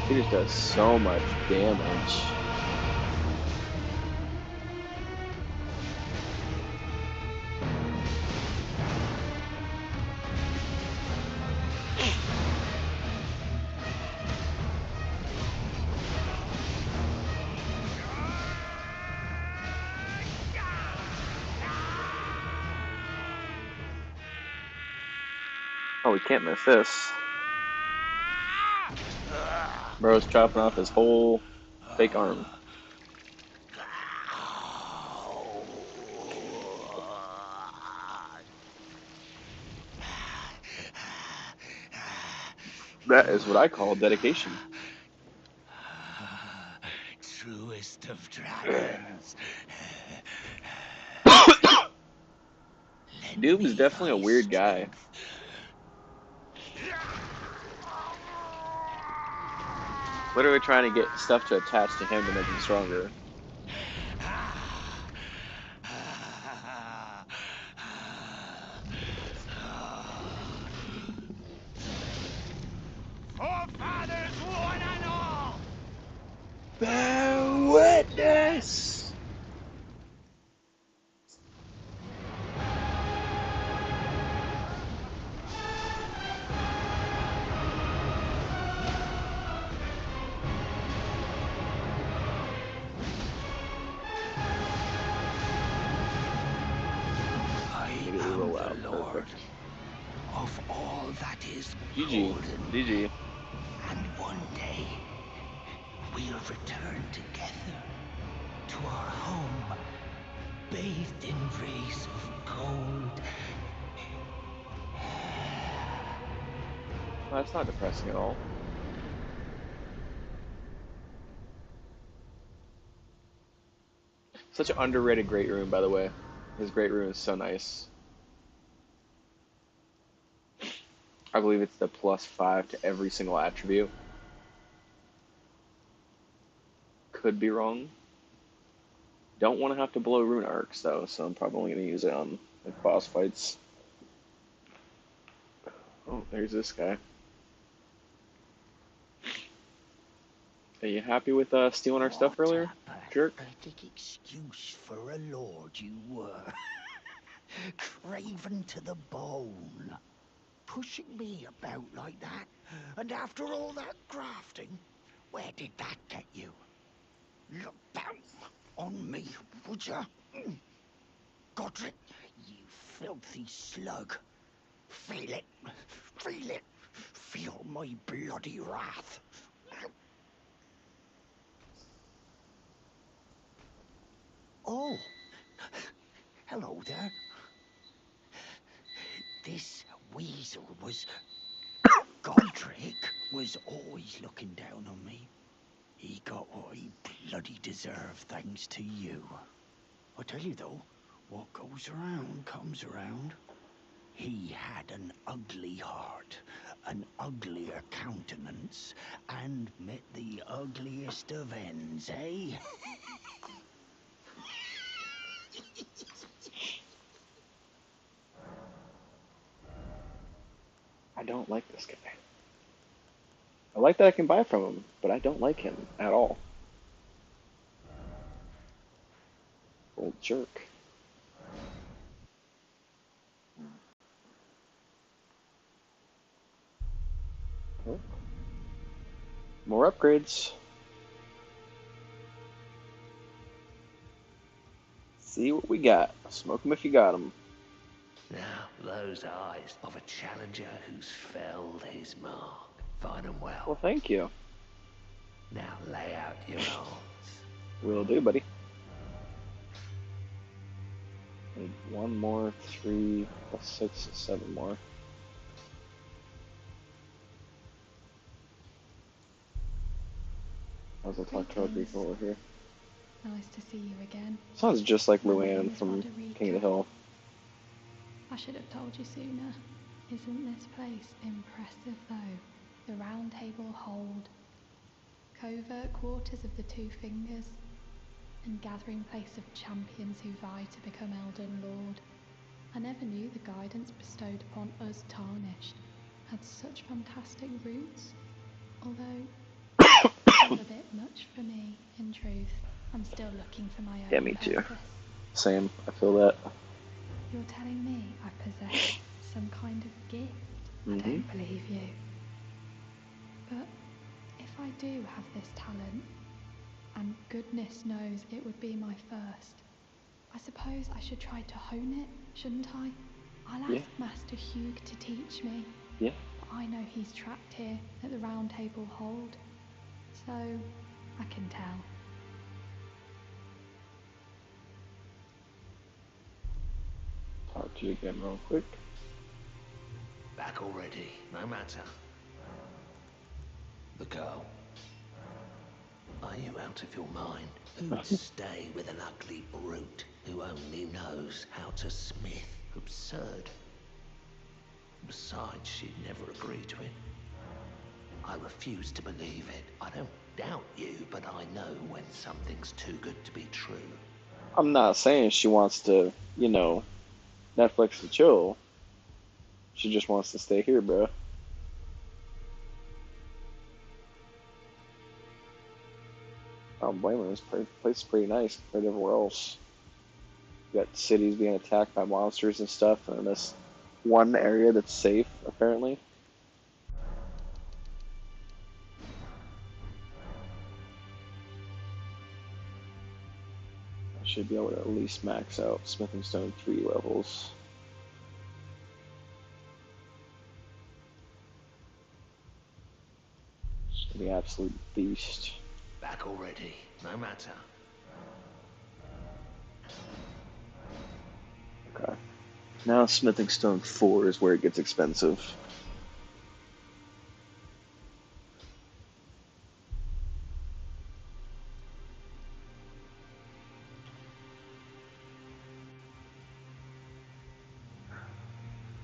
He just does so much damage. Oh, we can't miss this. Bro's chopping off his whole fake arm. That is what I call dedication. Truest of dragons. Lend Doom is me definitely a thy weird guy. strength. Literally trying to get stuff to attach to him to make him stronger. Forefathers, one and all! Bear witness! I Immediately am roll the out. Lord Perfect. of all that is GG. golden, GG. and one day we'll return together to our home, bathed in rays of gold. Well, that's not depressing at all. Such an underrated great rune, by the way. His great rune is so nice. I believe it's the +5 to every single attribute. Could be wrong. Don't want to have to blow rune arcs though, so I'm probably going to use it on like boss fights. Oh, there's this guy. Are you happy with stealing our stuff What earlier, a jerk? pathetic excuse for a lord you were. Craven to the bone. Pushing me about like that, and after all that grafting, where did that get you? Look down on me, would ya? Godric, you filthy slug. Feel it, feel it, feel my bloody wrath. Oh, hello there. This weasel was... Godric was always looking down on me. He got what he bloody deserved thanks to you. I tell you though, what goes around comes around. He had an ugly heart, an uglier countenance, and met the ugliest of ends, eh? I don't like this guy. I like that I can buy from him, but I don't like him at all. Old jerk. Oh, more upgrades. See what we got. Smoke 'em if you got 'em. Now, those eyes of a challenger who's felled his mark. Find 'em well. Well, thank you. Now lay out your arms. Will do, buddy. Need one more, 3 plus 6 is 7 more. As I talk to our Greetings. people over here. Nice to see you again. Sounds just like My Luann name's from Roderica. King of the Hill. I should have told you sooner. Isn't this place impressive though? The Round Table Hold, covert quarters of the Two Fingers, and gathering place of champions who vie to become Elden Lord. I never knew the guidance bestowed upon us Tarnished had such fantastic roots, although it's a bit much for me, in truth. I'm still looking for my Yeah, own me too. purpose. Same, I feel that. You're telling me I possess some kind of gift? I don't believe you. But if I do have this talent, and goodness knows it would be my first, I suppose I should try to hone it, shouldn't I? I'll ask Master Hugh to teach me. Yeah. But I know he's trapped here at the Round Table Hold, so I can tell. Talk to you again real quick. Back already, no matter. The girl. Are you out of your mind? Who'd stay with an ugly brute who only knows how to smith? Absurd. Besides, she'd never agree to it. I refuse to believe it. I don't doubt you, but I know when something's too good to be true. I'm not saying she wants to, Netflix and chill. She just wants to stay here, bro. I don't blame her. This place is pretty nice compared to everywhere else. You got cities being attacked by monsters and stuff, and this one area that's safe, apparently. I should be able to at least max out Smithing Stone 3 levels. Just the absolute beast. Back already, no matter. Okay. Now Smithing Stone 4 is where it gets expensive.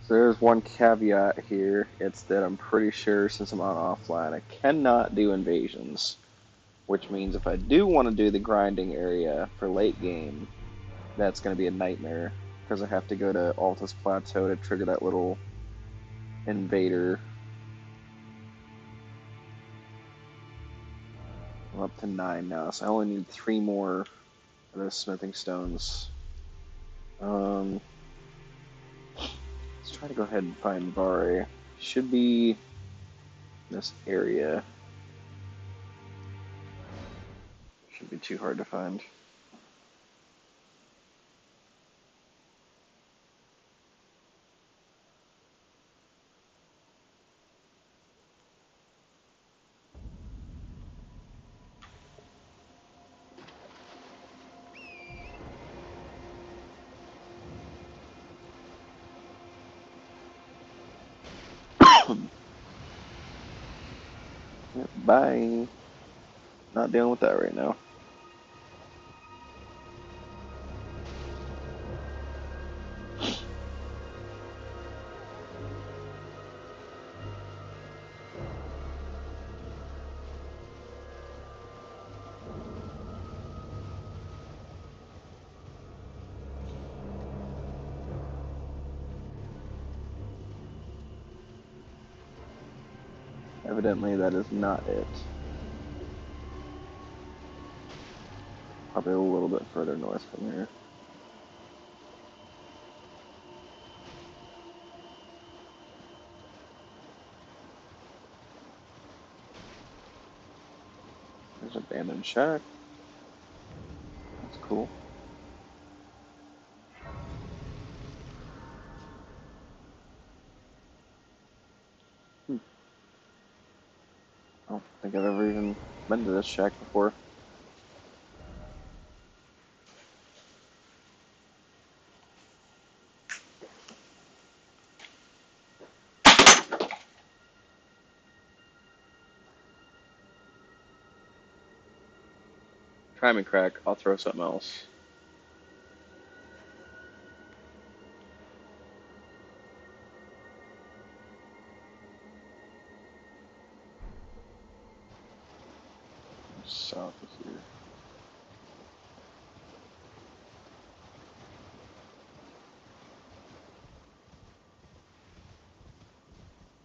So there's one caveat here. It's that I'm pretty sure since I'm on offline, I cannot do invasions. Which means if I do want to do the grinding area for late game, that's going to be a nightmare. Because I have to go to Altus Plateau to trigger that little invader. I'm up to 9 now, so I only need 3 more of those smithing stones. Let's try to go ahead and find Vare. Should be in this area. Shouldn't be too hard to find. Bye. Not dealing with that right now. Evidently, that is not it. Probably a little bit further north from here. There's an abandoned shack. That's cool. I don't think I've ever even been to this shack before. Try me, crack. I'll throw something else. South of here.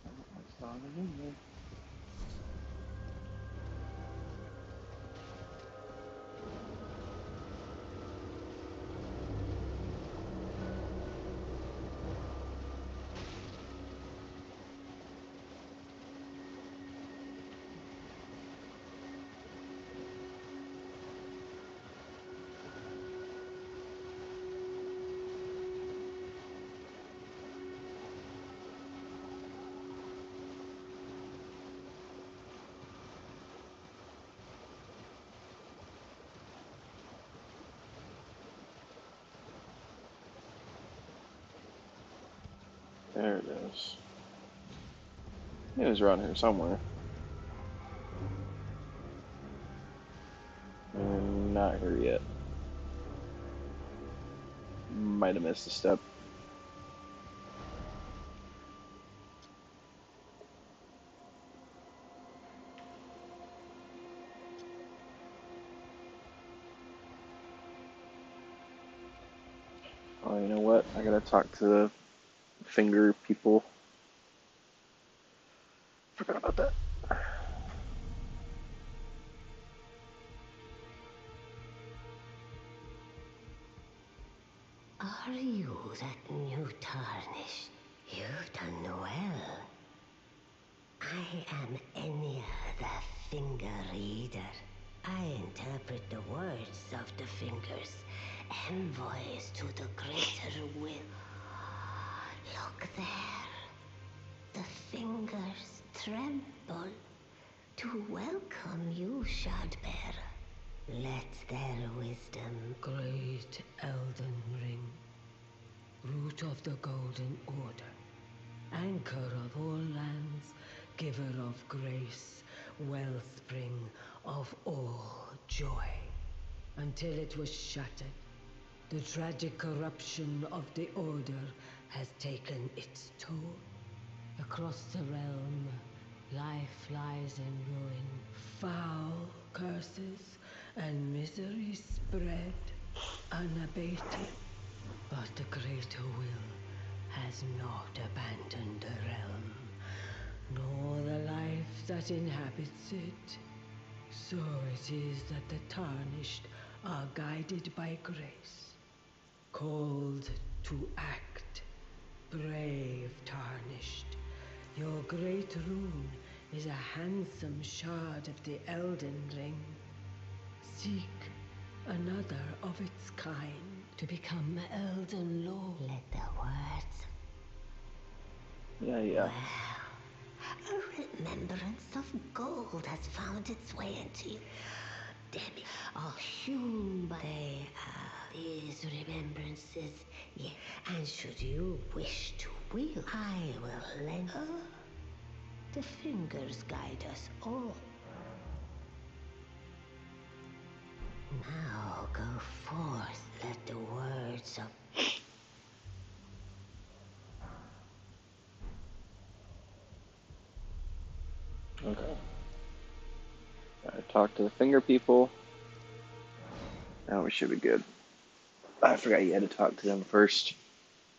I saw it in there. There it is. It was around here somewhere. Not here yet. Might have missed a step. Oh, you know what? I gotta talk to the finger people. Forgot about that. Are you that new tarnished? You've done well. I am Enya, the Finger Reader. I interpret the words of the fingers, envoys to the greater will. Look there. The fingers tremble to welcome you, Shardbearer. Let their wisdom... Great Elden Ring, root of the Golden Order, anchor of all lands, giver of grace, wellspring of all joy. Until it was shattered, the tragic corruption of the Order has taken its toll. Across the realm, life lies in ruin. Foul curses and misery spread unabated. But the greater will has not abandoned the realm, nor the life that inhabits it. So it is that the tarnished are guided by grace, called to act. Brave tarnished, your great rune is a handsome shard of the Elden Ring. Seek another of its kind to become Elden Lord. Let the words... Yeah. Well, a remembrance of gold has found its way into you. Demi, are hewn by these remembrances. Yes, and should you wish to wield, I will lend... the fingers guide us all. Now go forth, let the words of... Okay. I talked to the finger people. Now we should be good. I forgot you had to talk to them first.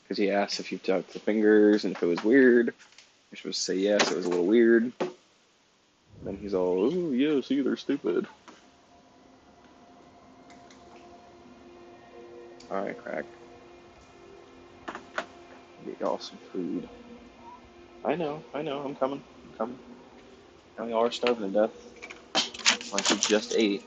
Because he asked if you talked to the fingers and if it was weird. You're supposed to say yes, it was a little weird. And he's all, oh, yeah, see, they're stupid. Alright, crack. Get y'all some food. I know, I'm coming. I'm coming. Now y'all are starving to death. Like you just ate.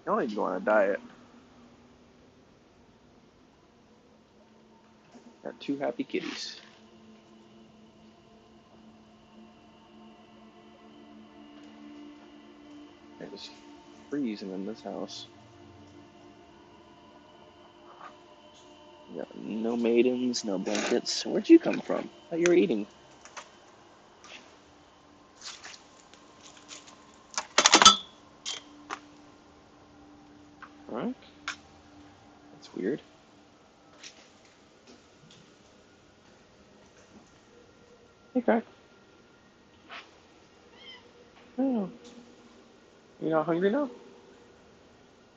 Y'all need to go on a diet. Got two happy kitties. It's freezing in this house. We got no maidens, no blankets. Where'd you come from? I thought you were eating. Alright. That's weird. Hey, crack. Oh. You're not hungry now?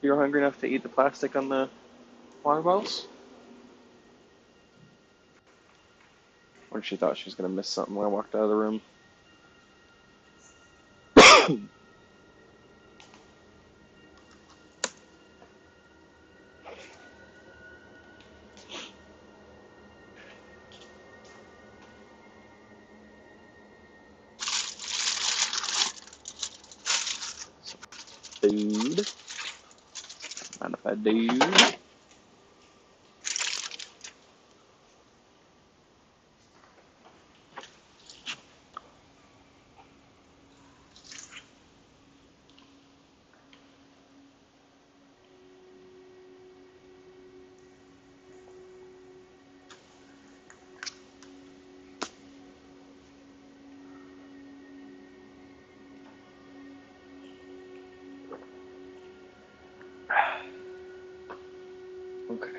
You're hungry enough to eat the plastic on the water bottles? Or she thought she was gonna miss something when I walked out of the room. Food. Mind if I do? Okay.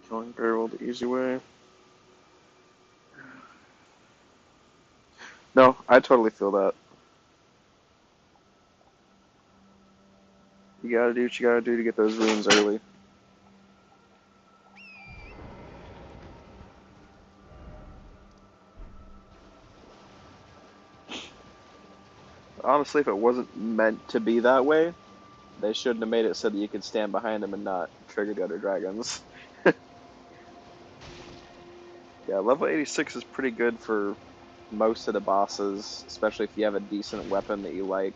Killing barrel the easy way. No, I totally feel that. You gotta do what you gotta do to get those runes early. Honestly, if it wasn't meant to be that way, they shouldn't have made it so that you could stand behind them and not trigger the other dragons. Yeah, level 86 is pretty good for most of the bosses, especially if you have a decent weapon that you like.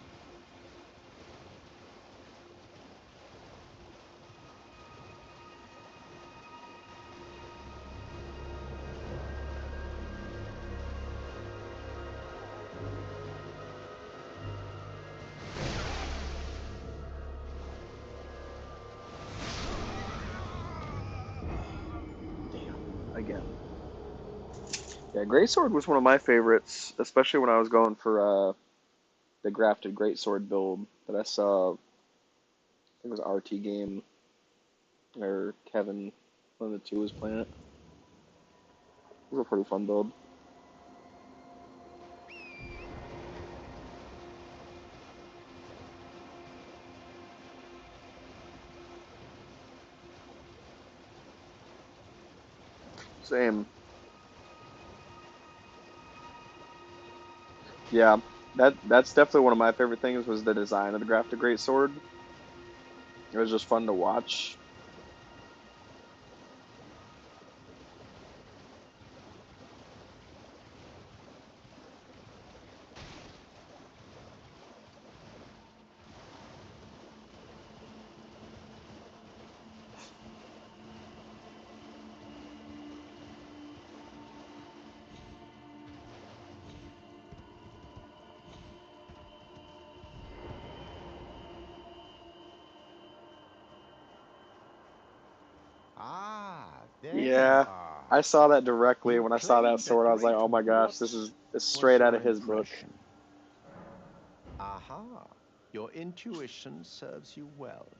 Damn, again. Yeah, Greatsword was one of my favorites, especially when I was going for the grafted Greatsword build that I saw. I think it was RT Game or Kevin, one of the two was playing it. It was a pretty fun build. Same. Yeah, that's definitely one of my favorite things was the design of the grafted Greatsword. It was just fun to watch. Ah, there you Yeah, are. I saw that directly. You When I saw that claimed a sword, I was like, great "Oh my gosh, what this is was straight out your of his book." impression? Aha, your intuition serves you well.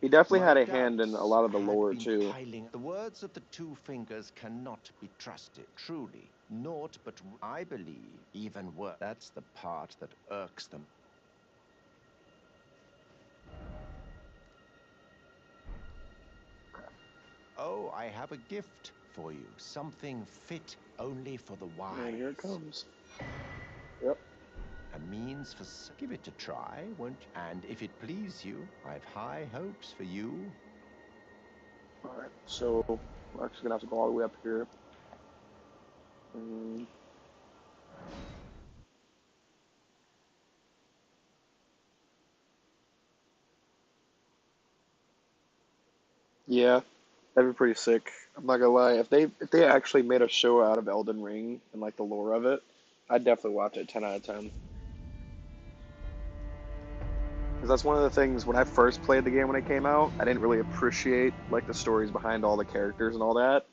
He definitely My had a hand in a doubts lot of the had lore been too. piling. The words of the two fingers cannot be trusted, truly. Naught but I believe, even worse. That's the part that irks them. Oh, I have a gift for you. Something fit only for the And here it wise. comes. Yep. A means for... Give it a try, won't you? And if it please you, I've high hopes for you. Alright, so we're actually gonna have to go all the way up here. Mm, yeah, that'd be pretty sick. I'm not gonna lie. If they actually made a show out of Elden Ring and like the lore of it, I'd definitely watch it 10 out of 10. Because that's one of the things when I first played the game when it came out, I didn't really appreciate like the stories behind all the characters and all that,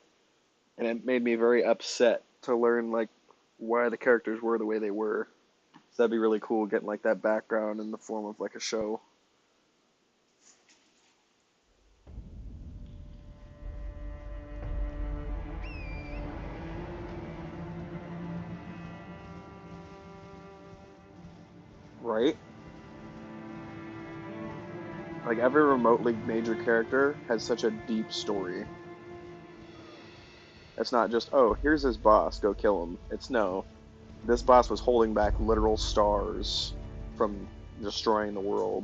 and it made me very upset to learn like why the characters were the way they were. So that'd be really cool getting like that background in the form of like a show. Right? Like every remotely major character has such a deep story. It's not just, oh, here's his boss, go kill him. It's no, this boss was holding back literal stars from destroying the world.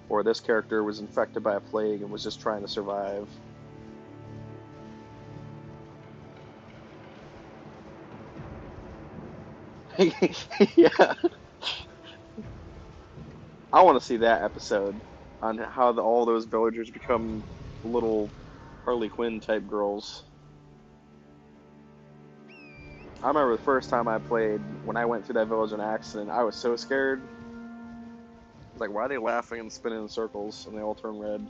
Or this character was infected by a plague and was just trying to survive. Yeah, I want to see that episode on how all those villagers become little Harley Quinn type girls. I remember the first time I played, when I went through that village in accident, I was so scared. I was like, why are they laughing and spinning in circles? And they all turn red.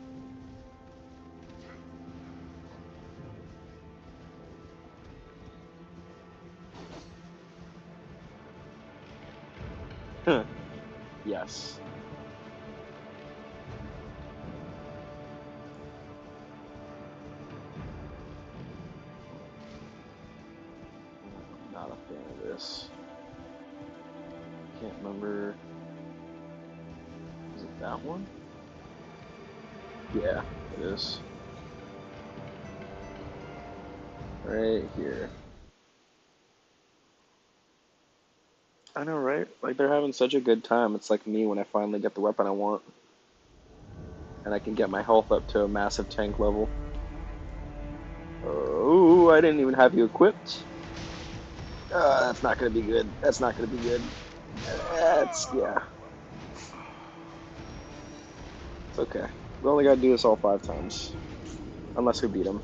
Yes. I'm not a fan of this. Can't remember. Is it that one? Yeah, it is. Right here. I know, right? Like they're having such a good time. It's like me when I finally get the weapon I want and I can get my health up to a massive tank level. Oh, I didn't even have you equipped. That's not gonna be good. That's not gonna be good. That's yeah. It's okay. We only gotta do this all 5 times, unless we beat him.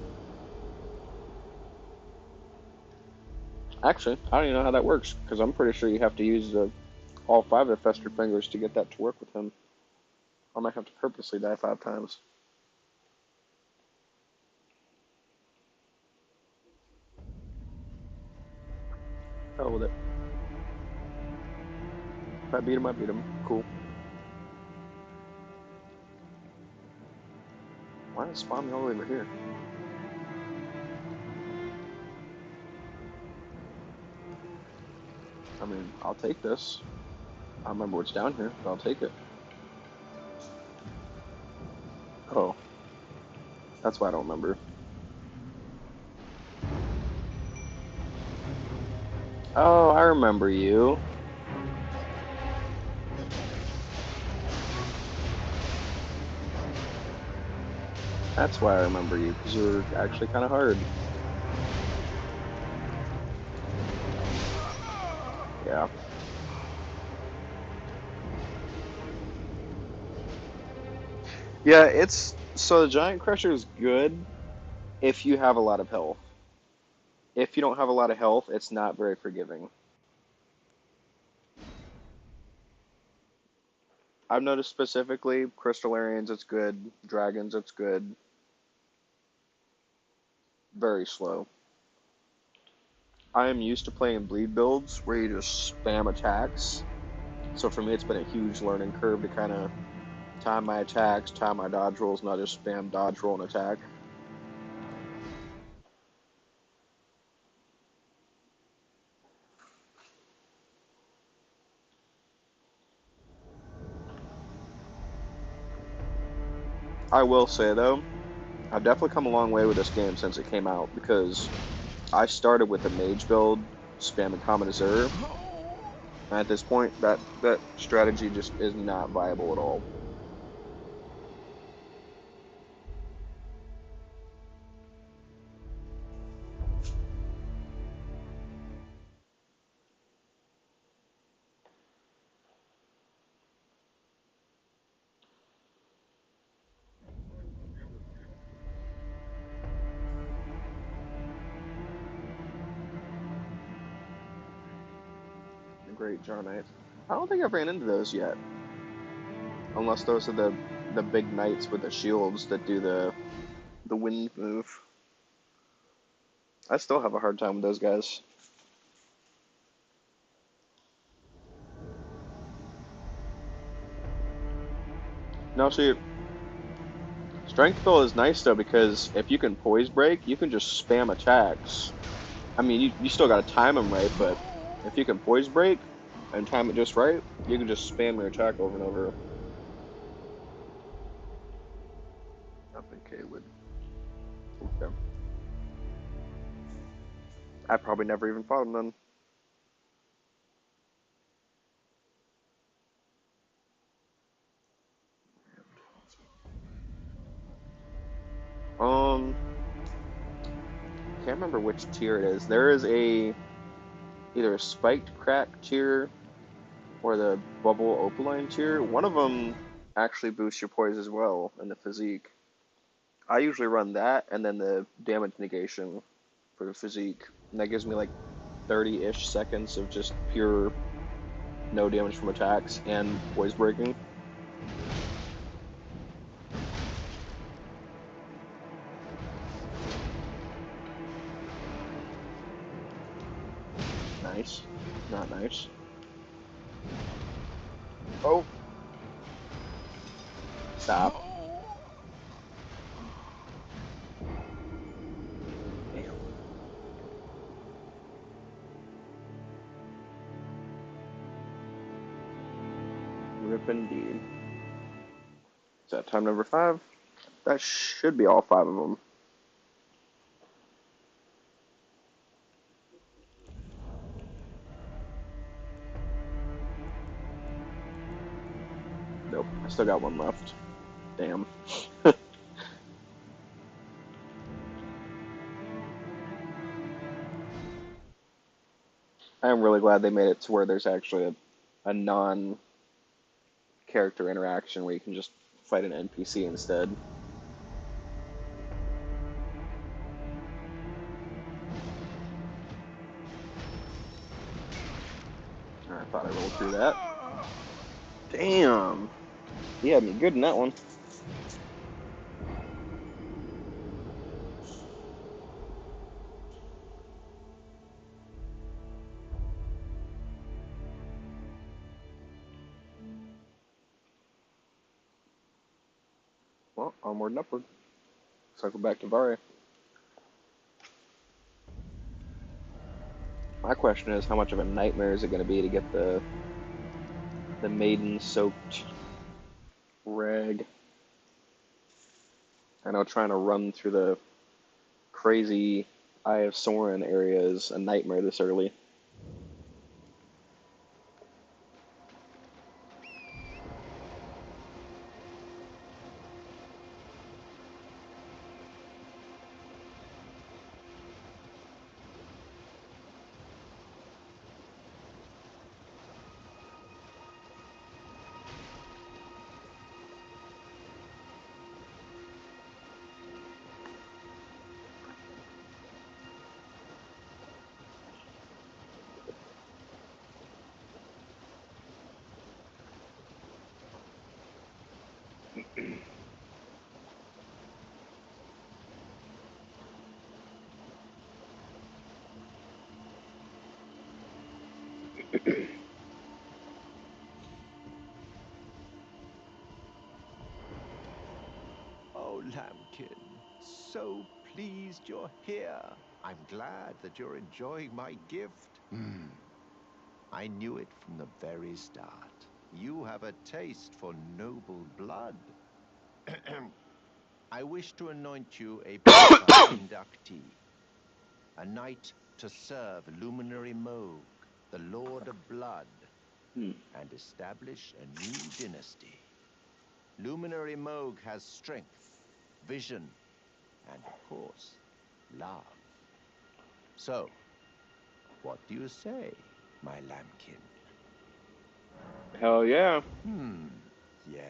Actually, I don't even know how that works because I'm pretty sure you have to use all 5 of the fester fingers to get that to work with him. I might have to purposely die 5 times. Hell with it. If I beat him, I beat him. Cool. Why did it spawn me all the way over here? I mean, I'll take this. I don't remember what's down here, but I'll take it. Oh, that's why I don't remember. Oh, I remember you. That's why I remember you, because you're actually kind of hard. Yeah. Yeah, it's so the Giant Crusher is good if you have a lot of health. If you don't have a lot of health, it's not very forgiving. I've noticed specifically Crystallarians, it's good. Dragons, it's good. Very slow. I am used to playing bleed builds where you just spam attacks. So for me, it's been a huge learning curve to kind of time my attacks, time my dodge rolls, not just spam dodge roll and attack. I will say though, I've definitely come a long way with this game since it came out because I started with a mage build, spamming common reserve. And at this point, that strategy just is not viable at all. Great Jar Knights. I don't think I've ran into those yet, unless those are the big knights with the shields that do the wind move. I still have a hard time with those guys. Now see, Strength Build is nice though because if you can poise break, you can just spam attacks. I mean, you still gotta time them right, but if you can poise break and time it just right, you can just spam your attack over and over. Okay, would. Okay. I probably never even fought him then. Can't remember which tier it is. There is either a spiked crack tier or the bubble opaline tier. One of them actually boosts your poise as well in the physique. I usually run that and then the damage negation for the physique. And that gives me like 30-ish seconds of just pure no damage from attacks and poise breaking. Nice. Not nice. Oh. Stop. Damn. Rip indeed. Is that time number 5? That should be all 5 of them. Nope, I still got one left. Damn. I am really glad they made it to where there's actually a non character interaction where you can just fight an NPC instead. I thought I rolled through that. Damn. He had me good in that one. Well, onward and upward. Cycle back to Vari. My question is, how much of a nightmare is it going to be to get the maiden-soaked rag? I know trying to run through the crazy Eye of Soren area is a nightmare this early. Lambkin, so pleased you're here. I'm glad that you're enjoying my gift. I knew it from the very start. You have a taste for noble blood. I wish to anoint you a proper inductee, a knight to serve Luminary Moog, the Lord of Blood, and establish a new dynasty. Luminary Moog has strength, vision, and of course, love. So, what do you say, my lambkin? Hell yeah. Yes.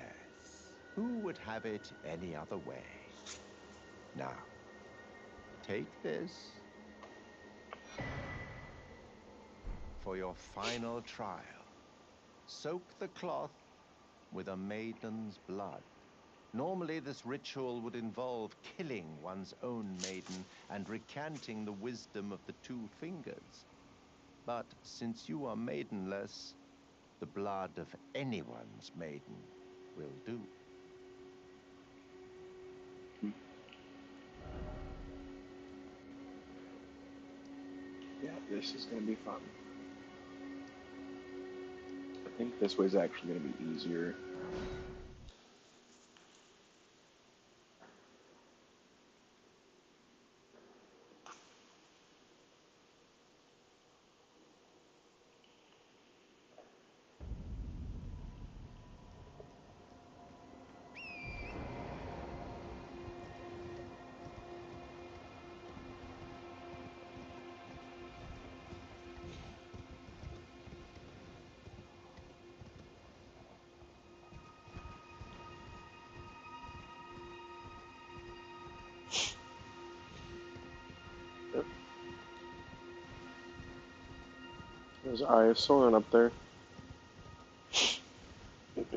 Who would have it any other way? Now, take this for your final trial. Soak the cloth with a maiden's blood. Normally, this ritual would involve killing one's own maiden and recanting the wisdom of the two fingers. But since you are maidenless, the blood of anyone's maiden will do. Yeah, this is gonna be fun. I think this way's actually gonna be easier. Yep. There's Eye of Soren up there.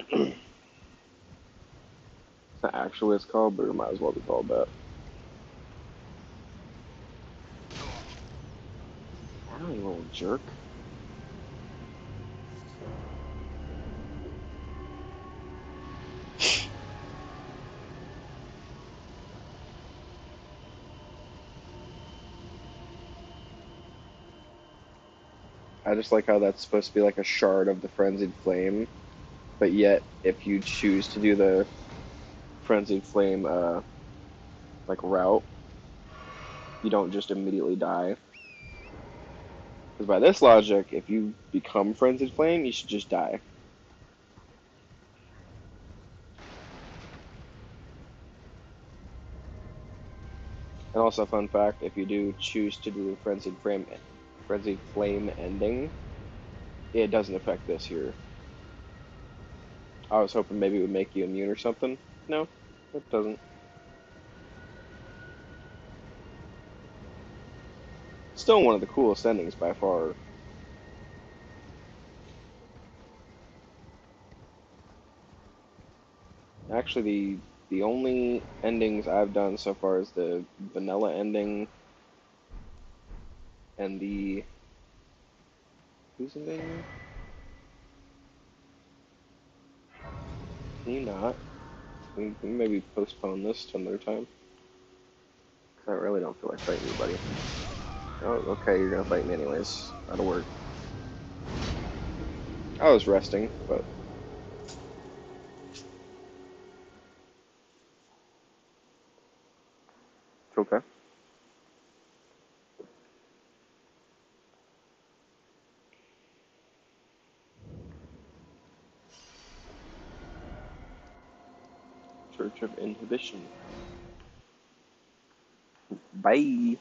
It's not actually what it's called, but it might as well be called that. Ow, you little jerk. I just like how that's supposed to be like a shard of the Frenzied Flame, but yet if you choose to do the Frenzied Flame like route, you don't just immediately die. Because by this logic, if you become Frenzied Flame, you should just die. And also, fun fact: if you do choose to do the Frenzied Flame ending, it doesn't affect this here. I was hoping maybe it would make you immune or something. No, it doesn't. Still one of the coolest endings by far. Actually, the only endings I've done so far is the vanilla ending and the whose ending? Can you not? Can you maybe postpone this to another time? Because I really don't feel like fighting you, buddy. Oh, okay, you're gonna fight me anyways. That'll work. I was resting, but it's okay. Church of Inhibition. Bye.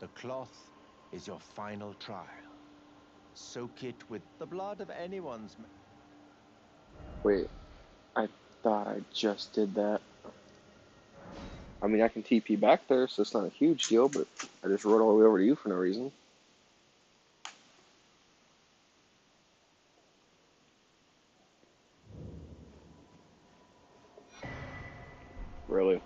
The cloth is your final trial. Soak it with the blood of anyone's. Wait, I thought I just did that. I mean, I can TP back there, so it's not a huge deal, but I just rode all the way over to you for no reason. Really?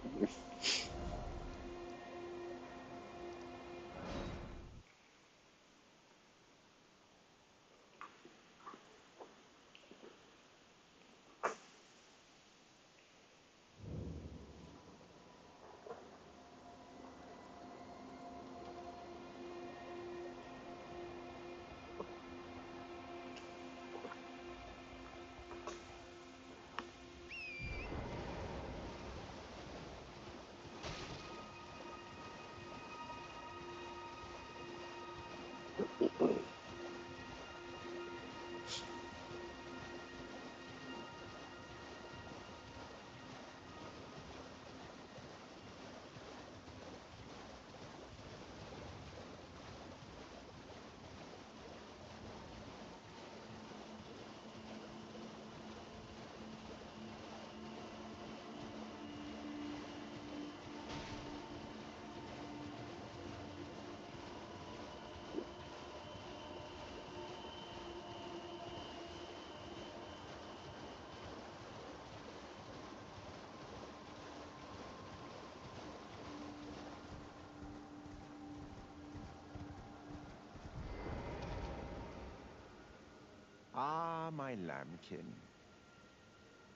Ah, my lambkin.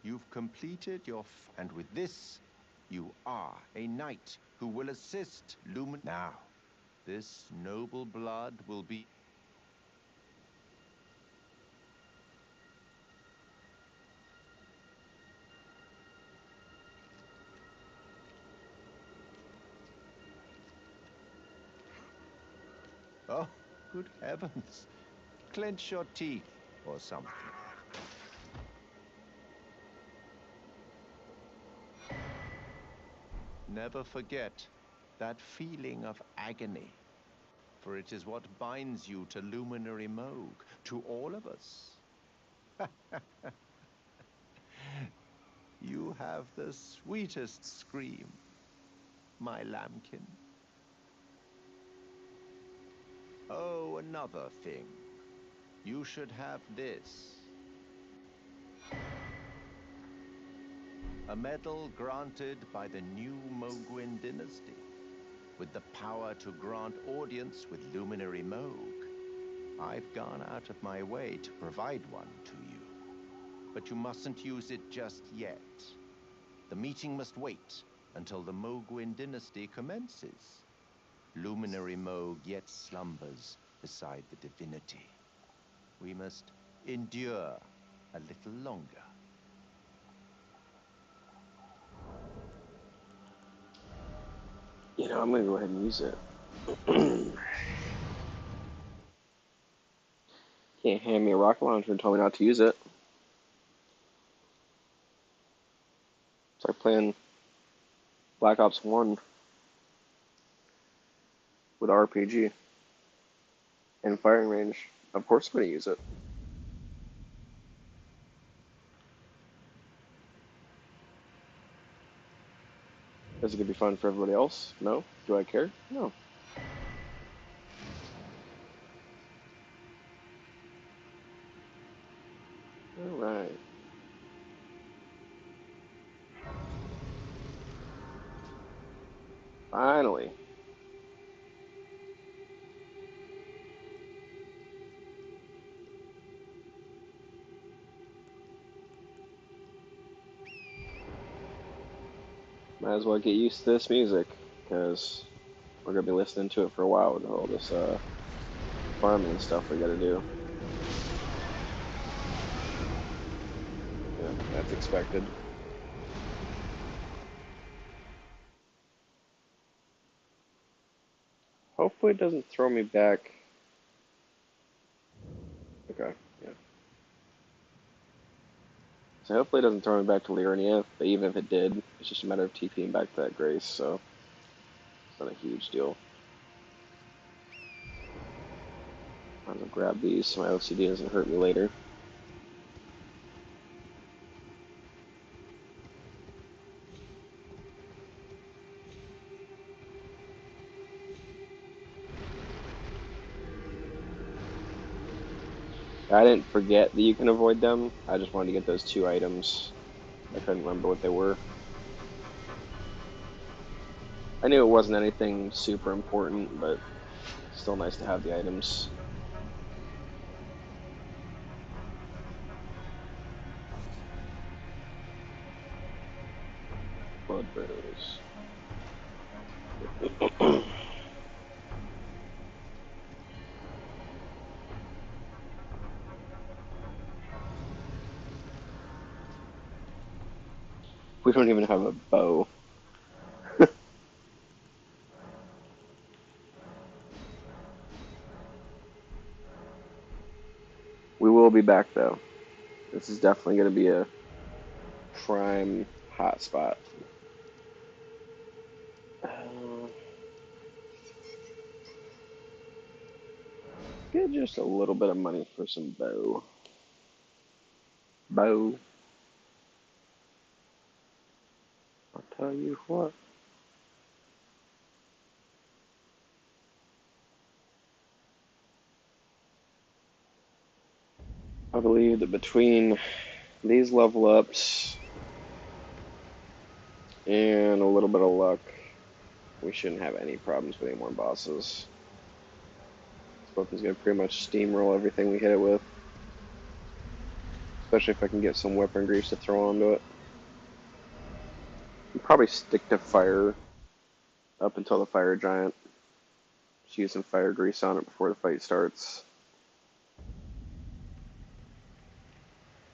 You've completed your and with this, you are a knight who will assist Lumen. Now, this noble blood will be. Oh, good heavens. Clench your teeth or something. Never forget that feeling of agony, for it is what binds you to Luminary Moog, to all of us. You have the sweetest scream, my lambkin. Oh, another thing. You should have this. A medal granted by the new Mogwin dynasty, with the power to grant audience with Luminary Moog. I've gone out of my way to provide one to you. But you mustn't use it just yet. The meeting must wait until the Mogwin dynasty commences. Luminary Moog yet slumbers beside the divinity. We must endure a little longer. You know, I'm gonna go ahead and use it. Can't hand me a rocket launcher and tell me not to use it. It's like playing Black Ops 1 with RPG and firing range. Of course I'm gonna use it. Is it gonna be fun for everybody else? No. Do I care? No. Alright. Finally. Might as well get used to this music, because we're gonna be listening to it for a while with all this farming stuff we gotta do. Yeah, that's expected. Hopefully it doesn't throw me back. Okay, yeah. So hopefully it doesn't throw me back to Liurnia, but even if it did, it's just a matter of TPing back to that Grace, so it's not a huge deal. I'm gonna grab these so my OCD doesn't hurt me later. I didn't forget that you can avoid them. I just wanted to get those 2 items. I couldn't remember what they were. I knew it wasn't anything super important, but still nice to have the items. Blood Bros. We don't even have a bow. We will be back though. This is definitely going to be a prime hotspot. Get just a little bit of money for some bow. Bow. I'll tell you what. I believe that between these level ups and a little bit of luck, we shouldn't have any problems with any more bosses. This weapon's going to pretty much steamroll everything we hit it with. Especially if I can get some weapon grease to throw onto it. I'll probably stick to fire up until the fire giant. Just use some fire grease on it before the fight starts.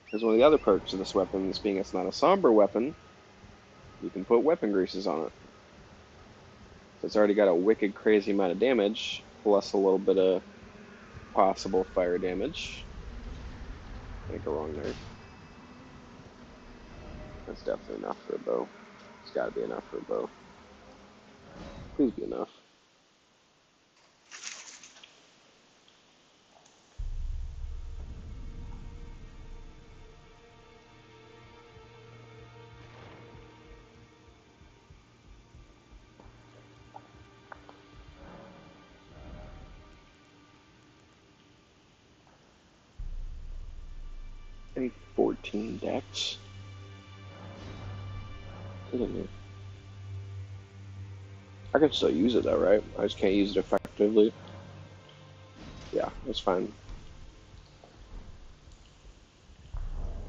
Because one of the other perks of this weapon is being it's not a somber weapon, you can put weapon greases on it. So it's already got a wicked crazy amount of damage, plus a little bit of possible fire damage. Can't go wrong there. That's definitely enough for a bow. It's gotta be enough for a bow. Please be enough. I need 14 decks. I can still use it though, right? I just can't use it effectively. Yeah, that's fine.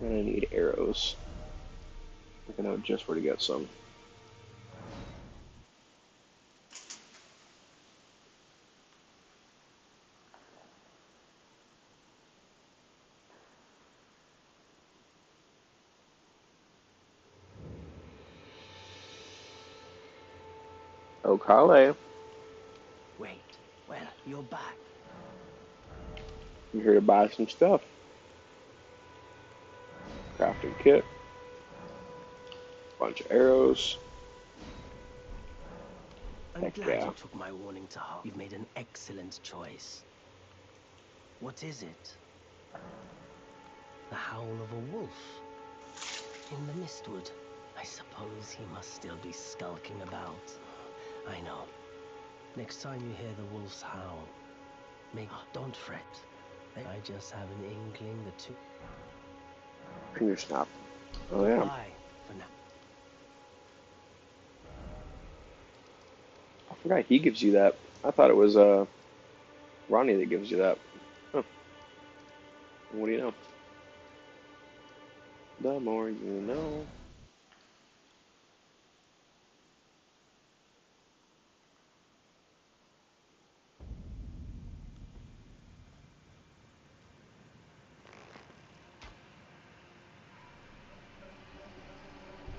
And I need arrows. I think I know just where to get some. Oh, Kale, Wait, well, you're back. I'm here to buy some stuff. Crafting kit, bunch of arrows. I'm Heck glad yeah. you took my warning to heart. You've made an excellent choice. What is it? The howl of a wolf? In the mistwood? I suppose he must still be skulking about. I know. Next time you hear the wolf's howl, don't fret. I just have an inkling the two... Finger snap. Oh yeah. Goodbye for now. I forgot he gives you that. I thought it was Ronnie that gives you that. Huh. What do you know? The more you know.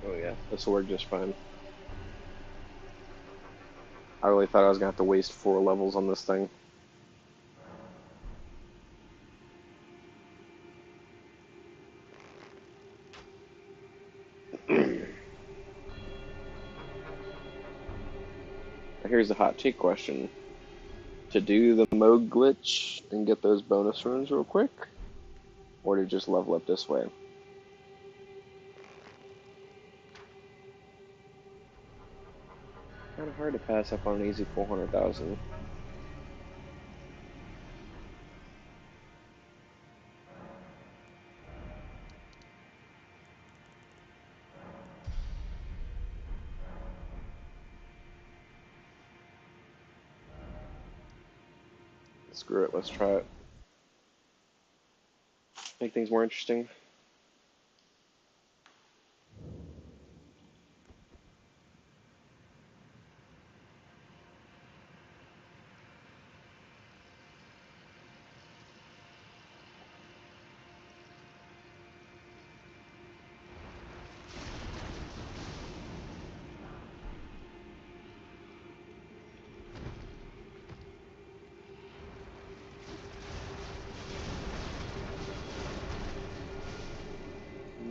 Oh yeah, this will work just fine. I really thought I was gonna have to waste 4 levels on this thing. Here's the hot take question. to do the Moog glitch and get those bonus runes real quick, or to just level up this way. Kind of hard to pass up on an easy 400,000. Screw it, let's try it. Make things more interesting.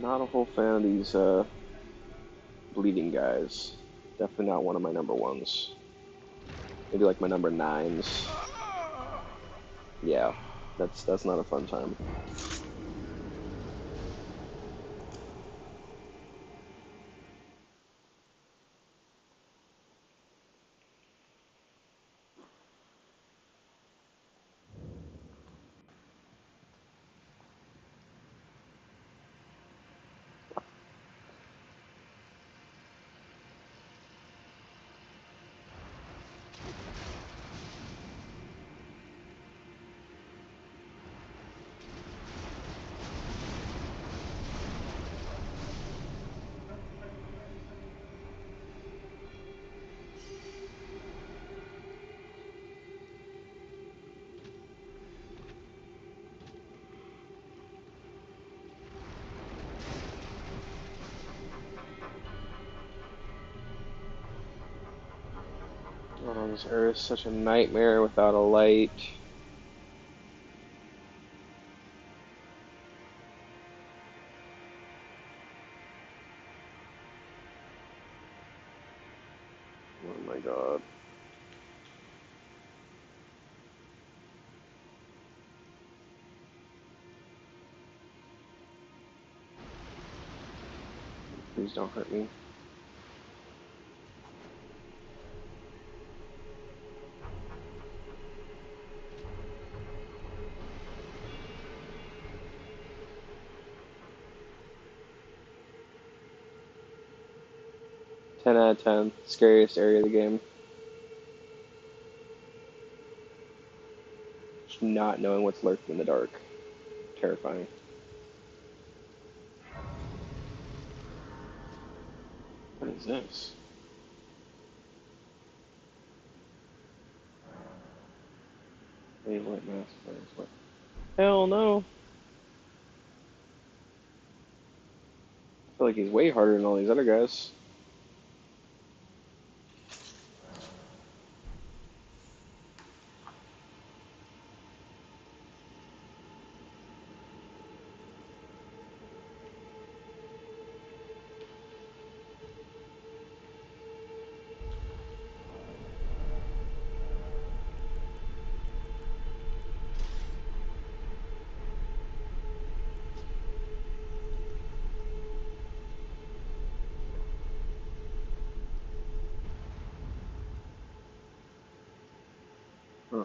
Not a whole fan of these bleeding guys. Definitely not one of my number ones. Maybe like my number 9s. Yeah, that's not a fun time. Oh, this area is such a nightmare without a light. Oh my god. Please don't hurt me. Ten out of 10. Scariest area of the game. Just not knowing what's lurking in the dark. Terrifying. What is this? Hey, white mask. What? Hell no. I feel like he's way harder than all these other guys. Huh.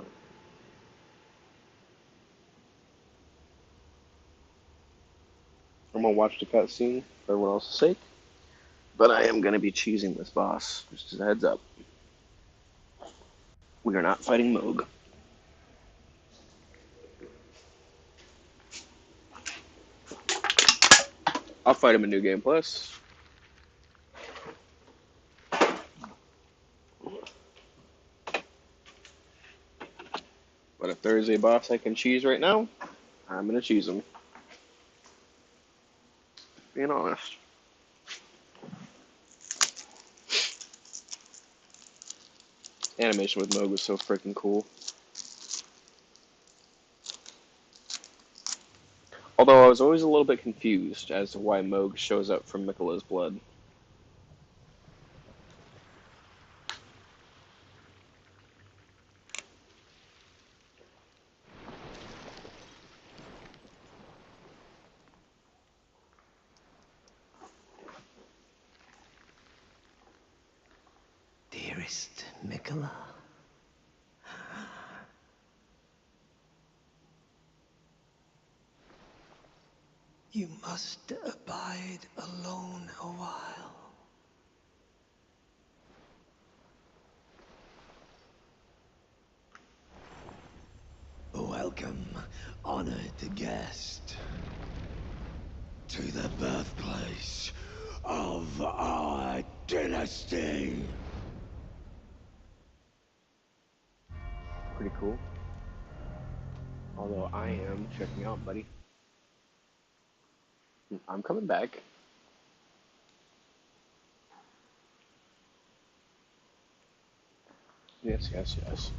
I'm gonna watch the cutscene for everyone else's sake, but I am gonna be cheesing this boss. Just as a heads up. We are not fighting Moog. I'll fight him in New Game Plus. But if there is a boss I can cheese right now, I'm gonna cheese him. Being honest. Animation with Moog was so freaking cool. Although I was always a little bit confused as to why Moog shows up from Miquella's blood. dearest Mikola. You must abide alone a while. Welcome, honored guest, to the birthplace of our dynasty. Pretty cool. Although I am checking out, buddy. I'm coming back. Yes, yes, yes.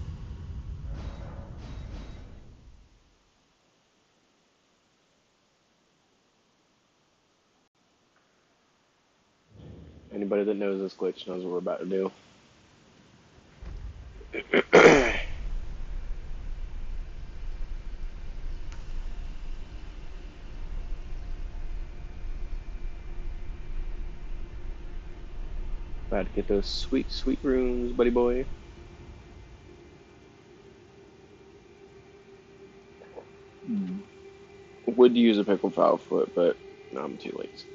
Anybody that knows this glitch knows what we're about to do. About to get those sweet, sweet runes, buddy boy. Would use a pickle foul foot, but no, I'm too late.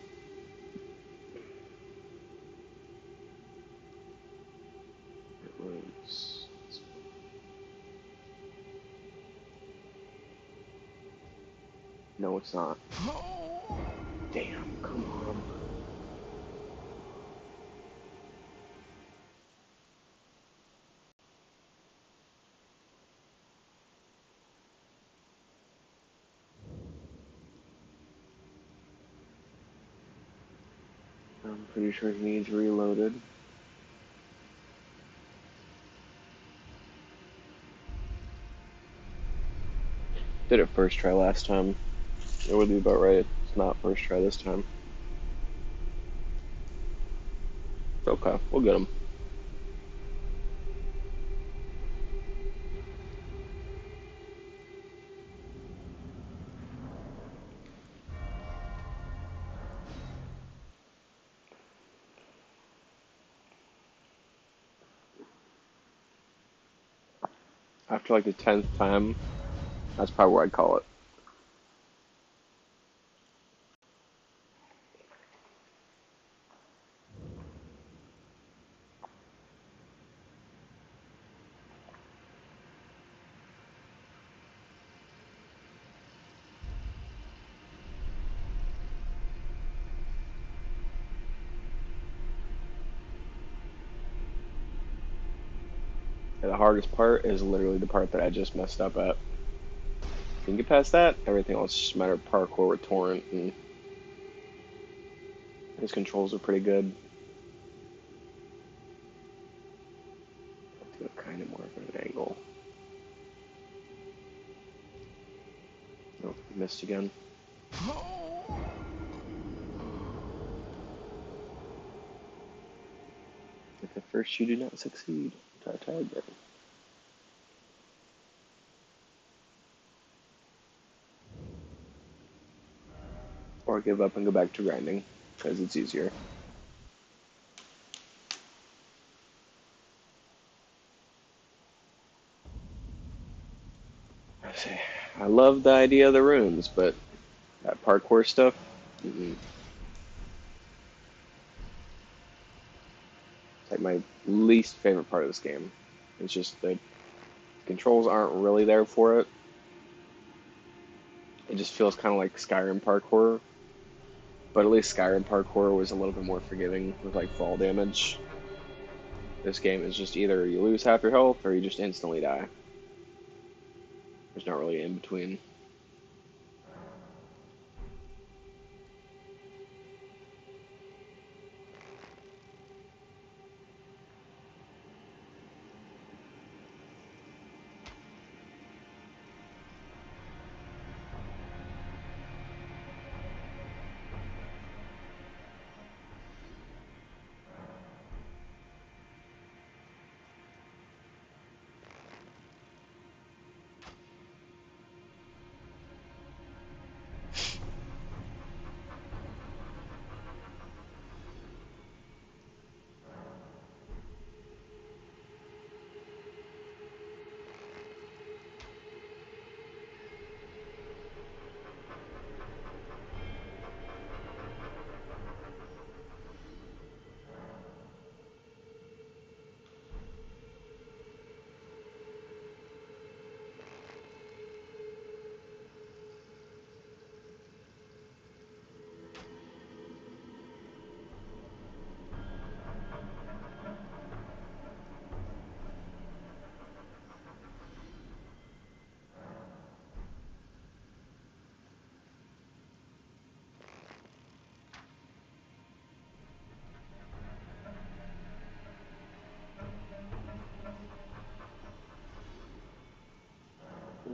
Runes. No, it's not. Damn, come on. I'm pretty sure it needs reloaded. Did it first try last time. It would be about right. It's not first try this time. It's okay, we'll get them. After like the 10th time, that's probably where I'd call it. And the hardest part is literally the part that I just messed up at. If you can get past that, everything else is just a matter of parkour with Torrent, and his controls are pretty good. Have to go kind of more of an angle. Nope, missed again. If at first you do not succeed, try again. Or give up and go back to grinding, because it's easier. I love the idea of the runes, but that parkour stuff, it's like my least favorite part of this game. It's just the controls aren't really there for it. It just feels kind of like Skyrim parkour, but at least Skyrim parkour was a little bit more forgiving with like fall damage. This game is just either you lose half your health or you just instantly die. There's not really in between.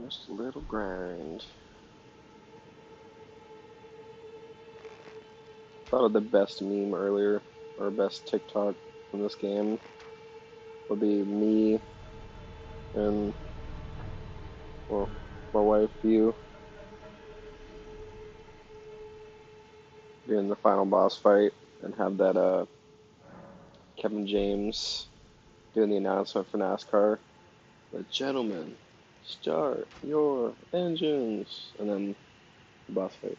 Just a little grind. Thought of the best meme earlier, or best TikTok from this game would be me and, well, my wife, you, being the final boss fight, and have that Kevin James doing the announcement for NASCAR. The gentlemen, start your engines, and then the boss fight.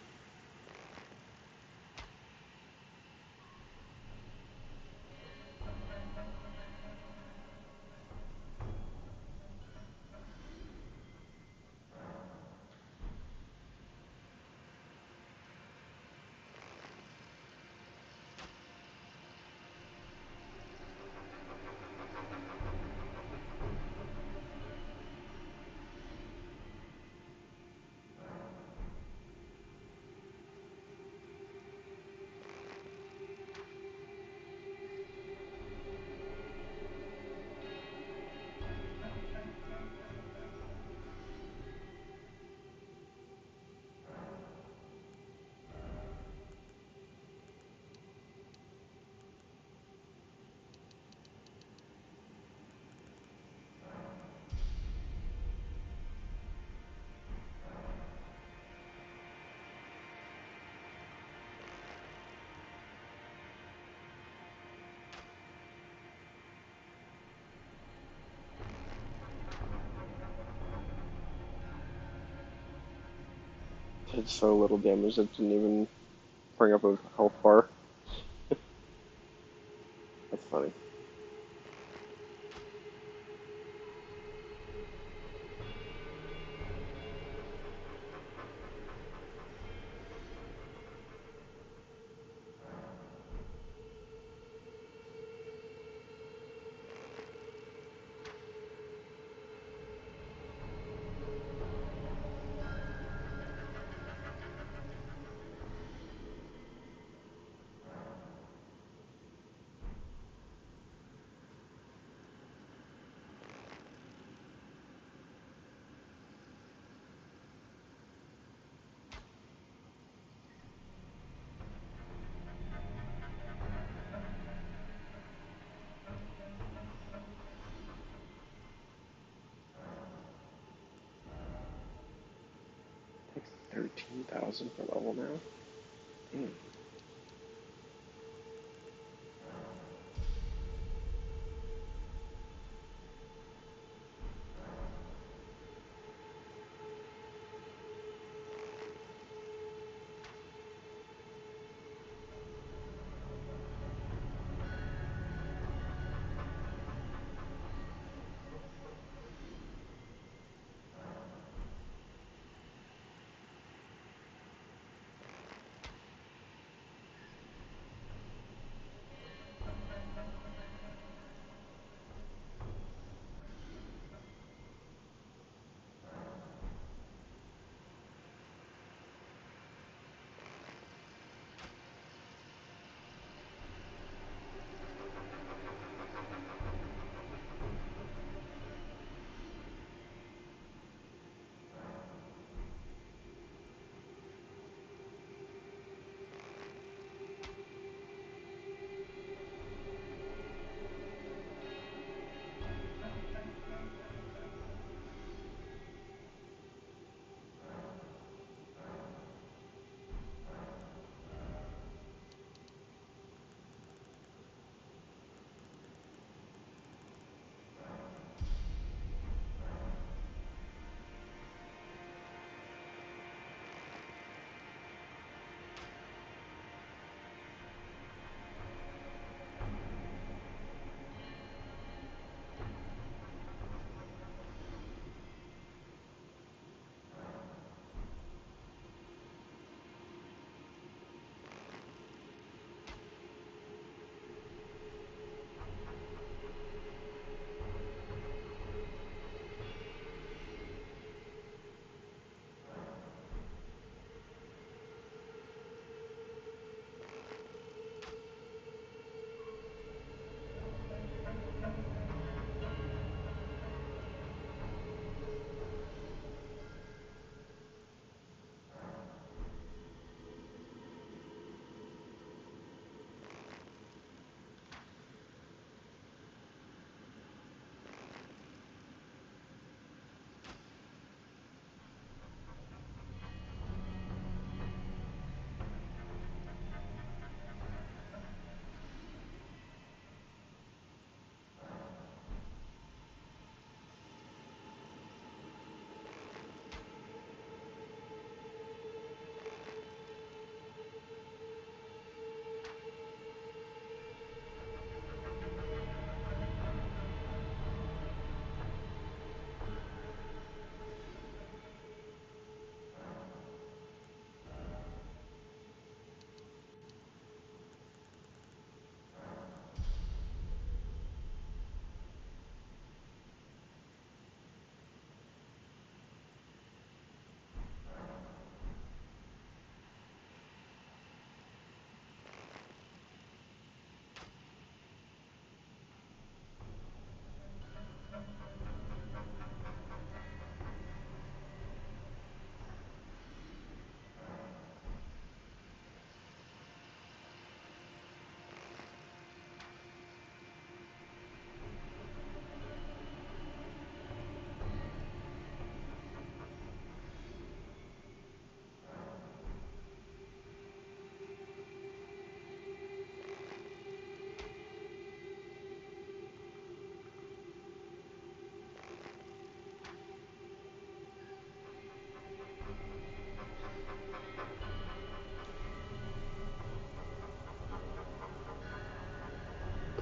Did so little damage that didn't even bring up a health bar. That's funny. Takes 13,000 per level now. Damn.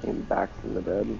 Came back from the dead.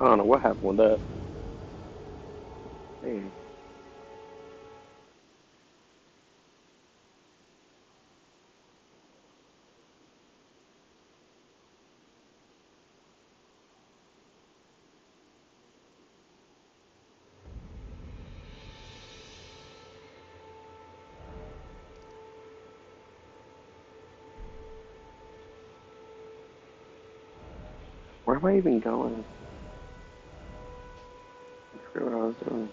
I don't know what happened with that. Man. Where am I even going? I forgot what I was doing.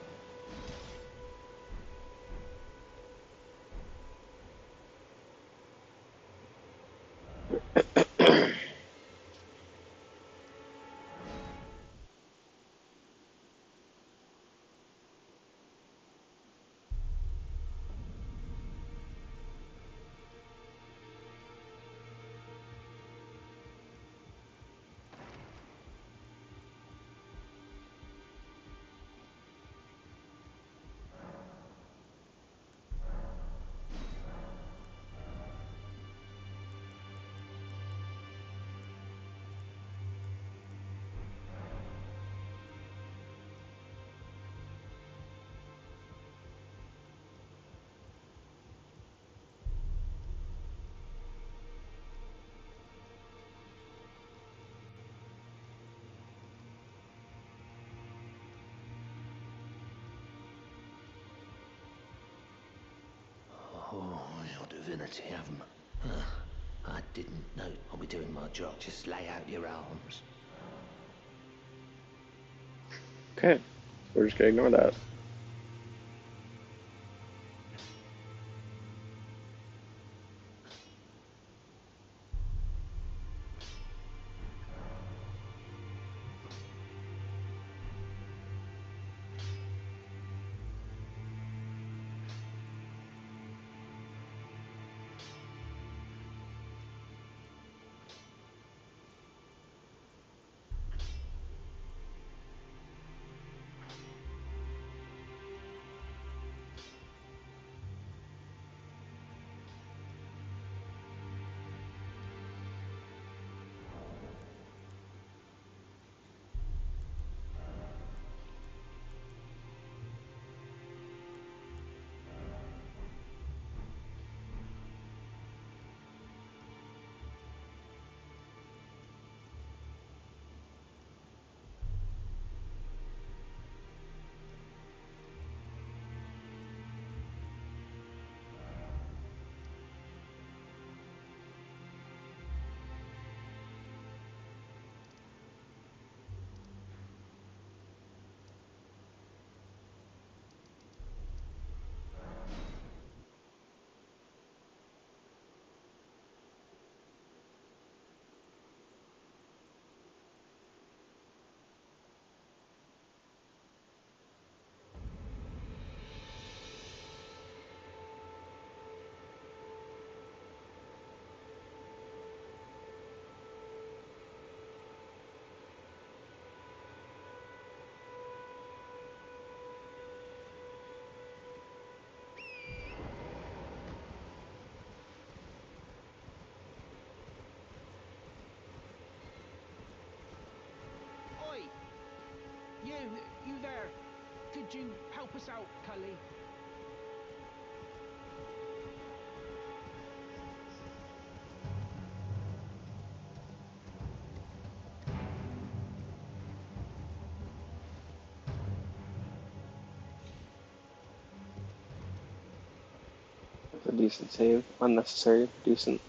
divinity of them. I didn't know I'll be doing my job. Just lay out your arms. Okay, we're just gonna ignore that. Oi! You there? Could you help us out, Cully? That's a decent save. Unnecessary, decent.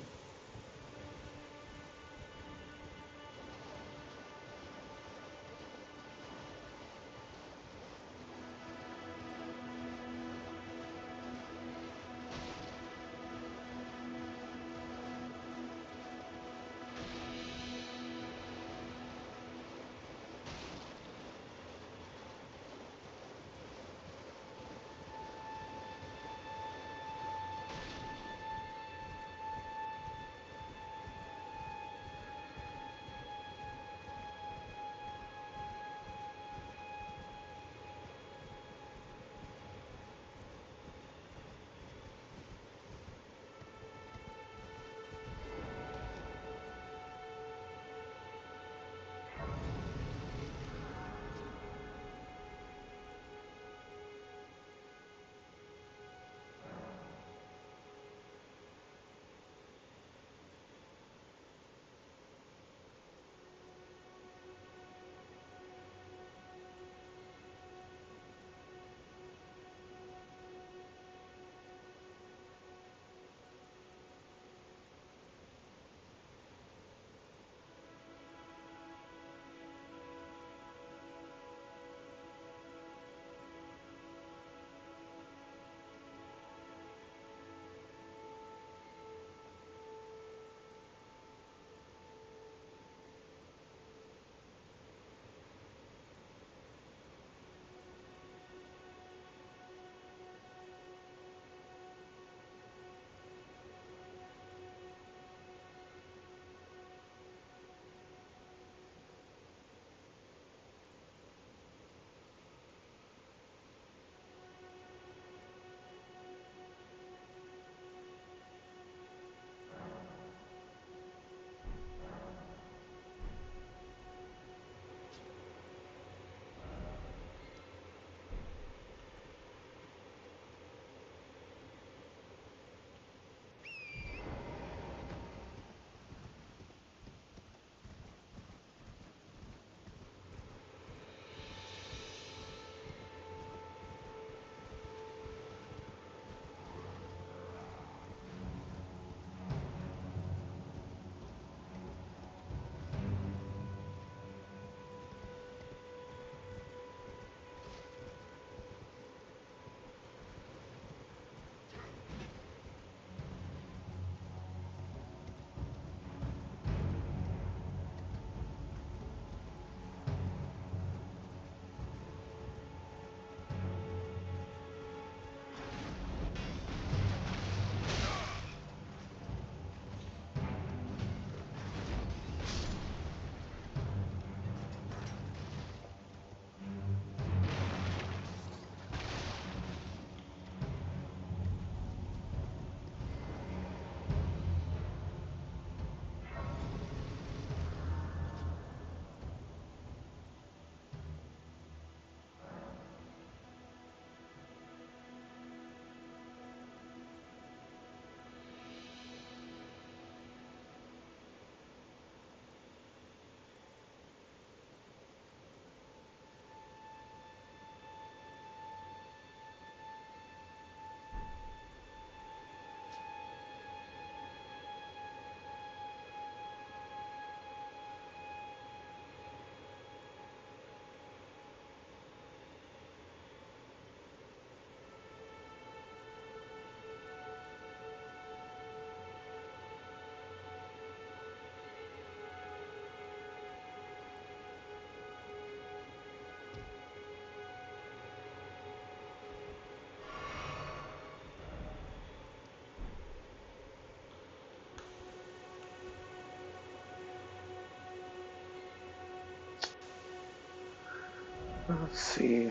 Let's see.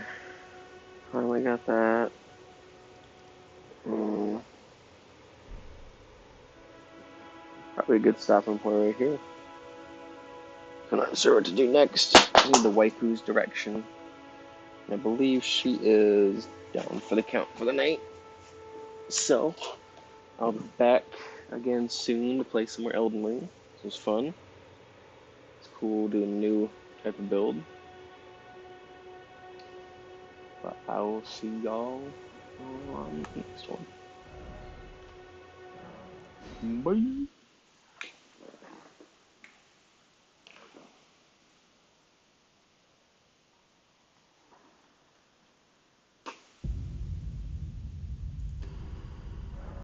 Finally got that. Probably a good stopping point right here. I'm not sure what to do next. I need the waifu's direction. I believe she is down for the count for the night. So, I'll be back again soon to play some more Elden Ring. This was fun. It's cool doing a new type of build. But I will see y'all on the next one. Bye.